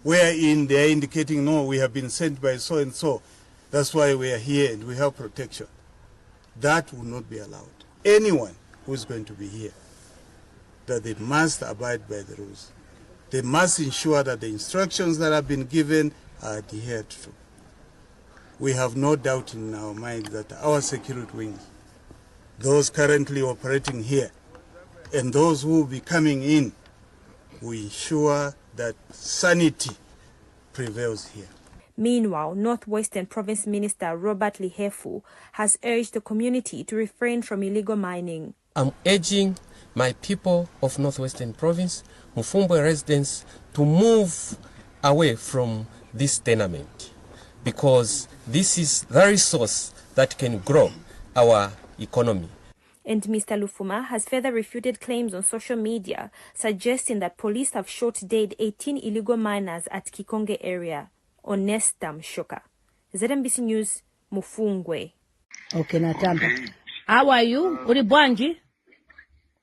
wherein they are indicating, no, we have been sent by so and so. That's why we are here and we have protection. That will not be allowed. Anyone who is going to be here, that they must abide by the rules. They must ensure that the instructions that have been given are adhered to. we have no doubt in our mind that our security wings, those currently operating here, and those who will be coming in, will ensure that sanity prevails here. Meanwhile, Northwestern Province Minister Robert Lihefu has urged the community to refrain from illegal mining. I'm urging my people of Northwestern Province, Mufumbwe residents, to move away from this tenement, because this is the resource that can grow our economy. And Mr. Lufuma has further refuted claims on social media suggesting that police have shot dead 18 illegal miners at Kikombwe area. Onesta Mshoka. ZMBC News, Mufumbwe. Okay, Natamba. How are you? Uribwanji?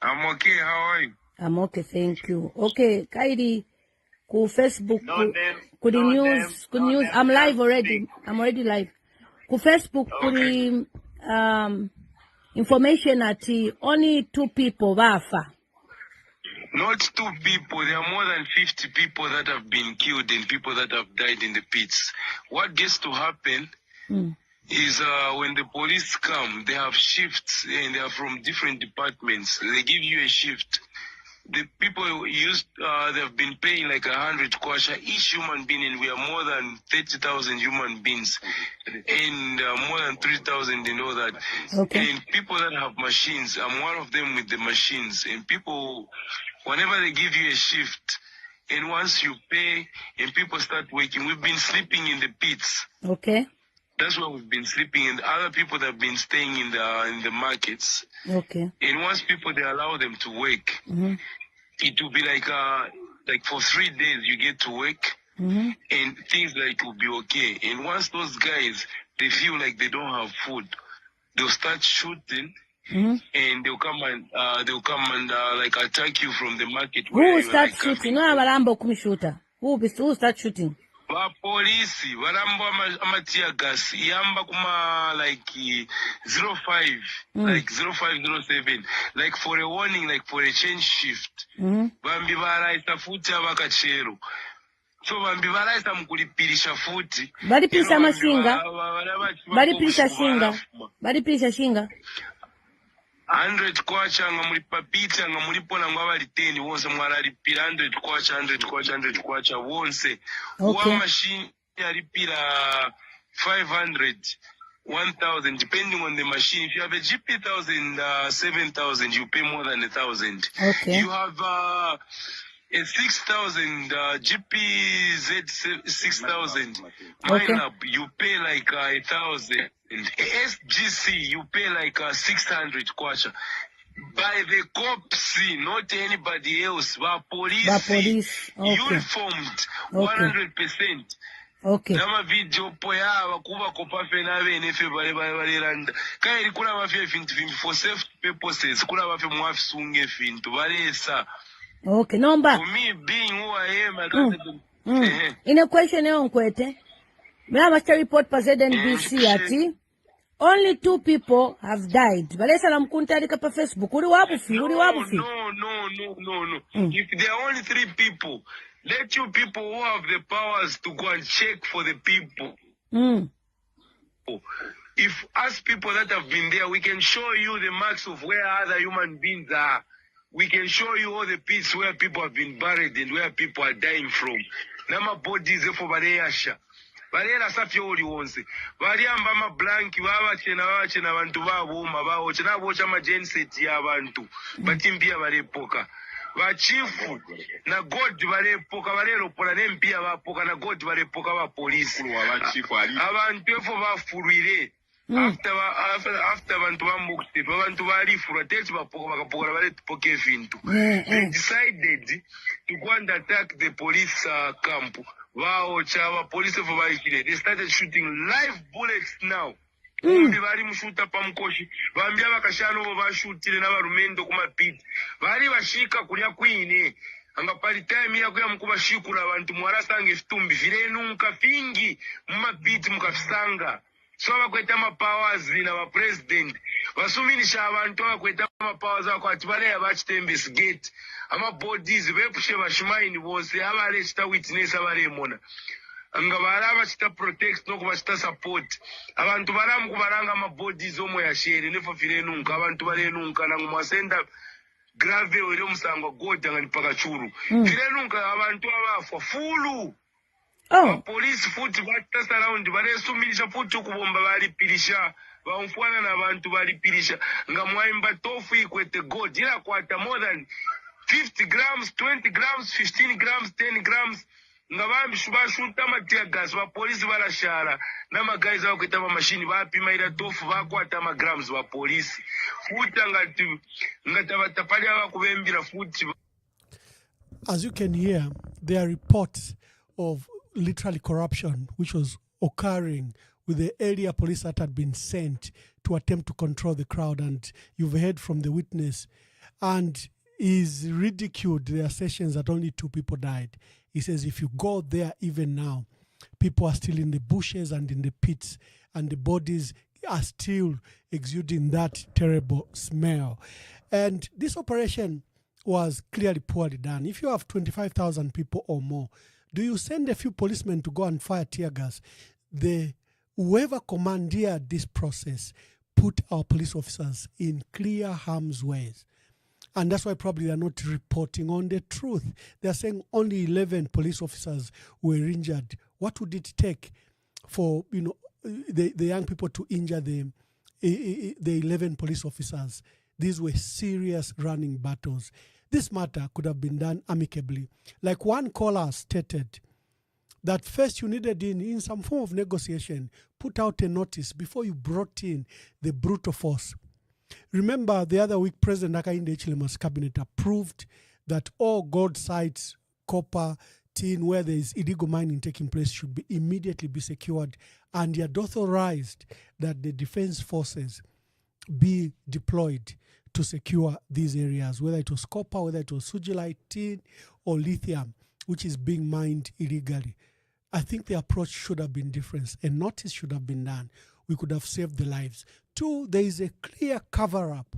I'm okay, how are you? I'm okay, thank you. Okay, Kaidi, ku Facebook, ku the news, ku news. I'm live already. I'm already live. Ku Facebook, ku the information at only 2 people wafa. Not 2 people, there are more than 50 people that have been killed and people that have died in the pits. What gets to happen is when the police come, they have shifts and they are from different departments. They give you a shift. The people they have been paying like 100 kwacha each human being, and we are more than 30,000 human beings and more than 3,000 and all that. Okay. And people that have machines, I'm one of them with the machines. And people, whenever they give you a shift, and once you pay and people start working, we've been sleeping in the pits. Okay. That's where we've been sleeping, and other people that have been staying in the markets. Okay. And once people, they allow them to work, it will be like for 3 days you get to work, and things like will be okay. And once those guys, they feel like they don't have food, they'll start shooting, and they'll come and like attack you from the market. Who start shooting? No, Abalambo kumshuta. Who start shooting? Police, Varambo amatia gas, Yamba kuma like 05, like 0507, like for a warning, like for a change shift. Bambi varaisa futi avakachero. So bambi varaisa mkulipirisha futi. Balipisa mashinga. Balipisa shinga. Balipisa shinga. 100 kwacha nga mulipa pizza nga mulipo na ngwa liteni wonse mwaralipira 100 kwacha wonse. Okay. One machine yalipira 500, 1,000 depending on the machine. If you have a GP 1,000, 7,000, you pay more than 1,000. Okay. You have a 6,000 GP Z 6,000 mine up, you pay like 1,000. SGC, you pay like 600 kwacha. By the cops, not anybody else. By police. Okay. Uniformed, 100%. Okay. Nama video poya wakuba kopa fena nefe bale randa. Kaya ilikula mafia fintu for safety purposes. Kula mafia mwafi sunge fintu bale sa. Okay, number. For me being who I am, In a question on kwete. I must report per ZNBC ati only 2 people have died. Balesa na mkuntarika pa Facebook. Uri wabufi. No. If there are only 3 people, let you people who have the powers to go and check for the people. If us people that have been there, we can show you the marks of where other human beings are. We can show you all the pits where people have been buried and where people are dying from. Nama bodies for Bareyasha. Barera safi oli wonse. Bariamba ma blanki wachena bantu babuma bawo chena bocha ma genset ya bantu. Batimpia barepoka. Bachifu na God barepoka barero pola nempia bapoka na God barepoka ba police. Abantu efo bafurwire. After abantu bambukte abantu balifura tete bapoka bakapoka barepoka evintu. They decided to go and attack the police camp. Wow, chava, police for they started shooting live bullets now. Bari mushuta pamkoshi. Bambia bakashano bashutire n'abarumendo kuma pit. Bari bashika kunya kwine. Anga pali time ya kuya mkuba shikura abantu mwarasange fitumbi virenu mkafingi mumapiti mukafisanga. So bakweta ma powers na ba president. Basuminisha abantu bakweta ma powers ako atibale abachite investigate. Ama bodies bepushe bashimaini bose abalesta witness abaremona. nga baraba chita protect no kubachita support abantu baramu kubaranga ama bodies omwe ya shere nefo firenunka abantu barenunka nangu mwasenda grave ore musango goda ngani pakachuru firenunka abantu abafwa fulu police futhi batasa around baresumirisha futhi kubomba balipirisha bamfwana nabantu balipirisha nga mwaimba tofu ikwete gold ila kwata more than 50 grams 20 grams 15 grams 10 grams nga bambi shubashuta matia gas ba police barashara na magays bakwita ba machine bapima ila tofu bakwata ma grams ba police futhi ngati batapali abakubembira futhi. As you can hear, there are reports of literally corruption which was occurring with the area police that had been sent to attempt to control the crowd, and you've heard from the witness, and he's ridiculed the assertions that only 2 people died. He says if you go there even now, people are still in the bushes and in the pits, and the bodies are still exuding that terrible smell. And this operation was clearly poorly done. If you have 25,000 people or more, do you send a few policemen to go and fire tear gas? Whoever commandeered this process put our police officers in clear harm's way. And that's why probably they're not reporting on the truth. They're saying only 11 police officers were injured. What would it take for the young people to injure the 11 police officers? These were serious running battles. This matter could have been done amicably. Like one caller stated, that first you needed in some form of negotiation, put out a notice before you brought in the brutal force. Remember the other week, President Hakainde Hichilema's cabinet approved that all gold sites, copper, tin, where there is illegal mining taking place should immediately be secured, and he had authorized that the defense forces be deployed to secure these areas, whether it was copper, whether it was sugilite, tin, or lithium, which is being mined illegally. I think the approach should have been different. A notice should have been done. We could have saved the lives. 2, there is a clear cover-up,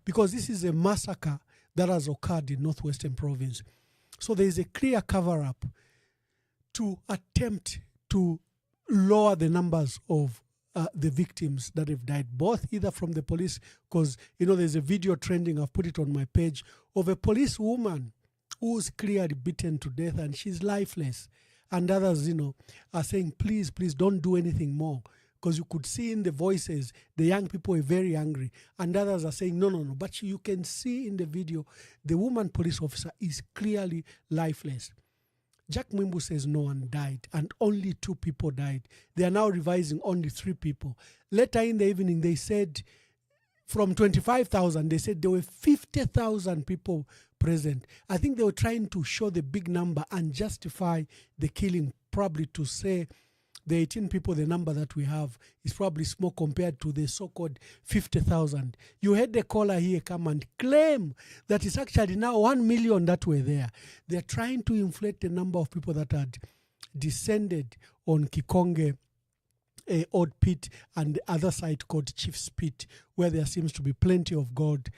because this is a massacre that has occurred in Northwestern Province. So there is a clear cover-up to attempt to lower the numbers of the victims that have died, both either from the police, because, there's a video trending, I've put it on my page, of a police woman who's clearly beaten to death and she's lifeless. And others, are saying, please, don't do anything more. Because you could see in the voices, the young people were very angry. And others are saying, no. But you can see in the video, the woman police officer is clearly lifeless. Jack Mwimbu says no one died, and only 2 people died. They are now revising only 3 people. Later in the evening, they said from 25,000, they said there were 50,000 people present. I think they were trying to show the big number and justify the killing, probably to say the 18 people, the number that we have, is probably small compared to the so-called 50,000. You had the caller here come and claim that it's actually now 1 million that were there. They're trying to inflate the number of people that had descended on Kikombwe, Old Pit, and the other side called Chief's Pit, where there seems to be plenty of gold.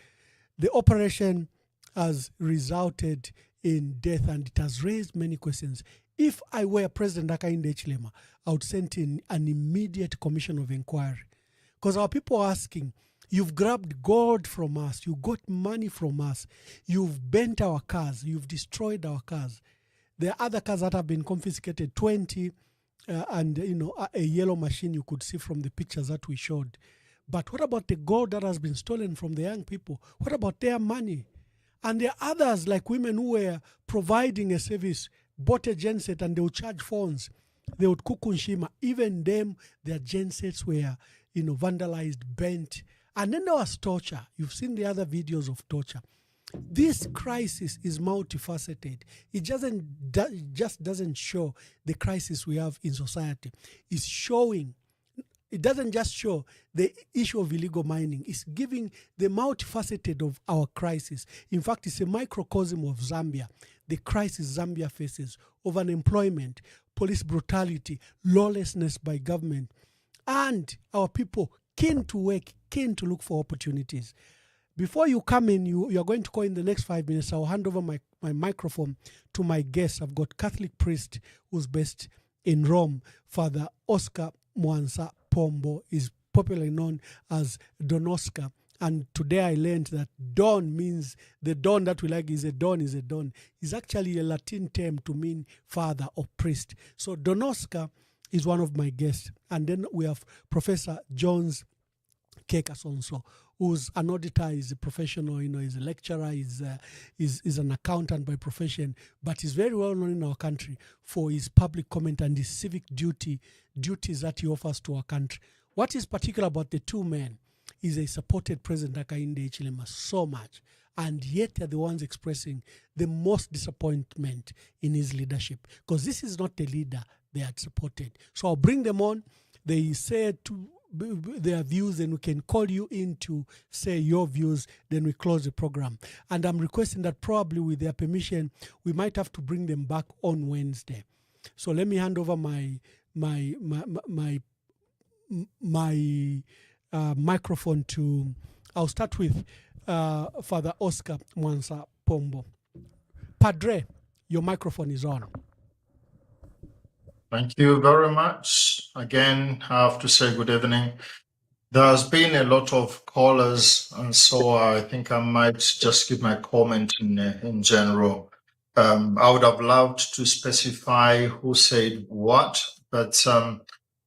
The operation has resulted in death, and it has raised many questions. If I were President Hakainde Hichilema, I would send in an immediate commission of inquiry. Because our people are asking, you've grabbed gold from us, you got money from us, you've bent our cars, you've destroyed our cars. There are other cars that have been confiscated, 20, and a yellow machine you could see from the pictures that we showed. But what about the gold that has been stolen from the young people? What about their money? And there are others, like women who were providing a service, bought a genset and they would charge phones. They would cook unshima. Even them, their gensets were, vandalized, bent. And then there was torture. You've seen the other videos of torture. This crisis is multifaceted. It just doesn't show the crisis we have in society. It's showing. It doesn't just show the issue of illegal mining. It's giving the multifaceted of our crisis. In fact, it's a microcosm of Zambia. The crisis Zambia faces of unemployment, police brutality, lawlessness by government, and our people keen to work, keen to look for opportunities. Before you come in, you are going to call in the next 5 minutes. I'll hand over my microphone to my guest. I've got Catholic priest who's based in Rome, Father Oscar Mwansa Pombo is popularly known as Don Oscar. And today I learned that Don means, the Don that we like is a Don. Is actually a Latin term to mean father or priest. So Don Oscar is one of my guests. And then we have Professor Jones K. Kasonso, who's an auditor, is a professional, is a lecturer, is an accountant by profession, but is very well known in our country for his public comment and his civic duties that he offers to our country. What is particular about the two men is they supported President Hakainde Hichilema so much, and yet they're the ones expressing the most disappointment in his leadership, because this is not the leader they had supported. So I'll bring them on. They said their views, and we can call you in to say your views, then we close the program. And I'm requesting that probably with their permission, we might have to bring them back on Wednesday. So let me hand over my microphone to, I'll start with Father Oscar Mwansa Pombo. Padre, your microphone is on. Thank you very much. Again, I have to say good evening. There's been a lot of callers, and so I think I might just give my comment in general. I would have loved to specify who said what, but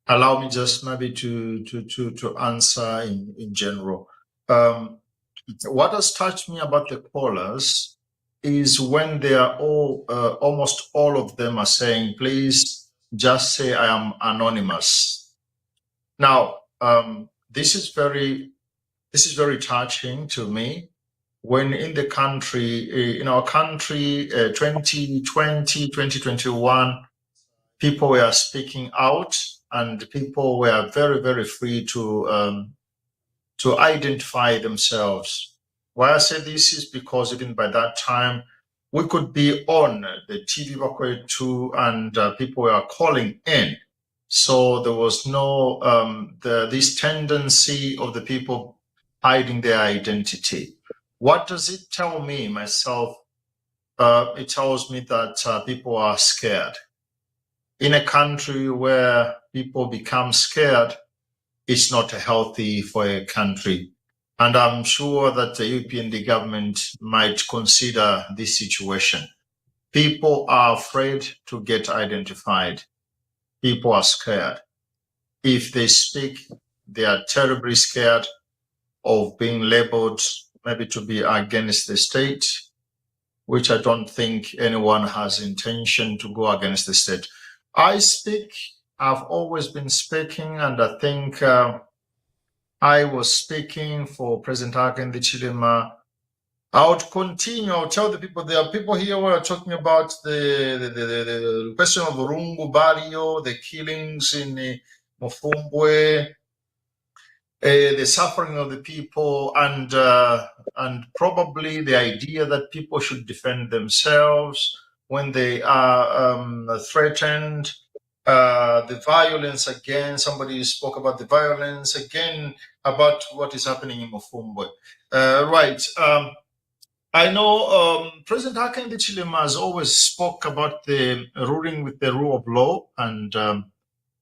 allow me just maybe to answer in general. What has touched me about the callers is when they are all, almost all of them are saying, please just say I am anonymous. Now, this is very touching to me. When in the country, in our country, 2020, 2021, people were speaking out, and people were very, very free to identify themselves. Why I say this is because even by that time, we could be on the TV Bakwe 2 and people were calling in. So there was no, this tendency of the people hiding their identity. What does it tell me myself? It tells me that people are scared. In a country where people become scared, it's not healthy for a country. And I'm sure that the European government might consider this situation. People are afraid to get identified. People are scared. If they speak, they are terribly scared of being labeled maybe to be against the state, which I don't think anyone has intention to go against the state. I speak, I've always been speaking, and I think I was speaking for President Hakainde Hichilema. I would continue. I'll tell the people, there are people here who are talking about the question of Rungu Barrio, the killings in Mufumbwe, the suffering of the people, and probably the idea that people should defend themselves when they are threatened. The violence again, somebody spoke about the violence again, about what is happening in Mufumbwe. Right. I know President Hakainde Hichilema has always spoke about the ruling with the rule of law, and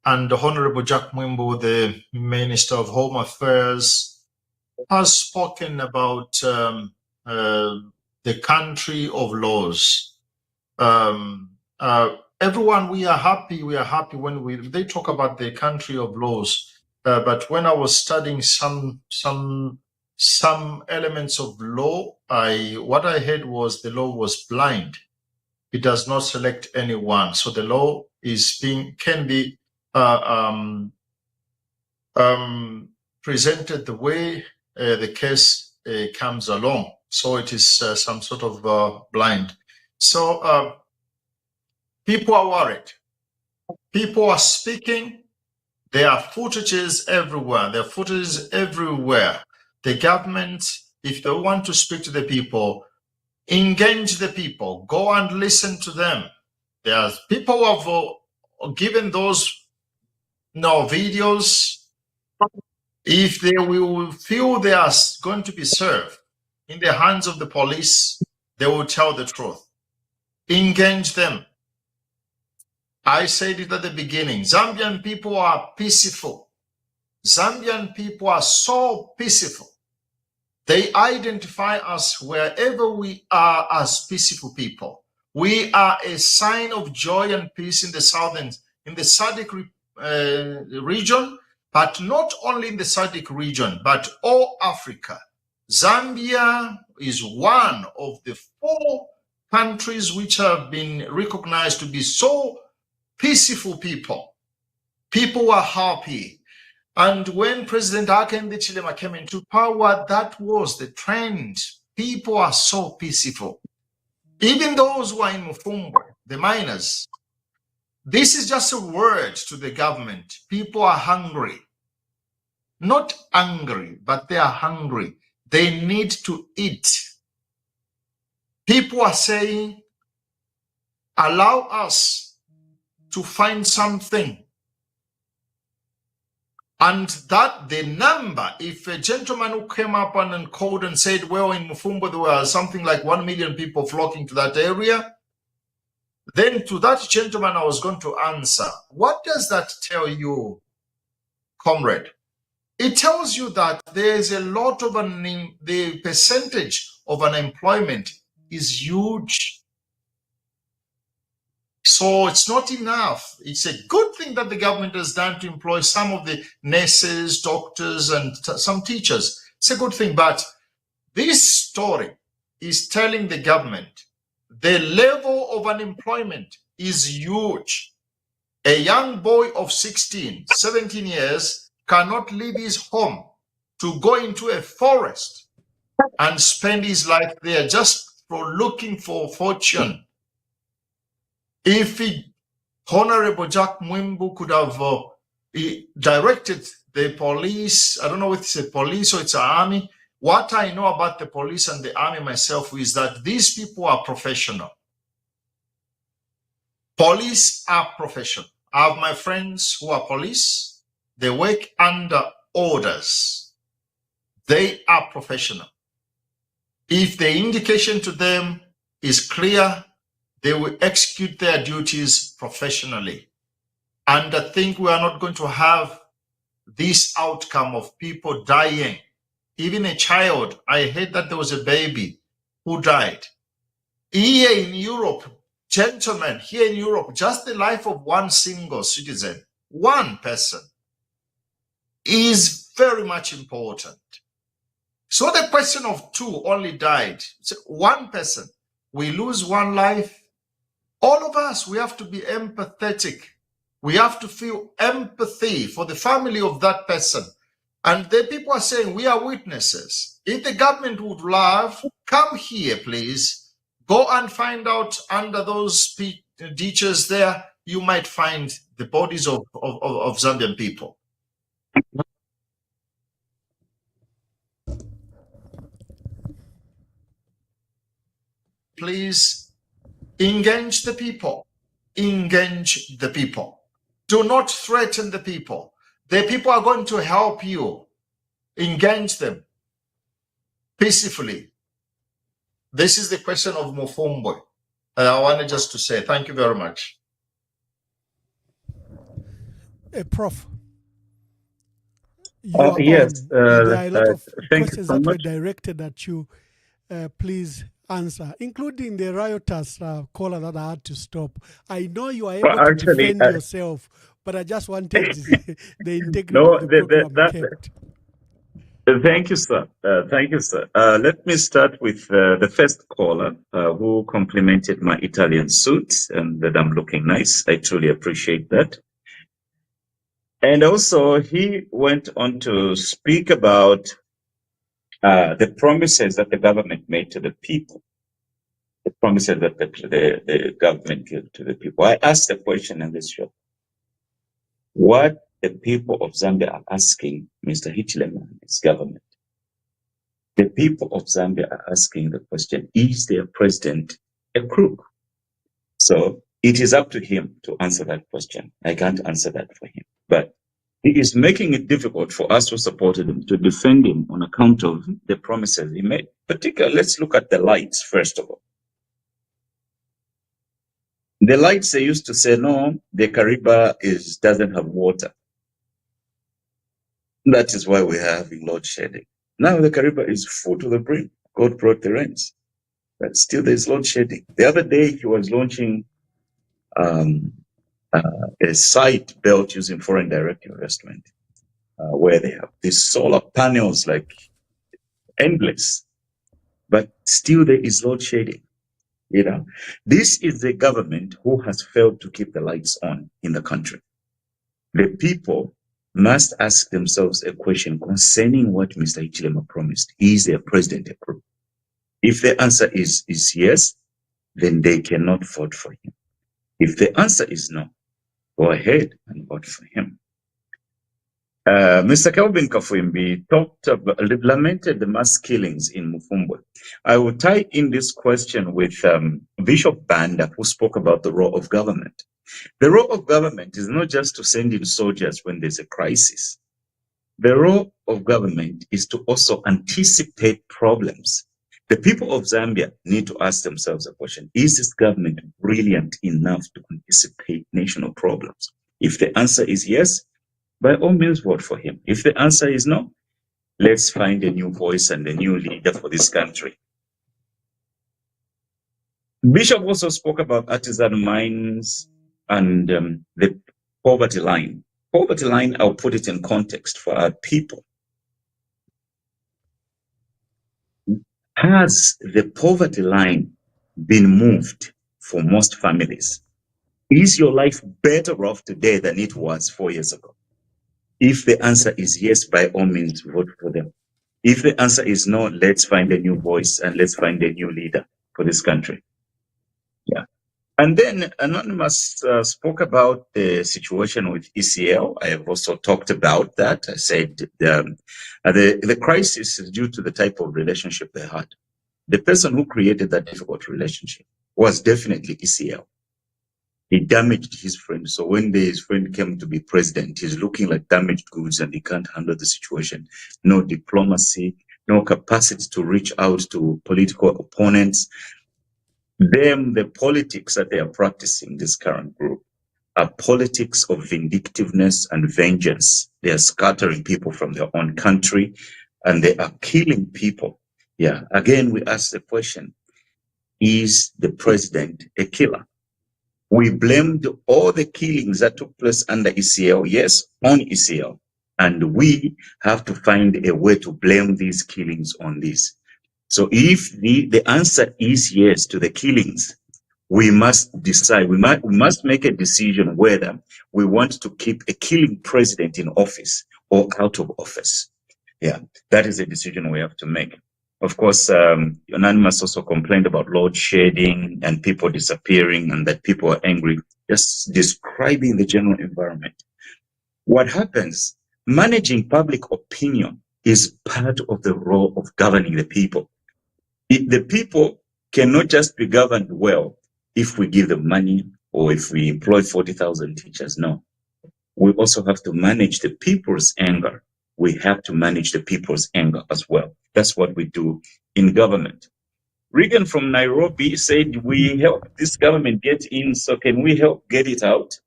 Honorable Jack Mwimbo, the Minister of Home Affairs, has spoken about the country of laws. Everyone, we are happy when they talk about the country of laws. But when I was studying some elements of law, what I heard was the law was blind. It does not select anyone. So the law can be presented the way the case comes along. So it is some sort of blind. So people are worried. People are speaking. There are footages everywhere. The government, if they want to speak to the people, engage the people. Go and listen to them. There's people who have given those videos. If they will feel they are going to be served in the hands of the police, they will tell the truth. Engage them. I said it at the beginning. Zambian people are peaceful. Zambian people are so peaceful. They identify us wherever we are as peaceful people. We are a sign of joy and peace in the southern, in the SADC region, but not only in the SADC region, but all Africa. Zambia is one of the 4 countries which have been recognized to be so peaceful people. People are happy. And when President Hakainde Hichilema came into power, that was the trend. People are so peaceful. Even those who are in Mufumbwe, the miners, this is just a word to the government. People are hungry. Not angry, but they are hungry. They need to eat. People are saying, allow us to find something. And that the number, if a gentleman who came up and called and said, well, in Mufumbwe, there were something like 1 million people flocking to that area, then to that gentleman, I was going to answer, what does that tell you, comrade? It tells you that there is a lot of the percentage of unemployment is huge. So it's not enough. It's a good thing that the government has done to employ some of the nurses, doctors, and some teachers. It's a good thing. But this story is telling the government the level of unemployment is huge. A young boy of 16, 17 years cannot leave his home to go into a forest and spend his life there just for looking for fortune. If Honorable Jack Mwimbu could have directed the police, I don't know if it's a police or it's an army. What I know about the police and the army myself is that these people are professional. Police are professional. I have my friends who are police. They work under orders. They are professional. If the indication to them is clear, they will execute their duties professionally. And I think we are not going to have this outcome of people dying. Even a child, I heard that there was a baby who died. Here in Europe, gentlemen, here in Europe, just the life of one single citizen, one person, is very much important. So the question of 2 only died. So one person, we lose one life. All of us, we have to be empathetic. We have to feel empathy for the family of that person. And the people are saying, we are witnesses. If the government would love, come here, please. Go and find out under those ditches there, you might find the bodies of Zambian people. Please engage the people. Engage the people. Do not threaten the people. The people are going to help you. Engage them peacefully. This is the question of Mufumbwe. I wanted just to say thank you very much. Prof. Yes. There are a lot of thank questions you so that were much. directed at you. Please answer, including the riotous caller that I had to stop. I know you are able Well, to actually, defend yourself, but I just wanted the integrity no, of the program kept. Thank you, sir. Thank you, sir. Let me start with the first caller who complimented my Italian suit and that I'm looking nice. I truly appreciate that. And also, he went on to speak about the promises that the government made to the people. The promises that the government gave to the people. I asked the question in this show. What the people of Zambia are asking Mr. Hichilema and his government. The people of Zambia are asking the question, is their president a crook? So it is up to him to answer that question. I can't answer that for him. But he is making it difficult for us who supported him to defend him on account of the promises he made. Particularly, let's look at the lights, first of all. The lights, they used to say, no, the Kariba doesn't have water. That is why we're having load shedding. Now the Kariba is full to the brim. God brought the rains. But still there's load shedding. The other day he was launching a site built using foreign direct investment, where they have these solar panels like endless, but still there is load shedding. You know, this is the government who has failed to keep the lights on in the country. The people must ask themselves a question concerning what Mr. Hichilema promised. Is their president approved? If the answer is yes, then they cannot vote for him. If the answer is no, go ahead and vote for him. Mr. Kelvin Kafwimbi lamented the mass killings in Mufumbwe. I will tie in this question with Bishop Banda, who spoke about the role of government. The role of government is not just to send in soldiers when there's a crisis. The role of government is to also anticipate problems. The people of Zambia need to ask themselves a question: is this government brilliant enough to anticipate national problems? If the answer is yes, by all means vote for him. If the answer is no, let's find a new voice and a new leader for this country. Bishop also spoke about artisan mines and the poverty line. Poverty line, I'll put it in context for our people. Has the poverty line been moved for most families? Is your life better off today than it was 4 years ago? If the answer is yes, by all means, vote for them. If the answer is no, let's find a new voice and let's find a new leader for this country. Yeah. And then Anonymous spoke about the situation with ECL. I have also talked about that. I said the crisis is due to the type of relationship they had. The person who created that difficult relationship was definitely ECL. He damaged his friend. So when his friend came to be president, he's looking like damaged goods and he can't handle the situation. No diplomacy, no capacity to reach out to political opponents. The politics that they are practicing, this current group, are politics of vindictiveness and vengeance. They are scattering people from their own country and they are killing people. Yeah. Again, we ask the question, is the president a killer? We blamed all the killings that took place under ECL, yes, on ECL. And we have to find a way to blame these killings on this. So if the answer is yes to the killings, we must decide, we must make a decision whether we want to keep a killing president in office or out of office. Yeah, that is a decision we have to make. Of course, Anonymous also complained about load shedding and people disappearing and that people are angry, just describing the general environment. What happens, managing public opinion is part of the role of governing the people. The people cannot just be governed well if we give them money or if we employ 40,000 teachers. No, we also have to manage the people's anger. We have to manage the people's anger as well. That's what we do in government. Regan from Nairobi said, we help this government get in, so can we help get it out?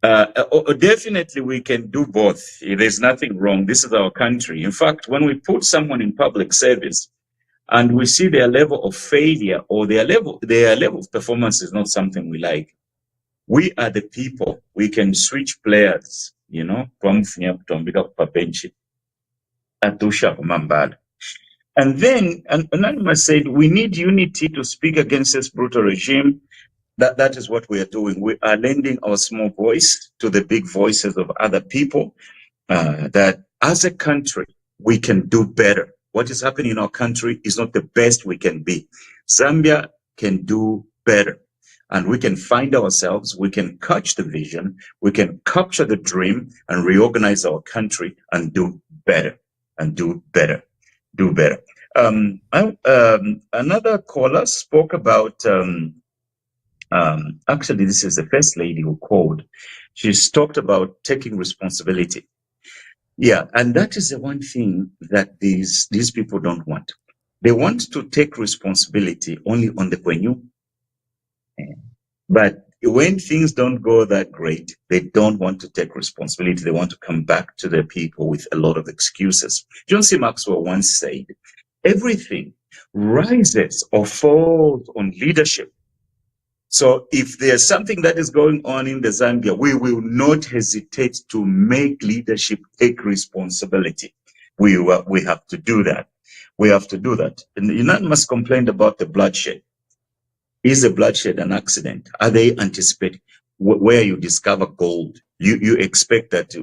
Definitely we can do both. There's nothing wrong. This is our country. In fact, when we put someone in public service and we see their level of failure or their level of performance is not something we like, we are the people. We can switch players, you know. And then Anonymous said, we need unity to speak against this brutal regime. That is what we are doing. We are lending our small voice to the big voices of other people, that as a country, we can do better. What is happening in our country is not the best we can be. Zambia can do better. And we can find ourselves, we can catch the vision, we can capture the dream and reorganize our country and do better, do better. Another caller spoke about, actually this is the first lady who called. She's talked about taking responsibility. Yeah, and that is the one thing that these people don't want. They want to take responsibility only on the Kwenyu. But when things don't go that great, they don't want to take responsibility. They want to come back to their people with a lot of excuses. John C. Maxwell once said, everything rises or falls on leadership. So if there's something that is going on in the Zambia, we will not hesitate to make leadership take responsibility. We have to do that. We have to do that. And the unanimous complaint about the bloodshed. Is the bloodshed an accident? Are they anticipating where you discover gold? You expect that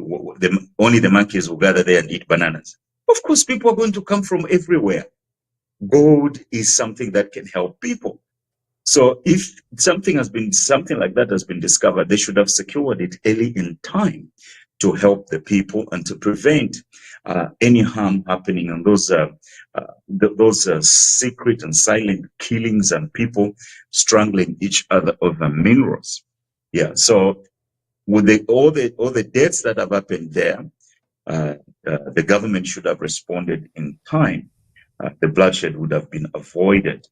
only the monkeys will gather there and eat bananas. Of course, people are going to come from everywhere. Gold is something that can help people. So if something like that has been discovered, they should have secured it early in time to help the people and to prevent any harm happening on those secret and silent killings and people strangling each other over minerals. Yeah. So with all the deaths that have happened there, the government should have responded in time. The bloodshed would have been avoided.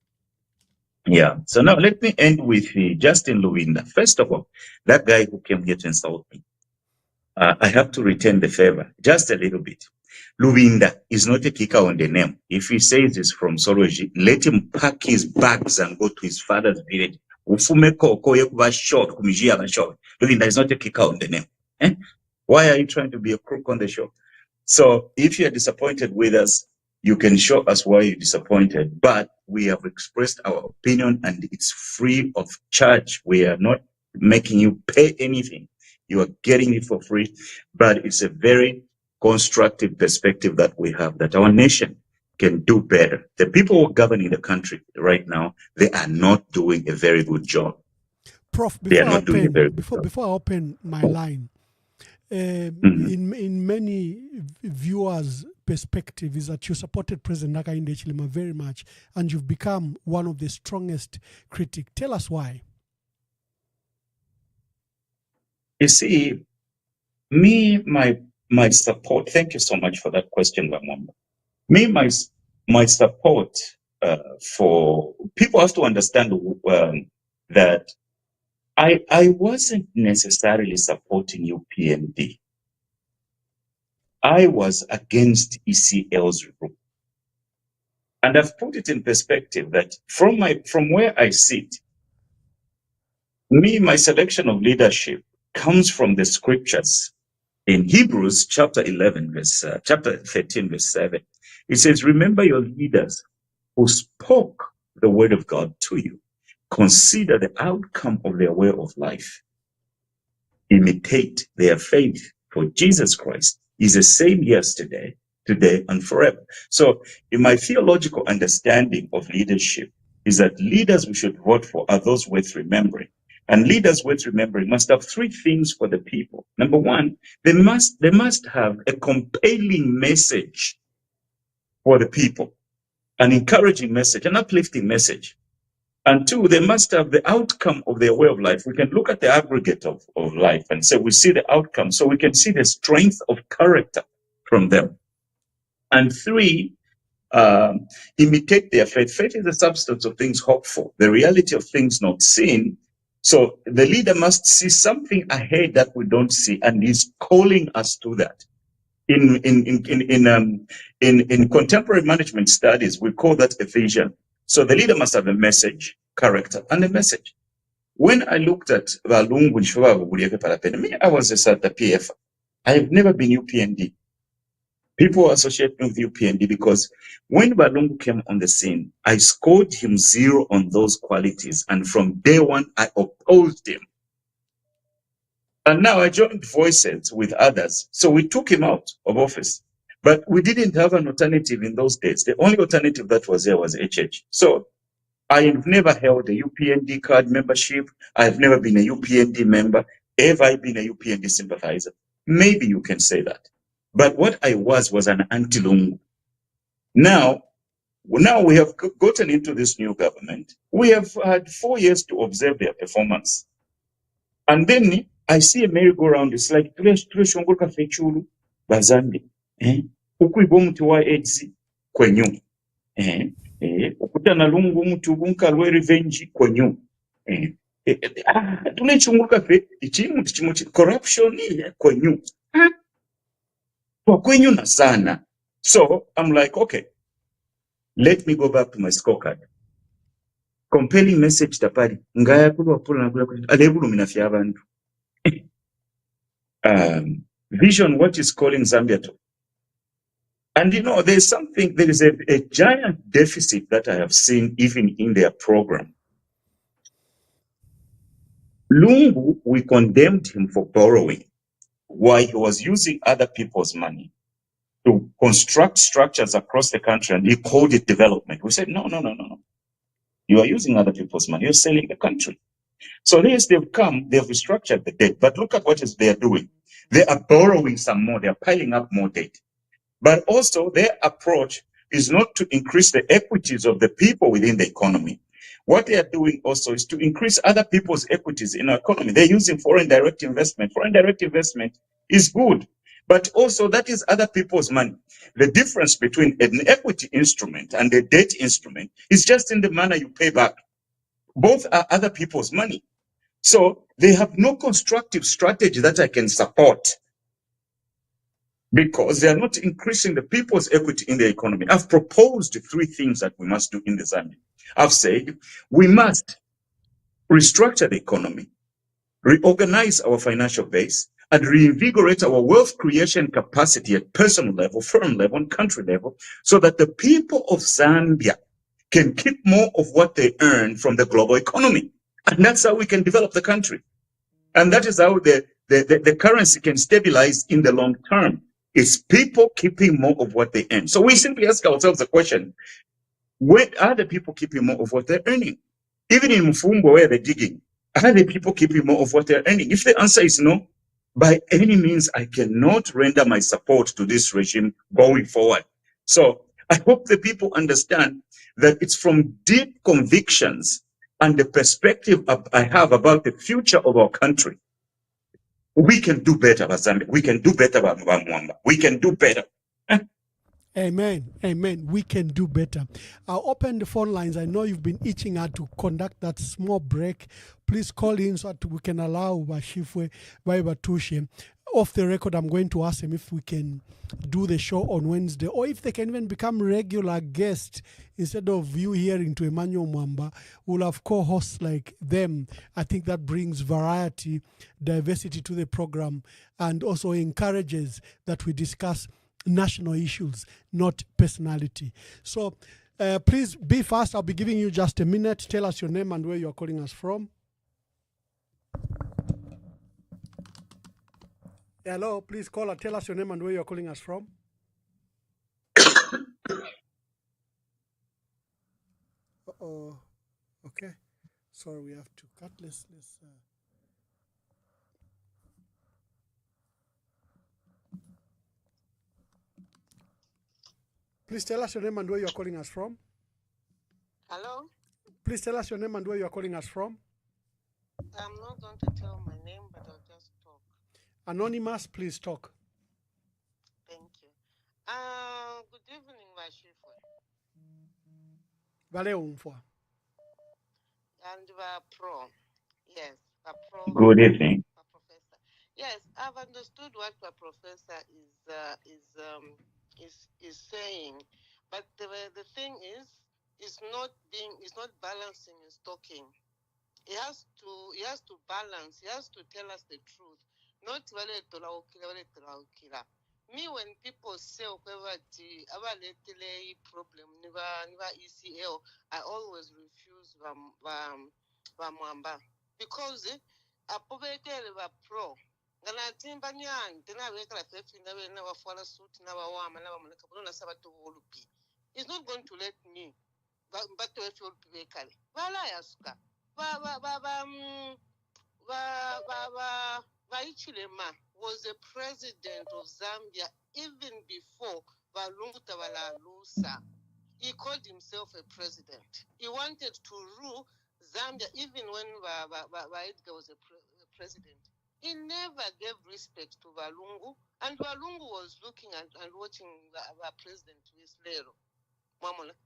Yeah. So now let me end with Justin Luwinda. First of all, that guy who came here to insult me, I have to return the favor just a little bit. Luwinda is not a kicker on the name. If he says he's from Soroji, let him pack his bags and go to his father's village. Luwinda is not a kicker on the name. Eh? Why are you trying to be a crook on the show? So if you're disappointed with us, you can show us why you're disappointed, but we have expressed our opinion and it's free of charge. We are not making you pay anything. You are getting it for free, but it's a very constructive perspective that we have, that our nation can do better. The people who are governing the country right now, they are not doing a very good job. Prof, They are not doing a very good job. Before I open my line, in many viewers' perspective is that you supported President Hakainde Hichilema very much, and you've become one of the strongest critics. Tell us why. You see, my support. Thank you so much for that question, Mwamba. My support for people have to understand that I wasn't necessarily supporting UPND. I was against ECL's rule. And I've put it in perspective that from where I sit, my selection of leadership comes from the scriptures. In Hebrews chapter 13, verse 7, it says, remember your leaders who spoke the word of God to you. Consider the outcome of their way of life. Imitate their faith, for Jesus Christ is the same yesterday, today, and forever. So in my theological understanding of leadership is that leaders we should vote for are those worth remembering. And leaders worth remembering must have three things for the people. Number one, they must have a compelling message for the people, an encouraging message, an uplifting message. And two, they must have the outcome of their way of life. We can look at the aggregate of life and say we see the outcome, so we can see the strength of character from them. And three, imitate their faith. Faith is the substance of things hoped for, the reality of things not seen. So the leader must see something ahead that we don't see, and he's calling us to that. In contemporary management studies, we call that a vision. So the leader must have a message, character, and a message. When I looked at me, I was at the PF. I have never been UPND. People associate me with UPND because when Balungu came on the scene, I scored him 0 on those qualities. And from day one, I opposed him. And now I joined voices with others. So we took him out of office. But we didn't have an alternative in those days. The only alternative that was there was HH. So I have never held a UPND card membership. I have never been a UPND member. Have I been a UPND sympathizer? Maybe you can say that. But what I was an anti-Lungu. Now we have gotten into this new government. We have had 4 years to observe their performance. And then I see a merry-go-round. It's like, bazambi. Ukuibo mtu wa AIDS kwenyu. Ukutana lungu mtu bunka lwe revenge kwenyu. tunechunguka fe ichimu corruption kwenyu kwa kwenyu na sana. So I'm like, okay, let me go back to my scorecard. Compelling message tapari ngaya kuba pula na kula alebulu minafya abantu. Vision, what is calling Zambia to. And you know, there is a giant deficit that I have seen even in their program. Lungu, we condemned him for borrowing while he was using other people's money to construct structures across the country, and he called it development. We said, no. You are using other people's money. You're selling the country. So yes, they've restructured the debt, but look at what they are doing. They are borrowing some more. They are piling up more debt. But also their approach is not to increase the equities of the people within the economy. What they are doing also is to increase other people's equities in our economy. They're using foreign direct investment. Foreign direct investment is good, but also that is other people's money. The difference between an equity instrument and a debt instrument is just in the manner you pay back. Both are other people's money. So they have no constructive strategy that I can support, because they are not increasing the people's equity in the economy. I've proposed 3 things that we must do in the Zambia. I've said we must restructure the economy, reorganize our financial base, and reinvigorate our wealth creation capacity at personal level, firm level, and country level, so that the people of Zambia can keep more of what they earn from the global economy. And that's how we can develop the country. And that is how the currency can stabilize in the long term. It's people keeping more of what they earn. So we simply ask ourselves the question, where are the people keeping more of what they're earning? Even in Mufumbwe, where they're digging, are the people keeping more of what they're earning? If the answer is no, by any means, I cannot render my support to this regime going forward. So I hope the people understand that it's from deep convictions and the perspective I have about the future of our country. We can do better, Zambia. We can do better, Mwamba. We can do better. Amen. We can do better. I'll open the phone lines. I know you've been itching out to conduct that small break. Please call in so that we can allow Bashifwe Baibatushe. Off the record, I'm going to ask him if we can do the show on Wednesday, or if they can even become regular guests instead of you hearing to Emmanuel Mwamba. We'll have co-hosts like them. I think that brings variety, diversity to the program, and also encourages that we discuss national issues, not personality. So please be fast. I'll be giving you just a minute. Tell us your name and where you're calling us from. Hello, please call and tell us your name and where you're calling us from. Uh-oh. Okay. Sorry, we have to cut. Let's Please tell us your name and where you're calling us from. Hello? Please tell us your name and where you're calling us from. I'm not going to tell my name, but I'll just talk. Anonymous, please talk. Thank you. Good evening, Vashifwe. Vale umfwa. And Pro. Yes, Pro. Good evening. Professor. Yes, I've understood what the professor is saying, but the thing is not balancing his talking. He has to balance. He has to tell us the truth. Not me, when people say problem ECL, I always refuse Mwamba because pro. He's not going to let me. But Vaichilema was the president of Zambia even before Valungu Lusa. He called himself a president. He wanted to rule Zambia even when Edgar was a president. He never gave respect to Valungu, and Valungu was looking and watching the president with Lero.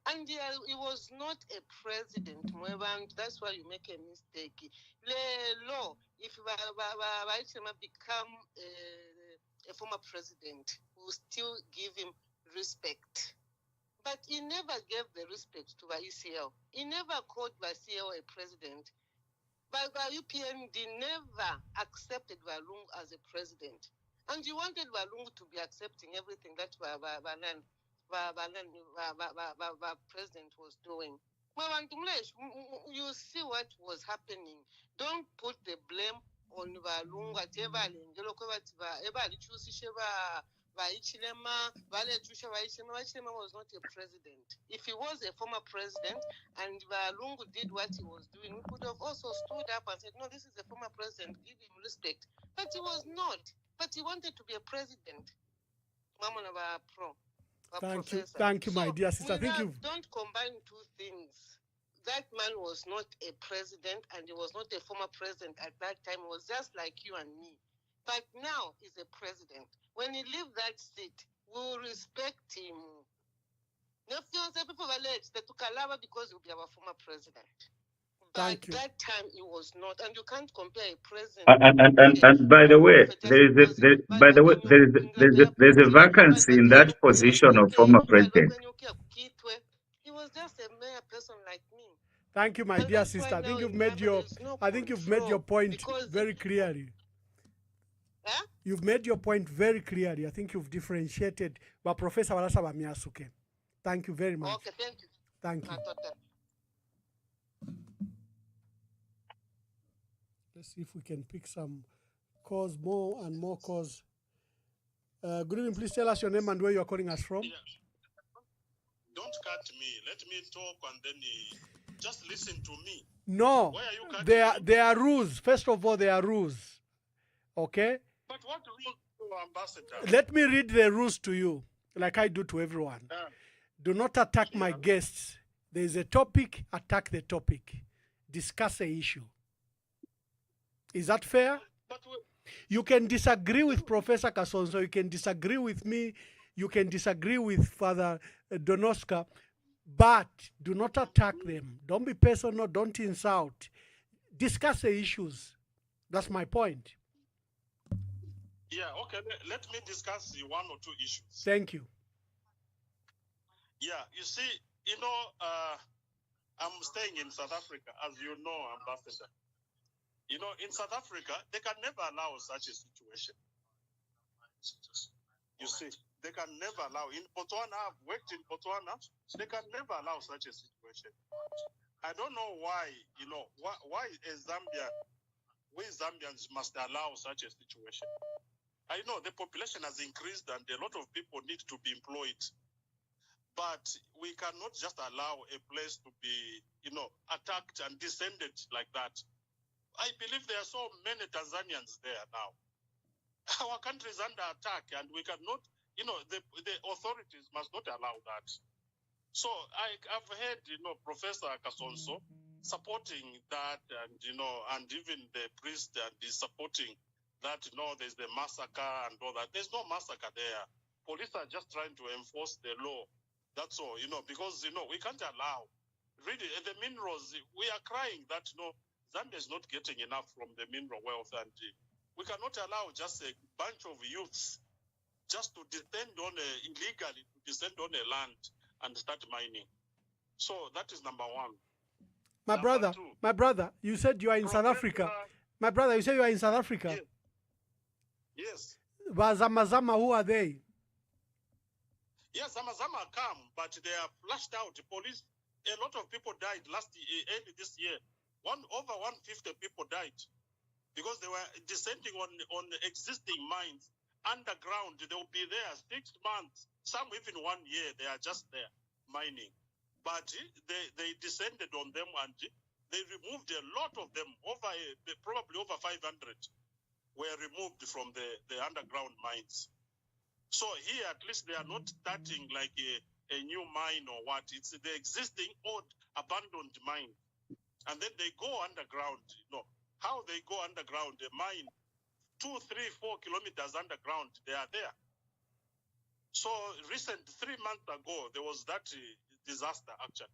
And he was not a president, and that's why you make a mistake. The law, if become a former president, will still give him respect. But he never gave the respect to ICL. He never called ICL a president. But UPND never accepted Walungu as a president. And you wanted Walungu to be accepting everything that president was doing. You see what was happening. Don't put the blame on Walungu. Waichilema was not a president. If he was a former president and Lungu did what he was doing, we could have also stood up and said, no, this is a former president, give him respect. But he was not. But he wanted to be a president. Thank you, my dear sister. Don't combine two things. That man was not a president and he was not a former president at that time. He was just like you and me. But now he's a president. When he leaves that seat, we will respect him. People because he'll be our former president. But that time he was not, and you can't compare a president. And by the way, there's a vacancy in that position of former president. He was just a mere person like me. Thank you, my dear sister. I think you've made your point very clearly. Huh? You've made your point very clearly. I think you've differentiated. But Professor Walasaba Miyasuke. Thank you very much. Okay, thank you. Thank you. Let's see if we can pick some calls, more and more calls. Good evening. Please tell us your name and where you're calling us from. Yeah. Don't cut me. Let me talk and then just listen to me. No. Why are you cutting there are rules. First of all, there are rules. Okay? But what rules, Ambassador? Let me read the rules to you, like I do to everyone. Do not attack my guests. There is a topic, attack the topic. Discuss the issue. Is that fair? You can disagree with Professor Kasonso. You can disagree with me. You can disagree with Father Donoska. But do not attack them. Don't be personal. Don't insult. Discuss the issues. That's my point. Yeah, okay. Let me discuss one or two issues. Thank you. Yeah, you see, I'm staying in South Africa, as you know, Ambassador. In South Africa, they can never allow such a situation. You see, they can never allow. In Botswana, I've worked in Botswana, they can never allow such a situation. I don't know why, why we Zambians must allow such a situation. I know the population has increased and a lot of people need to be employed. But we cannot just allow a place to be, attacked and descended like that. I believe there are so many Tanzanians there now. Our country is under attack and we cannot, the authorities must not allow that. So I've heard, Professor Kasonso supporting that and, and even the priest and is supporting that, there's the massacre and all that. There's no massacre there. Police are just trying to enforce the law. That's all, because, we can't allow. Really, the minerals, we are crying that, Zambia is not getting enough from the mineral wealth. And we cannot allow just a bunch of youths just to descend on illegally, to descend on a land and start mining. So that is number one. My brother, you said you are in South Africa. My brother, you said you are in South Africa. Yes. Zamazama, who are they? Yes, Zamazama come, but they are flushed out. The police, a lot of people died end this year. Over 150 people died because they were descending on existing mines underground. They will be there 6 months, some even 1 year. They are just there mining. But they descended on them and they removed a lot of them. Probably over 500 were removed from the underground mines. So here, at least they are not starting like a new mine or what. It's the existing old abandoned mine. And then they go underground. How they go underground, the mine, 2, 3, 4 kilometers underground, they are there. So 3 months ago, there was that disaster, actually.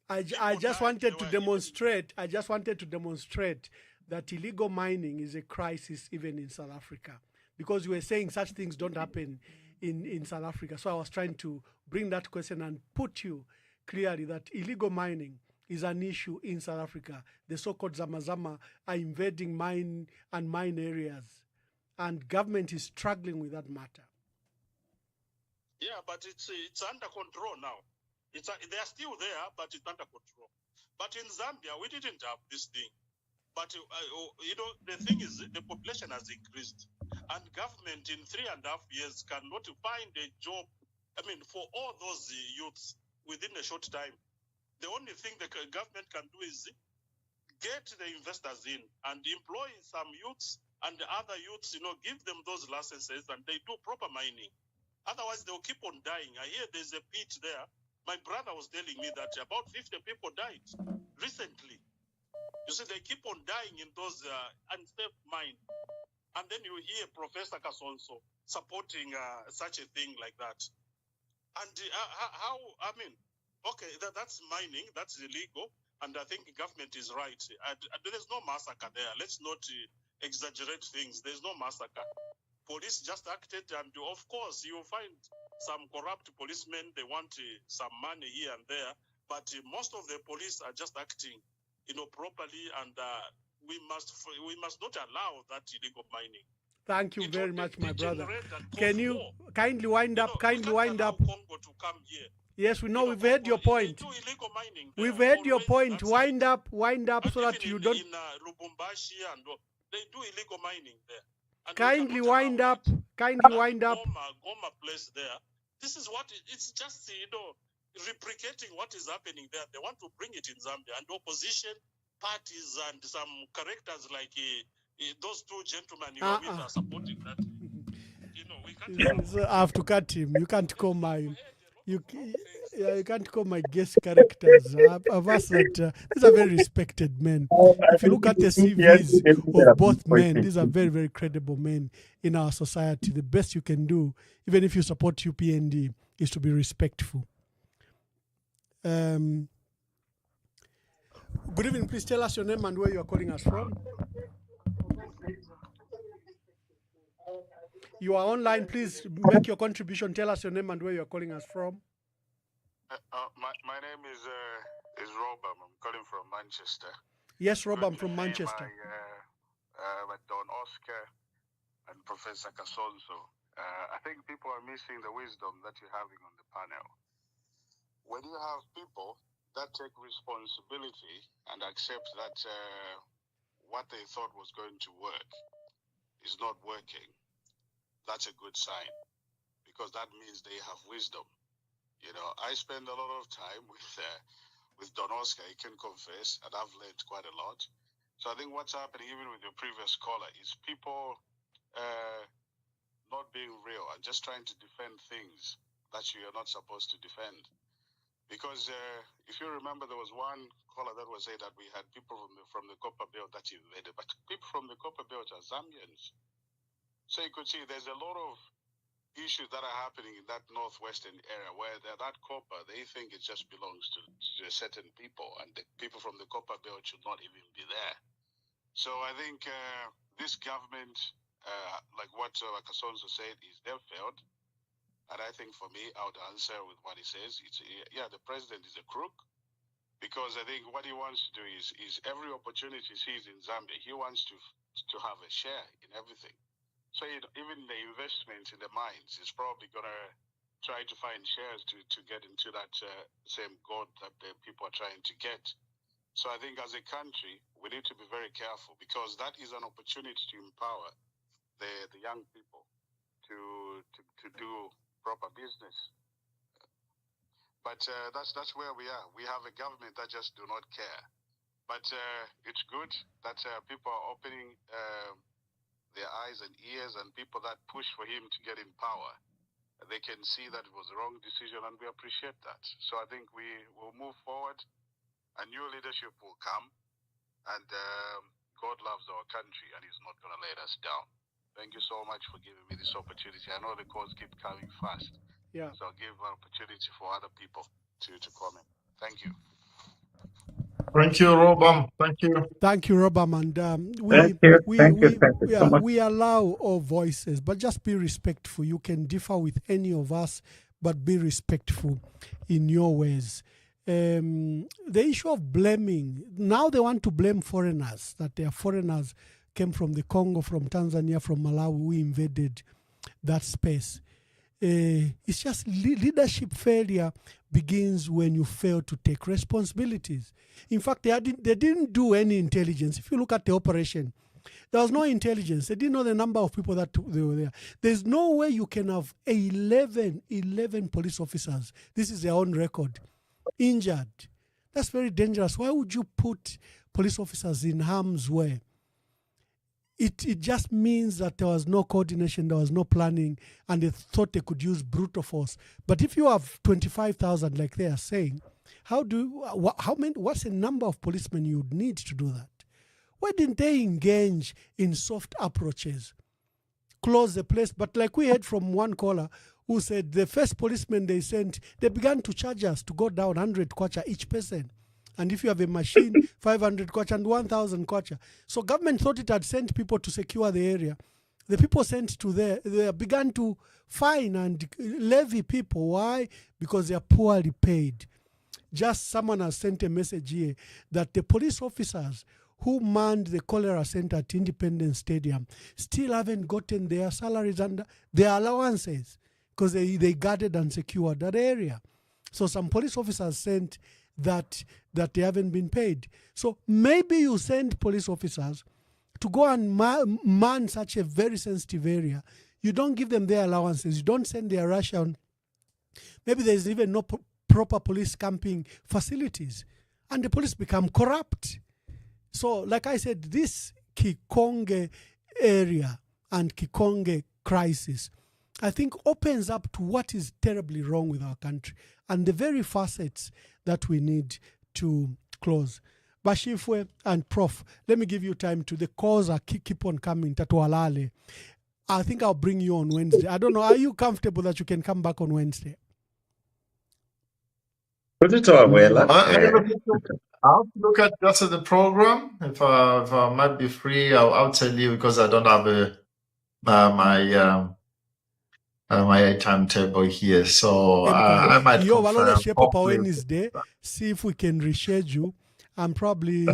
I just wanted to demonstrate. I just wanted to demonstrate that illegal mining is a crisis even in South Africa, because you were saying such things don't happen in South Africa. So I was trying to bring that question and put you clearly that illegal mining is an issue in South Africa. The so-called Zamazama are invading mine areas, and government is struggling with that matter. Yeah, but it's under control now. They are still there, but it's under control. But in Zambia, we didn't have this thing. But the thing is, the population has increased, and government in 3.5 years cannot find a job. I mean, for all those youths within a short time, the only thing the government can do is get the investors in and employ some youths and the other youths. Give them those licenses and they do proper mining. Otherwise, they'll keep on dying. I hear there's a pit there. My brother was telling me that about 50 people died recently. You see, they keep on dying in those unsafe mines. And then you hear Professor Kasonso supporting such a thing like that. And that's mining, that's illegal. And I think the government is right. There's no massacre there. Let's not exaggerate things. There's no massacre. Police just acted, and of course, you'll find some corrupt policemen. They want some money here and there. But most of the police are just acting properly, and we must not allow that illegal mining. Thank you very much, my brother. Can you kindly wind up? Kindly wind up. Congo to come here. Yes, we know. We've heard your point. We've heard your point. Wind up, so that you don't. In Lubumbashi and they do illegal mining there. And kindly wind up. Kindly wind up. Goma place there. This is what it's just replicating what is happening there. They want to bring it in Zambia, and opposition parties and some characters like those two gentlemen are supporting that. We can't. So I have to cut him. You can't call my. You can't call my guest characters. I've asked that these are very respected men. If you look at the CVs of both men, these are very, very credible men in our society. The best you can do, even if you support UPND, is to be respectful. Good evening. Please tell us your name and where you are calling us from. You are online. Please make your contribution. Tell us your name and where you are calling us from. My name is Robam. I'm calling from Manchester. Yes, Robam from Manchester. Don Oscar and Professor Kasonso. I think people are missing the wisdom that you're having on the panel. When you have people that take responsibility and accept that what they thought was going to work is not working, that's a good sign, because that means they have wisdom. I spend a lot of time with Don Oscar, he can confess, and I've learned quite a lot. So I think what's happening, even with your previous caller, is people not being real and just trying to defend things that you are not supposed to defend. Because if you remember, there was one caller that was saying that we had people from the Copper Belt that invaded, but people from the Copper Belt are Zambians. So you could see there's a lot of issues that are happening in that northwestern area where that copper, they think it just belongs to certain people, and the people from the Copper Belt should not even be there. So I think this government, like what Kasonso said, is they've failed. And I think for me, I would answer with what he says. The president is a crook, because I think what he wants to do is every opportunity he sees in Zambia, he wants to have a share in everything. So even the investment in the mines is probably going to try to find shares to get into that same gold that the people are trying to get. So I think as a country, we need to be very careful, because that is an opportunity to empower the young people to do proper business. But that's where we are. We have a government that just do not care. But it's good that people are opening their eyes and ears, and people that push for him to get in power, they can see that it was the wrong decision, and we appreciate that. So I think we will move forward. A new leadership will come, and God loves our country, and he's not going to let us down. Thank you so much for giving me this opportunity. I know the calls keep coming fast. Yeah. So I'll give an opportunity for other people. to comment. Thank you. Thank you, Robam. Thank you. Thank you, Robam. And Thank you so much. we allow all voices, but just be respectful. You can differ with any of us, but be respectful in your ways. The issue of blaming, now they want to blame foreigners, that they are foreigners, came from the Congo, from Tanzania, from Malawi, we invaded that space. It's just leadership failure begins when you fail to take responsibilities. In fact, they didn't do any intelligence. If you look at the operation, there was no intelligence. They didn't know the number of people that they were there. There's no way you can have 11 police officers. This is their own record. Injured. That's very dangerous. Why would you put police officers in harm's way? It just means that there was no coordination, there was no planning, and they thought they could use brutal force. But if you have 25,000, like they are saying, what's the number of policemen you would need to do that? Why didn't they engage in soft approaches? Close the place. But like we heard from one caller who said the first policeman they sent, they began to charge us to go down 100 kwacha each person. And if you have a machine, 500 kwacha and 1,000 kwacha. So government thought it had sent people to secure the area. The people sent to there, they began to fine and levy people. Why? Because they are poorly paid. Just someone has sent a message here that the police officers who manned the cholera center at Independence Stadium still haven't gotten their salaries and their allowances because they guarded and secured that area. So some police officers sent that they haven't been paid. So maybe you send police officers to go and man such a very sensitive area. You don't give them their allowances. You don't send their ration. Maybe there's even no proper police camping facilities. And the police become corrupt. So like I said, this Kikombwe area and Kikombwe crisis, I think opens up to what is terribly wrong with our country and the very facets that we need to close. Bashifwe and Prof, let me give you time to the calls are keep on coming. Tatualale. I think I'll bring you on Wednesday. I don't know. Are you comfortable that you can come back on Wednesday? Put it to Abuela. I'll look at just at the program. If I might be free, I'll tell you because I don't have my timetable here, so I might confirm. Wednesday, see if we can reschedule, and probably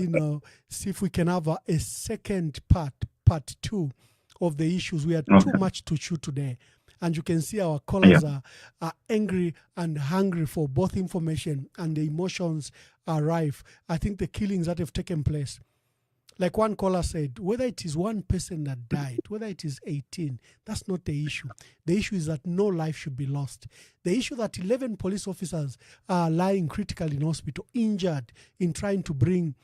see if we can have a second part 2 of the issues. We had too much to chew today, and you can see our callers are angry and hungry for both information, and the emotions are rife. I think the killings that have taken place, like one caller said, whether it is one person that died, whether it is 18, that's not the issue. The issue is that no life should be lost. The issue that 11 police officers are lying critically in hospital, injured in trying to bring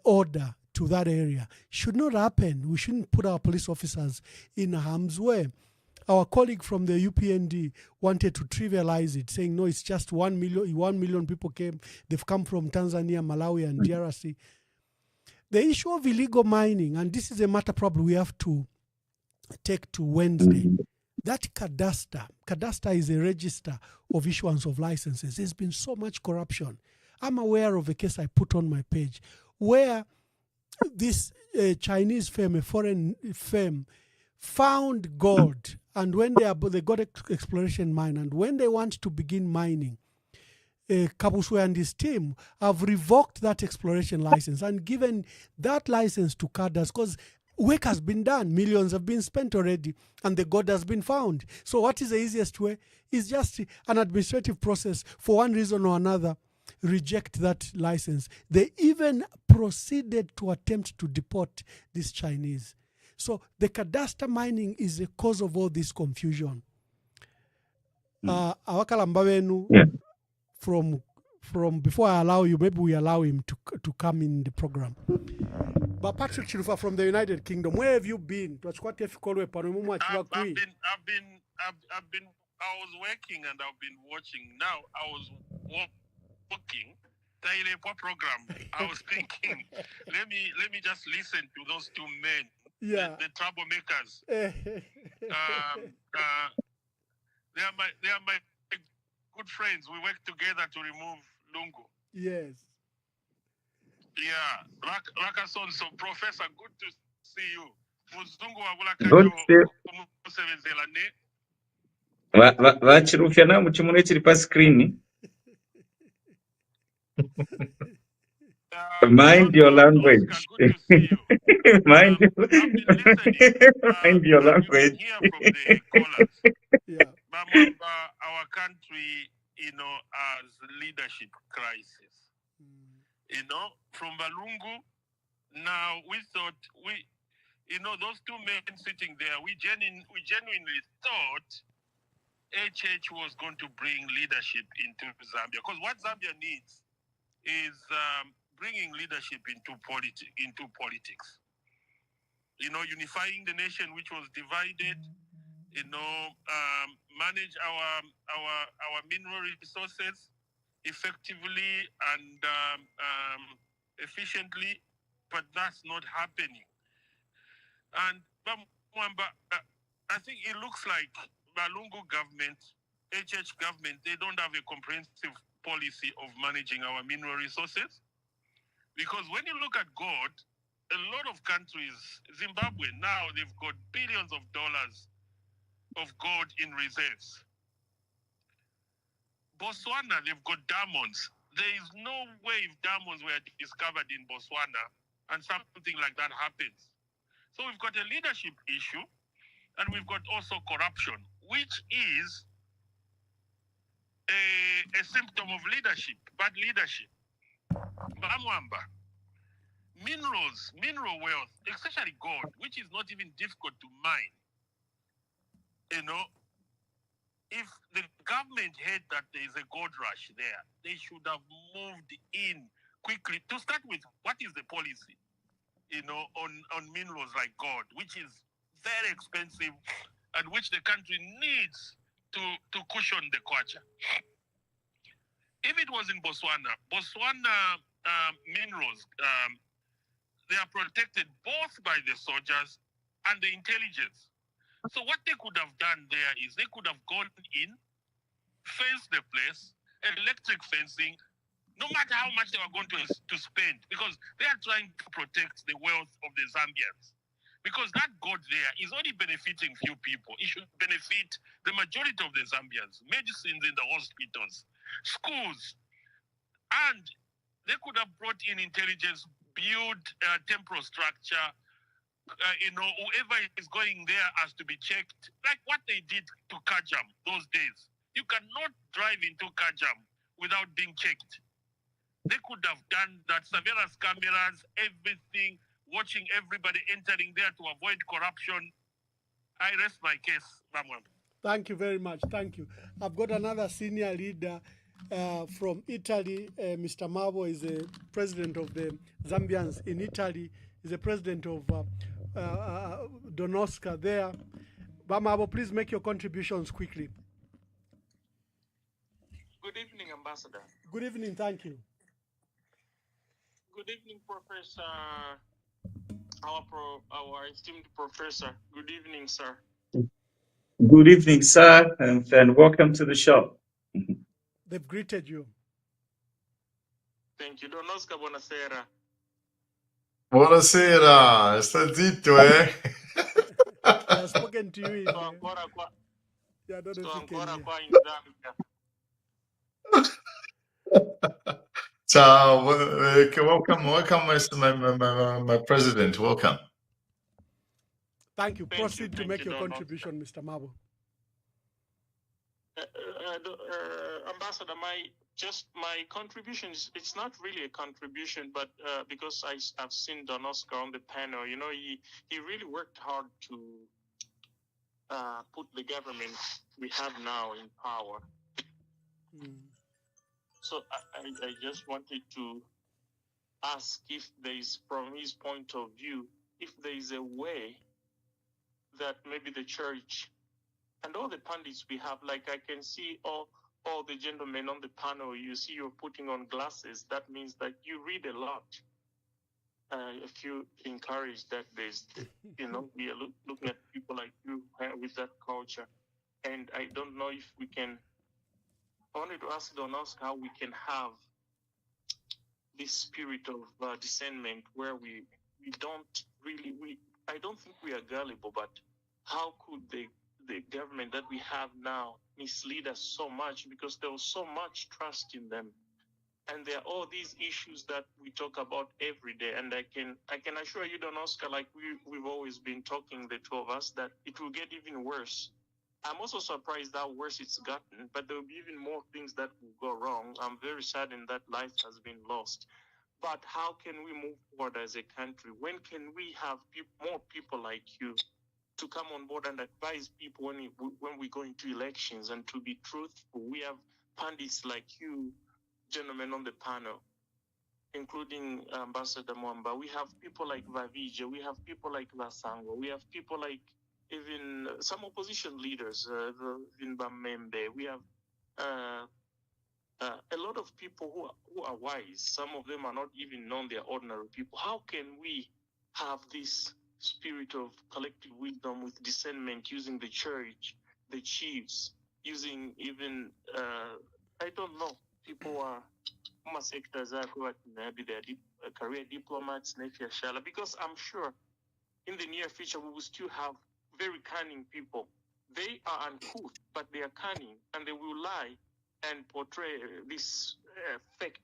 order to that area, should not happen. We shouldn't put our police officers in harm's way. Our colleague from the UPND wanted to trivialize it, saying, no, it's just 1 million people came. They've come from Tanzania, Malawi, and DRC. The issue of illegal mining, and this is a matter probably we have to take to Wednesday, that cadastre is a register of issuance of licenses. There's been so much corruption. I'm aware of a case I put on my page where this Chinese firm, a foreign firm, found gold, and when they got an exploration mine, and when they want to begin mining, Kabuswe and his team have revoked that exploration license and given that license to cadres because work has been done, millions have been spent already, and the gold has been found. So what is the easiest way? It's just an administrative process. For one reason or another, reject that license. They even proceeded to attempt to deport these Chinese. So the cadastre mining is the cause of all this confusion. From before I allow you, maybe we allow him to come in the program. But Patrick Chirufa from the United Kingdom, where have you been? I was working and I've been watching. Now I was walking. Program. I was thinking, let me just listen to those two men, the troublemakers. They are my good friends. We work together to remove Lungu. Yes. Yeah, Kasonso, Professor, good to see you. Muzungu Good wabulakajo to kumusebenzela ne. vachirufya namu chimune chiri paskrini. Mind your language. mind your language. Yeah. Mwamba, our country, has leadership crisis. From Balungu, now we thought those two men sitting there, we genuinely thought HH was going to bring leadership into Zambia. Because what Zambia needs is bringing leadership into politics. Unifying the nation which was divided. Manage our mineral resources effectively and efficiently, but that's not happening. And I think it looks like Balungu government, HH government, they don't have a comprehensive policy of managing our mineral resources. Because when you look at gold, a lot of countries, Zimbabwe now, they've got billions of dollars of gold in reserves. Botswana, they've got diamonds. There is no way if diamonds were discovered in Botswana and something like that happens. So we've got a leadership issue, and we've got also corruption, which is a symptom of leadership, bad leadership. Mwamba, mineral wealth, especially gold, which is not even difficult to mine. If the government heard that there is a gold rush there, they should have moved in quickly. To start with, what is the policy, on minerals like gold, which is very expensive and which the country needs to cushion the kwacha. If it was in Botswana minerals, they are protected both by the soldiers and the intelligence. So what they could have done there is they could have gone in, fenced the place, electric fencing, no matter how much they were going to spend, because they are trying to protect the wealth of the Zambians. Because that gold there is only benefiting few people. It should benefit the majority of the Zambians. Medicines in the hospitals, schools, and they could have brought in intelligence, build temporal structure. Whoever is going there has to be checked, like what they did to Kajam those days. You cannot drive into Kajam without being checked. They could have done that, surveillance cameras, everything, watching everybody entering there to avoid corruption. I rest my case, Mamwan. Thank you very much. Thank you. I've got another senior leader from Italy. Mr. Mabo is the president of the Zambians in Italy. He's the president of Donosca there. Bamabo, please make your contributions quickly. Good evening, Ambassador. Good evening. Thank you. Good evening, Professor. Our esteemed professor. Good evening, sir. Good evening, sir, and welcome to the show. They've greeted you. Thank you. Donosca, buonasera. Buonasera, sta zitto, eh? I have spoken to you. Sto ancora qua. Yeah, I don't know Sto if you can ancora hear. qua in Zambia. Ciao, welcome, my president. Welcome. Thank you. Proceed to Thank make you, your Don contribution, Mr. Mabo. Ambassador, my contribution is, it's not really a contribution, but because I've seen Don Oscar on the panel, he really worked hard to put the government we have now in power. So I just wanted to ask if there is, from his point of view, if there is a way that maybe the church and all the pundits we have, like I can see all the gentlemen on the panel, you see you're putting on glasses. That means that you read a lot. If you encourage that, there's, we are looking at people like you with that culture. And I don't know if we can I wanted to ask Don Oscar how we can have this spirit of discernment where we don't really, I don't think we are gullible, but how could the government that we have now mislead us so much, because there was so much trust in them? And there are all these issues that we talk about every day. And I can assure you, Don Oscar, like we've always been talking, the two of us, that it will get even worse. I'm also surprised how worse it's gotten, but there will be even more things that will go wrong. I'm very saddened that life has been lost. But how can we move forward as a country? When can we have more people like you to come on board and advise people when we go into elections and to be truthful? We have pundits like you, gentlemen on the panel, including Ambassador Mwamba. We have people like Vavija. We have people like Lasango. We have people like even some opposition leaders, Vinbamembe. We have a lot of people who are wise. Some of them are not even known, they're ordinary people. How can we have this spirit of collective wisdom with discernment, using the church, the chiefs, using even, I don't know, people are sectors maybe they're career diplomats, because I'm sure in the near future we will still have very cunning people. They are uncouth, but they are cunning, and they will lie and portray this fake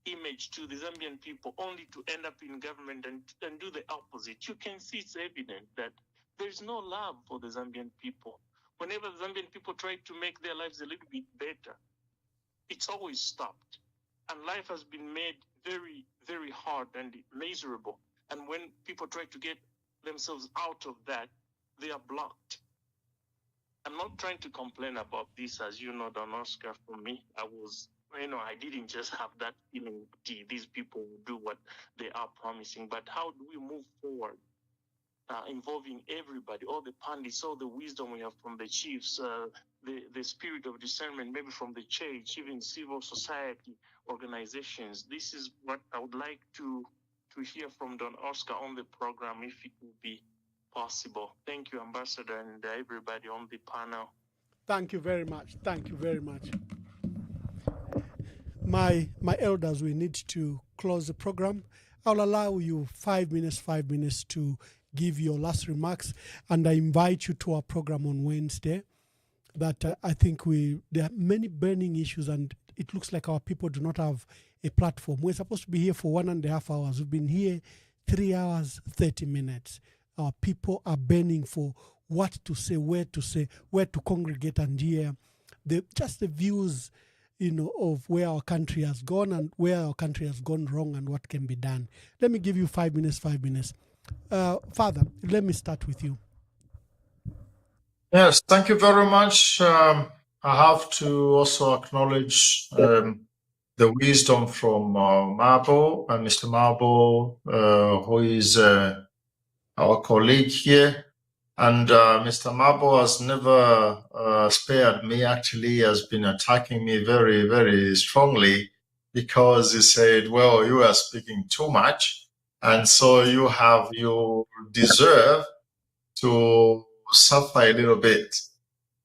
image to the Zambian people, only to end up in government and do the opposite. You can see it's evident that there's no love for the Zambian people. Whenever the Zambian people try to make their lives a little bit better, it's always stopped. And life has been made very, very hard and miserable. And when people try to get themselves out of that, they are blocked. I'm not trying to complain about this, as you know, Don Oscar. For me, I didn't just have that feeling, these people will do what they are promising. But how do we move forward, involving everybody, all the pundits, all the wisdom we have from the chiefs, the spirit of discernment, maybe from the church, even civil society organizations? This is what I would like to hear from Don Oscar on the program, if it will be possible. Thank you, Ambassador, and everybody on the panel. Thank you very much. Thank you very much. My elders, we need to close the program. I'll allow you 5 minutes to give your last remarks, and I invite you to our program on Wednesday. That I think there are many burning issues, and it looks like our people do not have a platform. We're supposed to be here for 1.5 hours. We've been here 3 hours, 30 minutes. Our people are burning for what to say, where to congregate and hear just the views, of where our country has gone and where our country has gone wrong and what can be done. Let me give you 5 minutes. Father, let me start with you. Yes, thank you very much. I have to also acknowledge the wisdom from Mabo and Mr. Mabo, who is our colleague here. And Mr. Mabo has never spared me. Actually, he has been attacking me very, very strongly, because he said, well, you are speaking too much, and so you deserve to suffer a little bit.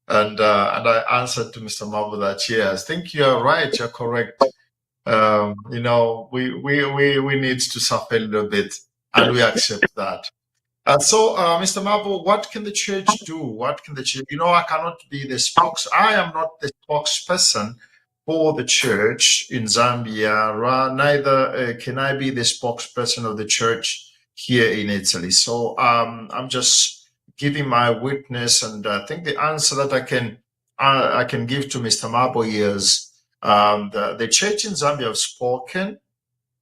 And I answered to Mr. Mabo that, yes, I think you're right, you're correct. We need to suffer a little bit, and we accept that. So, Mr. Mabo, what can the church do? What can the church? I cannot be I am not the spokesperson for the church in Zambia. Neither can I be the spokesperson of the church here in Italy. So, I'm just giving my witness, and I think the answer that I can give to Mr. Mabo is the church in Zambia have spoken.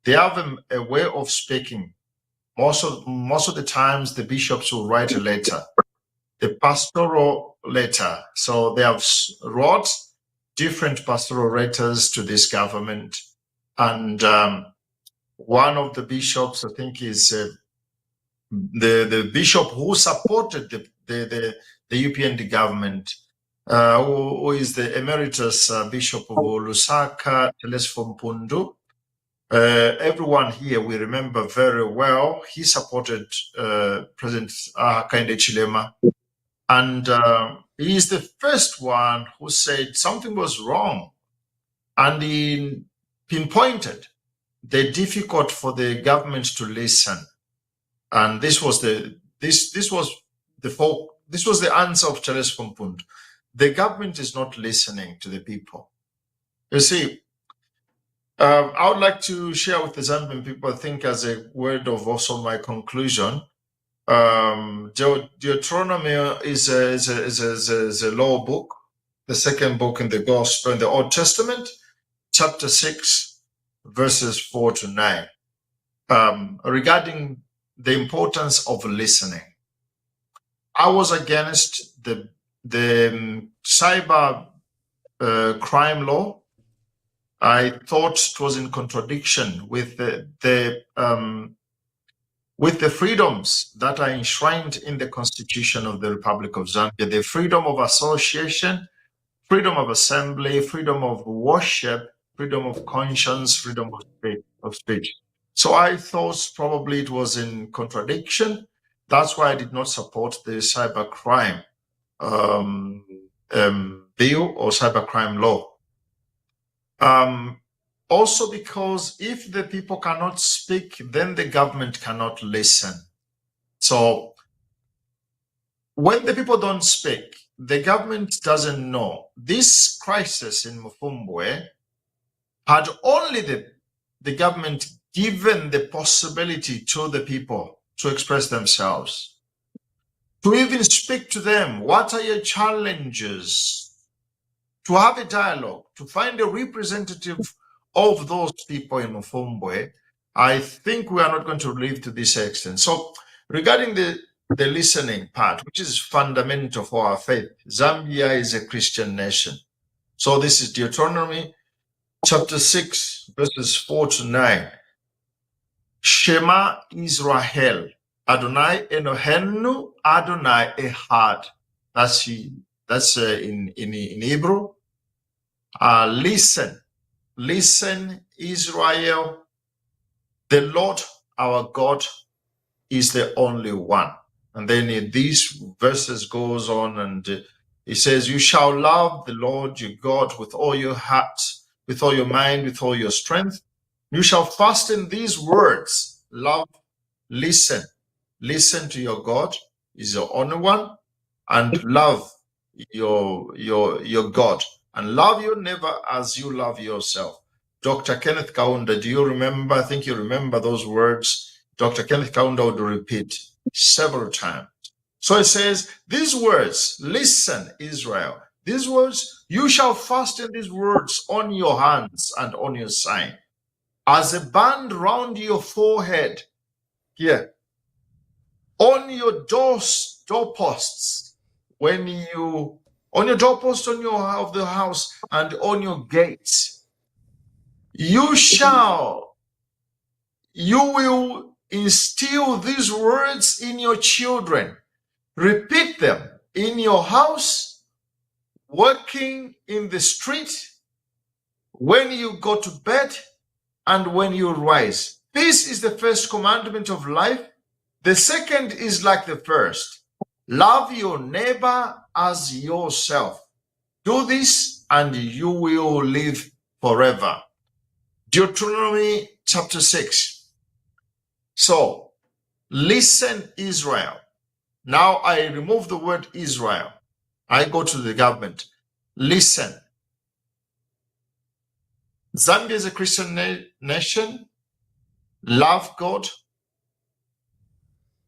They have a way of speaking. Most of the times, the bishops will write a letter, the pastoral letter. So they have wrote different pastoral letters to this government, and one of the bishops, I think, is the bishop who supported the UPND government, who is the emeritus bishop of Lusaka, Telesfo Mpundu. Everyone here, we remember very well, he supported President Hakainde Hichilema, and he is the first one who said something was wrong and he pinpointed the difficult for the government to listen. And this was the answer of Charles Pompund. The government is not listening to the people. You see, I would like to share with the Zambian people, I think, as a word of also my conclusion. Deuteronomy is a law book, the second book in the Gospel in the Old Testament, chapter 6, verses 4 to 9, regarding the importance of listening. I was against the cyber crime law. I thought it was in contradiction with the freedoms that are enshrined in the Constitution of the Republic of Zambia, the freedom of association, freedom of assembly, freedom of worship, freedom of conscience, freedom of speech. So I thought probably it was in contradiction. That's why I did not support the cybercrime bill or cybercrime law. Also because if the people cannot speak, then the government cannot listen. So when the people don't speak, the government doesn't know. This crisis in Mufumbwe, had only the government given the possibility to the people to express themselves, to even speak to them, what are your challenges, to have a dialogue, to find a representative of those people in Mufumbwe, I think we are not going to live to this extent. So regarding the listening part, which is fundamental for our faith, Zambia is a Christian nation. So this is Deuteronomy chapter 6, verses 4 to 9. Shema Israel, Adonai Elohenu, Adonai Ehad. That's in Hebrew. Listen Israel, the Lord our God is the only one. And then these verses goes on and it says, you shall love the Lord your God with all your heart, with all your mind, with all your strength. You shall fasten these words, love, listen to your God, is the only one, and love your God, and love your neighbor as you love yourself. Dr. Kenneth Kaunda, do you remember? I think you remember those words. Dr. Kenneth Kaunda would repeat several times. So it says, these words, listen, Israel, these words, you shall fasten these words on your hands and on your side, as a band round your forehead, here, on your doorposts, on your doorposts of the house and on your gates. You will instill these words in your children. Repeat them in your house, working in the street, when you go to bed, and when you rise. This is the first commandment of life. The second is like the first. Love your neighbor as yourself. Do this and you will live forever. Deuteronomy chapter 6. So, listen, Israel. Now I remove the word Israel. I go to the government. Listen. Zambia is a Christian nation. Love God.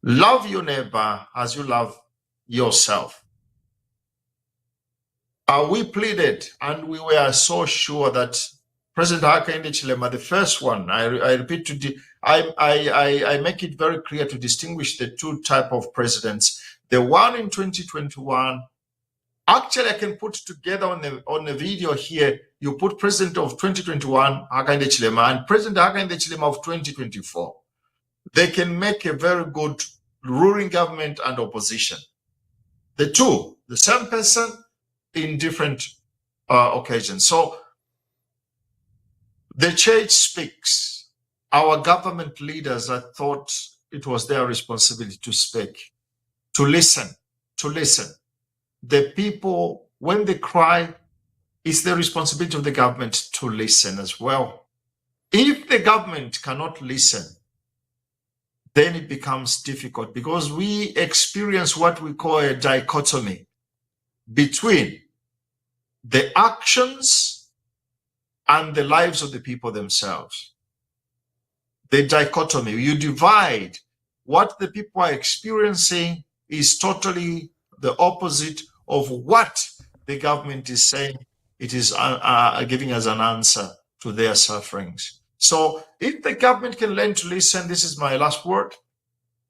Love your neighbor as you love yourself. We pleaded and we were so sure that President Hakainde Hichilema, the first one, I repeat, I make it very clear to distinguish the two types of presidents. The one in 2021, actually I can put together on the video here, you put President of 2021, Hakainde Hichilema, and President Hakainde Hichilema of 2024. They can make a very good ruling government and opposition. The two, the same person in different occasions. So the church speaks. Our government leaders, I thought it was their responsibility to speak, to listen. The people, when they cry, it's the responsibility of the government to listen as well. If the government cannot listen, then it becomes difficult because we experience what we call a dichotomy between the actions and the lives of the people themselves. The dichotomy, you divide what the people are experiencing is totally the opposite of what the government is saying it is giving as an answer to their sufferings. So if the government can learn to listen, this is my last word,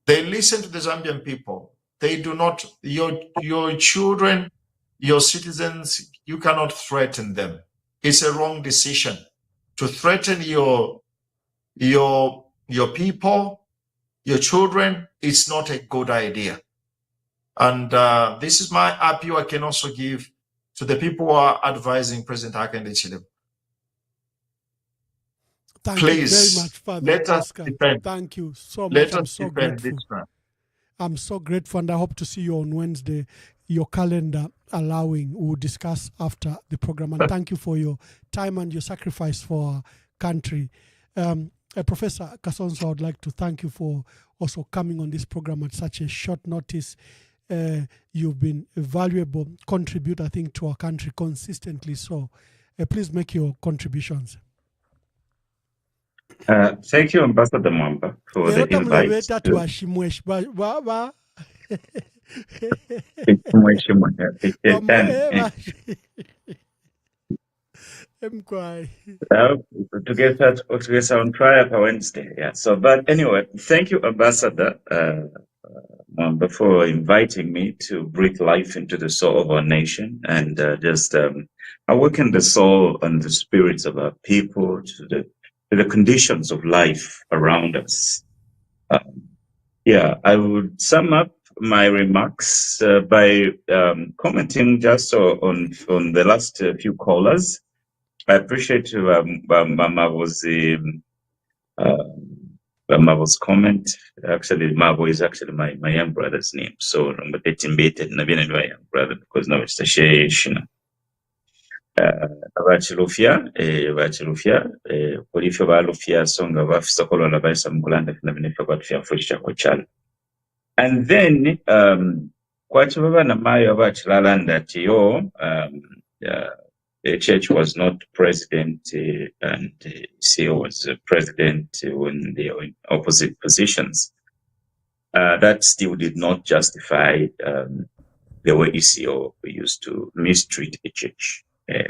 they listen to the Zambian people. They do not, your children, your citizens, you cannot threaten them. It's a wrong decision. To threaten your people, your children, it's not a good idea. And this is my appeal I can also give to the people who are advising President Hakainde Hichilema. Please, you very much, Father let us Oscar. defend. Thank you so much. Let I'm us so defend grateful. this man. I'm so grateful, and I hope to see you on Wednesday. Your calendar allowing, we'll discuss after the program. And thank you for your time and your sacrifice for our country. Professor Kasonso, I would like to thank you for also coming on this program at such a short notice. You've been a valuable contributor, I think, to our country consistently. So please make your contributions. Thank you, Ambassador Mwamba, for the invite. To get on trial for Wednesday. Yeah. So, but anyway, thank you, Ambassador Mwamba, for inviting me to breathe life into the soul of our nation and just awaken the soul and the spirits of our people to the conditions of life around us. Yeah, I would sum up my remarks by commenting just on the last few callers. I appreciate Mavo's comment. Actually, Mavo is actually my young brother's name. So I'm getting my young brother because now it's a share. Abachilufya kulifyo balufya songa bafisa kolona baisa mkulanda fina binefa kwa tufya fulisha kochana. And then kwachi baba na mayo abachilala tiyo the church was not president and CEO was president when they were in opposite positions. That still did not justify the way ECO used to mistreat a church.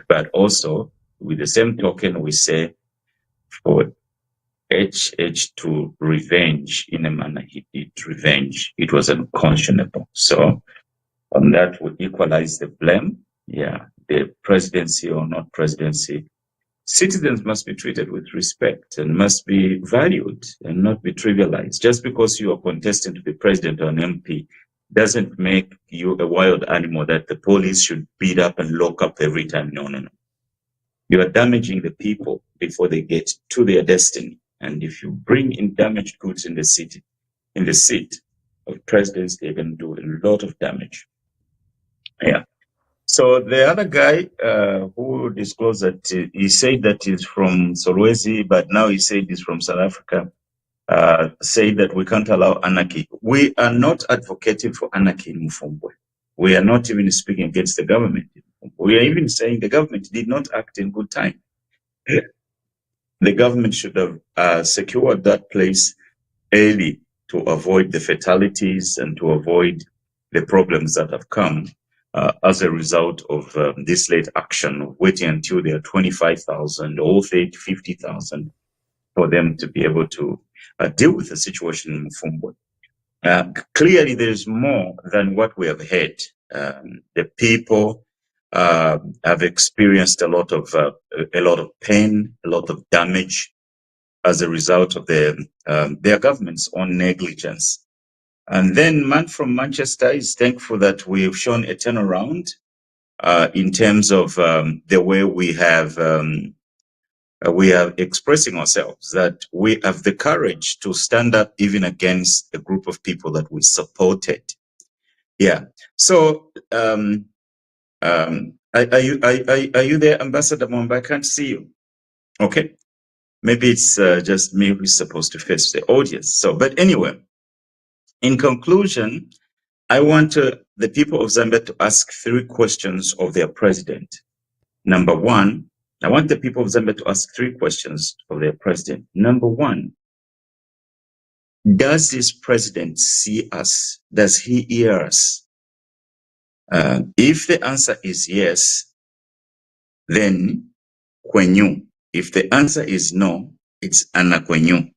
But also, with the same token, we say for HH to revenge in a manner he did revenge, it was unconscionable. So on that, we equalize the blame. Yeah, the presidency or not presidency, citizens must be treated with respect and must be valued and not be trivialized. Just because you are contesting to be president or an MP doesn't make you a wild animal that the police should beat up and lock up every time. No. You are damaging the people before they get to their destiny. And if you bring in damaged goods in the city, in the seat of presidents, they can do a lot of damage. Yeah. So the other guy who disclosed that he said that he's from Solwezi, but now he said he's from South Africa, say that we can't allow anarchy. We are not advocating for anarchy in Mufumbwe. We are not even speaking against the government. We are even saying the government did not act in good time. The government should have secured that place early to avoid the fatalities and to avoid the problems that have come as a result of this late action of waiting until they are 25,000 or 50,000 for them to be able to deal with the situation in Mufumbwe. Clearly, there's more than what we have heard. The people have experienced a lot of pain, a lot of damage as a result of their government's own negligence. And then, man from Manchester is thankful that we've shown a turnaround in terms of the way we are expressing ourselves, that we have the courage to stand up even against a group of people that we supported. Yeah. So Are you there, Ambassador Mwamba? I can't see you. Okay. Maybe it's just me who's supposed to face the audience. So, but anyway, in conclusion, I want the people of Zambia to ask 3 questions of their president. Number 1, I want the people of Zambia to ask 3 questions of their president. Number 1, does this president see us? Does he hear us? If the answer is yes, then kwenyu. If the answer is no, it's anakwenyu.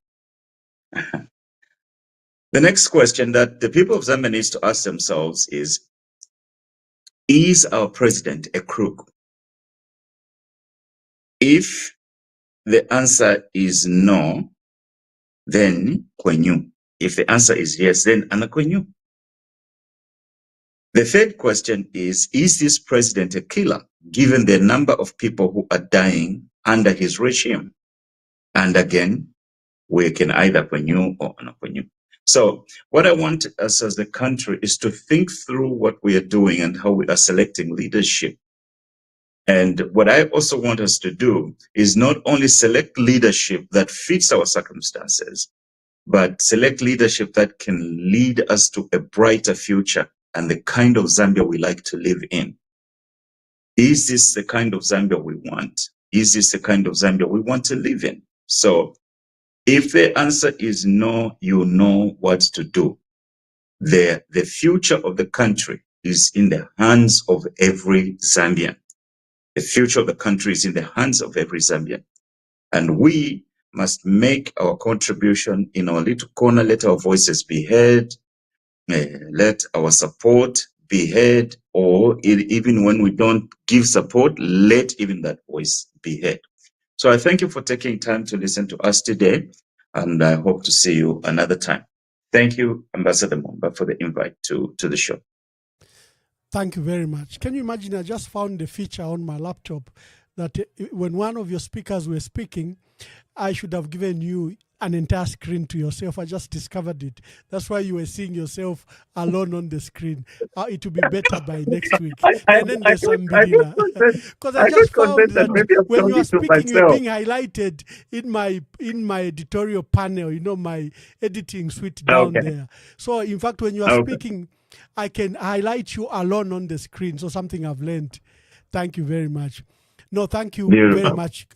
The next question that the people of Zambia needs to ask themselves is our president a crook? If the answer is no, then kwenyu. If the answer is yes, then anakwenyu. The third question is this president a killer, given the number of people who are dying under his regime? And again, we can either kwenyu or anakwenyu. So what I want us as a country is to think through what we are doing and how we are selecting leadership. And what I also want us to do is not only select leadership that fits our circumstances, but select leadership that can lead us to a brighter future and the kind of Zambia we like to live in. Is this the kind of Zambia we want? Is this the kind of Zambia we want to live in? So if the answer is no, you know what to do. The future of the country is in the hands of every Zambian. The future of the country is in the hands of every Zambian. And we must make our contribution in our little corner, let our voices be heard, let our support be heard, or even when we don't give support, let even that voice be heard. So I thank you for taking time to listen to us today, and I hope to see you another time. Thank you, Ambassador Mwamba, for the invite to the show. Thank you very much. Can you imagine, I just found the feature on my laptop that when one of your speakers were speaking, I should have given you an entire screen to yourself. I just discovered it. That's why you were seeing yourself alone on the screen. It will be better by next week. And then there's Sambirina. Because I just found that when you are speaking, you're being highlighted in my editorial panel, you know, my editing suite down there. So in fact, when you are speaking, I can highlight you alone on the screen. So something I've learned. Thank you very much. No, thank you very much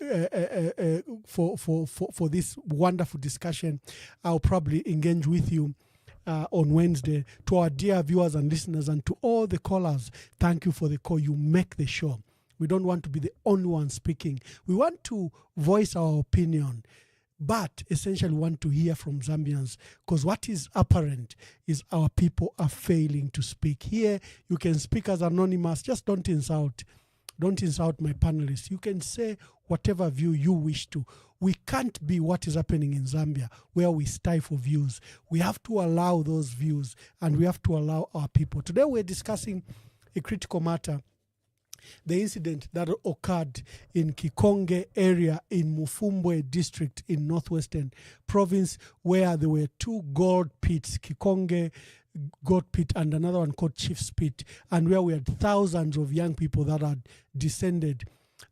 for this wonderful discussion. I'll probably engage with you on Wednesday. To our dear viewers and listeners and to all the callers, thank you for the call. You make the show. We don't want to be the only one speaking. We want to voice our opinion, but essentially want to hear from Zambians, because what is apparent is our people are failing to speak. Here, you can speak as anonymous. Just don't insult. Don't insult my panelists. You can say whatever view you wish to. We can't be what is happening in Zambia, where we stifle views. We have to allow those views, and we have to allow our people. Today we're discussing a critical matter, the incident that occurred in Kikombwe area in Mufumbwe District in Northwestern Province, where there were 2 gold pits, Kikombwe Gold Pit and another one called Chief's Pit, and where we had thousands of young people that had descended.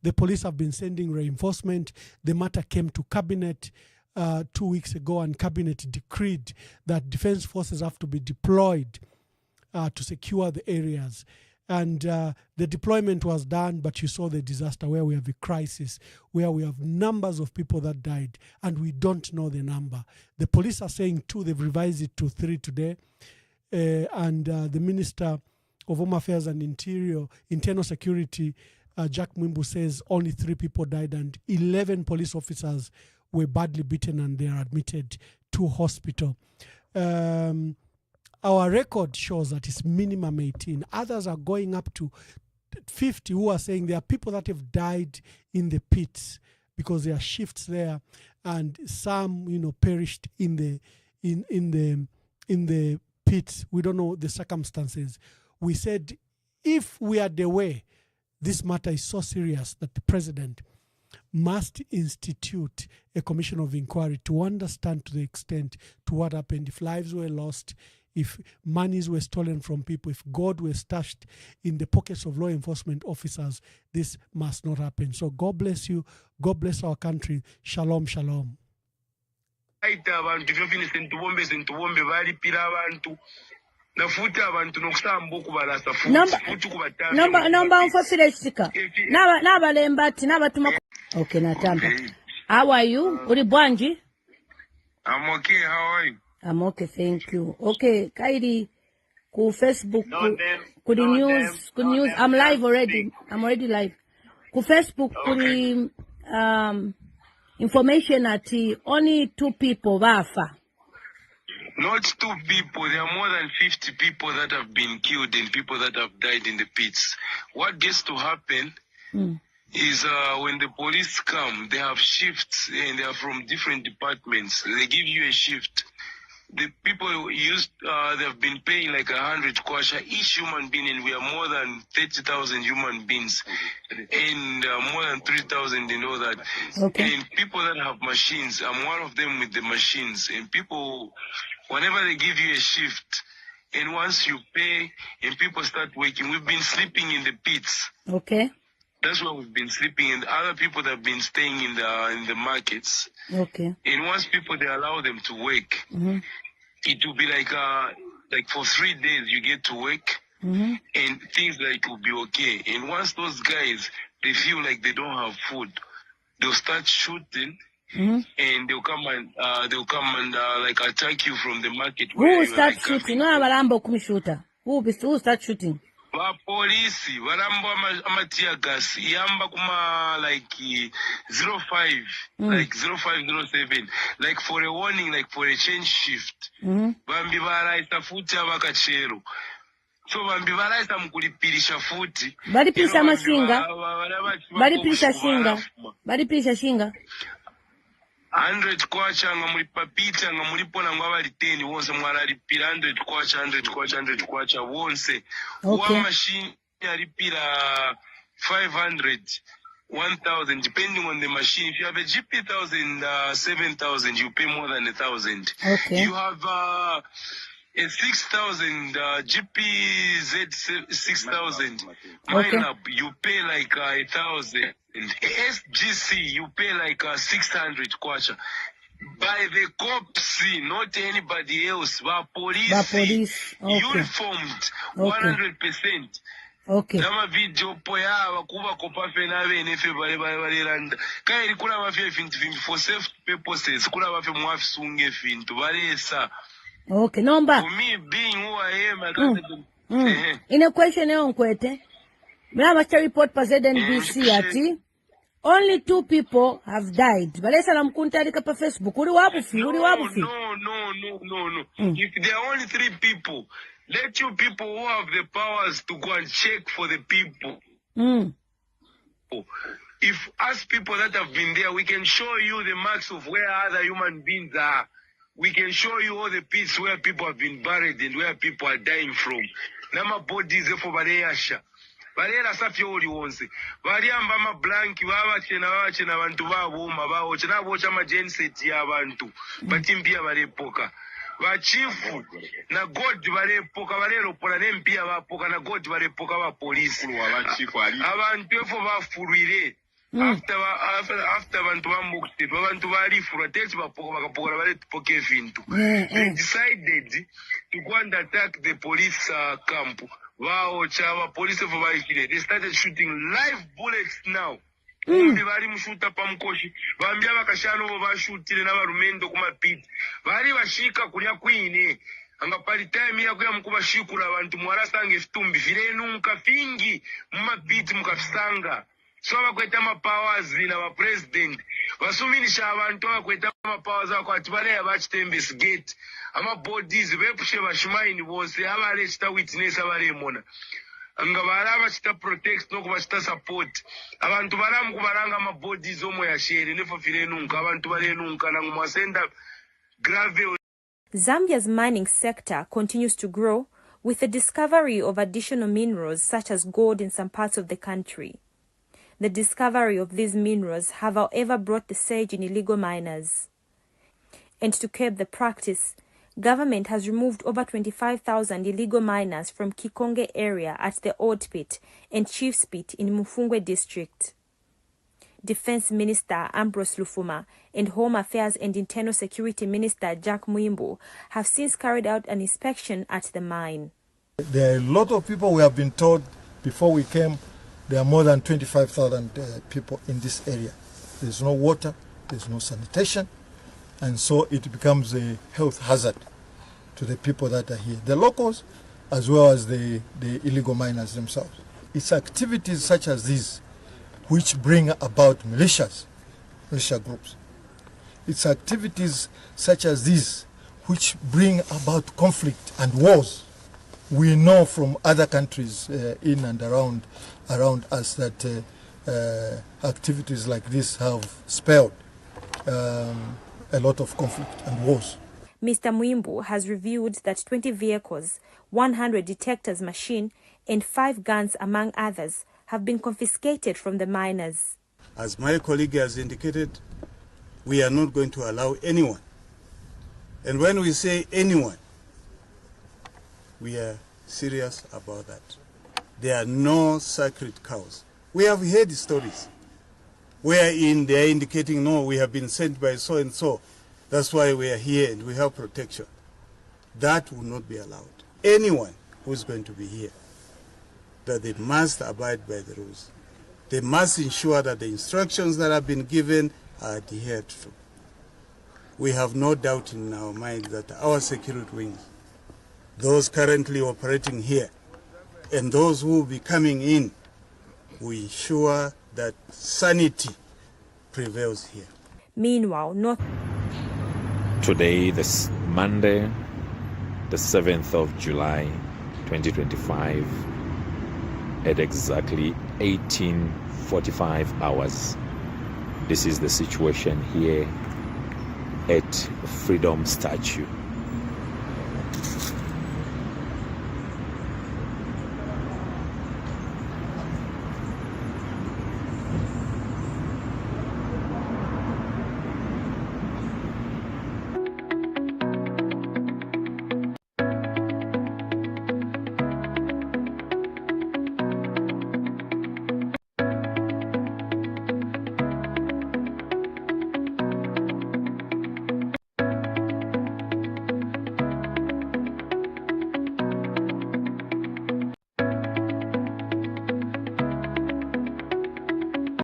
The police have been sending reinforcement. The matter came to cabinet 2 weeks ago, and cabinet decreed that defense forces have to be deployed to secure the areas. And the deployment was done, but you saw the disaster where we have a crisis, where we have numbers of people that died, and we don't know the number. The police are saying 2, they've revised it to 3 today. And the Minister of Home Affairs and Internal Security, Jack Mwimbu, says only 3 people died and 11 police officers were badly beaten and they are admitted to hospital. Our record shows that it's minimum 18. Others are going up to 50 who are saying there are people that have died in the pits because there are shifts there, and some, you know, perished in the pits. We don't know the circumstances. We said if we are the way, this matter is so serious that the president must institute a commission of inquiry to understand to the extent to what happened, if lives were lost, if monies were stolen from people, if gold were stashed in the pockets of law enforcement officers, this must not happen. So God bless you. God bless our country. Shalom, shalom. Number unfulfilled sticker. Naba lembati, naba tuma. Okay, Natamba. How are you? Uribwanji? I'm okay, how are you? I'm okay, thank you. Okay, Kaidi, ku Facebook, ku the news, I'm live already. I'm already live. Ku Facebook, ku the information at only 2 people wafa. Not 2 people, there are more than 50 people that have been killed and people that have died in the pits. What gets to happen is when the police come, they have shifts and they are from different departments. They give you a shift. The people used, they've been paying like 100 kwacha each human being, and we are more than 30,000 human beings and more than 3,000 and all that. Okay. And people that have machines, I'm one of them with the machines. And people, whenever they give you a shift, and once you pay and people start working, we've been sleeping in the pits. Okay. That's where we've been sleeping, and other people that have been staying in the markets. Okay. And once people, they allow them to work, it will be like for 3 days you get to work, and things like will be okay. And once those guys, they feel like they don't have food, they'll start shooting, and they'll come and like attack you from the market. Who will start shooting? No, Abalambo kumishuta. Who will start shooting? Police, varambo amatia gas, yamba kuma like 05, like 0507, like for a warning, like for a change shift. Bambi varaisa futi avakachero. So bambi varaisa mukulipirisha futi. Balipirisha mashinga. Balipirisha shinga. Balipirisha shinga. 100 kwacha nga mulipapita nga mulipona nga bali 10 wonse mwaralipira 100 kwacha wonse. Okay. One machine alipira 500, 1,000 depending on the machine. If you have a GP 1,000, 7,000, you pay more than 1,000. Okay. You have a 6,000 GP Z 6,000 mine up, you pay like 1,000. SGC, you pay like 600 kwacha. By the cops, not anybody else. By police, Okay. uniformed, 100%. Okay. Nama video poya wakuba kopafe na benefe bale randa. Kaya kula mafia fintu for safe purposes. Kula mafia mwafisunge fintu balesa. Okay, number. For me being who I am, In a question on kwete, Mlama report pa ZNBC ati only 2 people have died. Balesa la mkunta alika pa Facebook. Uri wabufi. No. If there are only 3 people, let you people who have the powers to go and check for the people. If us people that have been there, we can show you the marks of where other human beings are. We can show you all the pits where people have been buried and where people are dying from. Nama bodies for Bareyasha. Barera safi oli wonse. Bariamba ma blanki wabachena bantu babuma bawocha nabocha ma genset ya bantu. Batimpia barepoka. Bachifu na God barepoka barero pola nempia bapoka na God barepoka ba police. Abantu efo bafurwire. After bantu bamukte bantu barifura tesi bapoka bakapoka barepoke vintu. They decided to go and attack the police camp. Wow, chava, police of they started shooting live bullets now. Bari mushuta pamkoshi. Bambia bakashano bashutire n'abarumendo kuma pit. Bari bashika kulya kwine. Anga pali time ya kuya mukubashikura abantu mwarasange fitumbi virenunka fingi mumapit mukafisanga. So bakweta ma powers na ba president. Basuminisha abantu bakweta ma powers akwati bale abachitembes gate. Ama bodies bepushe bashimine bose abalesta witness abaremona anga baraba chita protect no kubachita support abantu baramu kubaranga ama bodies omo ya shere nefo firenunka abantu barenunka na ngumwasenda grave. Zambia's mining sector continues to grow with the discovery of additional minerals such as gold in some parts of the country. The discovery of these minerals have however brought the surge in illegal miners. And to curb the practice, Government has removed over 25,000 illegal miners from Kikombwe area at the Old Pit and Chief's Pit in Mufumbwe District. Defense Minister Ambrose Lufuma and Home Affairs and Internal Security Minister Jack Mwimbo have since carried out an inspection at the mine. There are a lot of people. We have been told before we came, there are more than 25,000 people in this area. There's no water, there's no sanitation, and so it becomes a health hazard to the people that are here, the locals as well as the illegal miners themselves. It's activities such as these which bring about militia groups. It's activities such as these which bring about conflict and wars. We know from other countries in and around us that activities like this have spelled a lot of conflict and wars. Mr. Mwimbo has revealed that 20 vehicles, 100 detectors machine, and 5 guns, among others, have been confiscated from the miners. As my colleague has indicated, we are not going to allow anyone. And when we say anyone, we are serious about that. There are no sacred cows. We have heard stories wherein they are indicating, no, we have been sent by so and so. That's why we are here and we have protection. That will not be allowed. Anyone who is going to be here, that they must abide by the rules. They must ensure that the instructions that have been given are adhered to. We have no doubt in our mind that our security wings, those currently operating here, and those who will be coming in, will ensure that sanity prevails here. Meanwhile, Today, this Monday, the 7th of July, 2025, at exactly 18:45 hours. This is the situation here at Freedom Statue.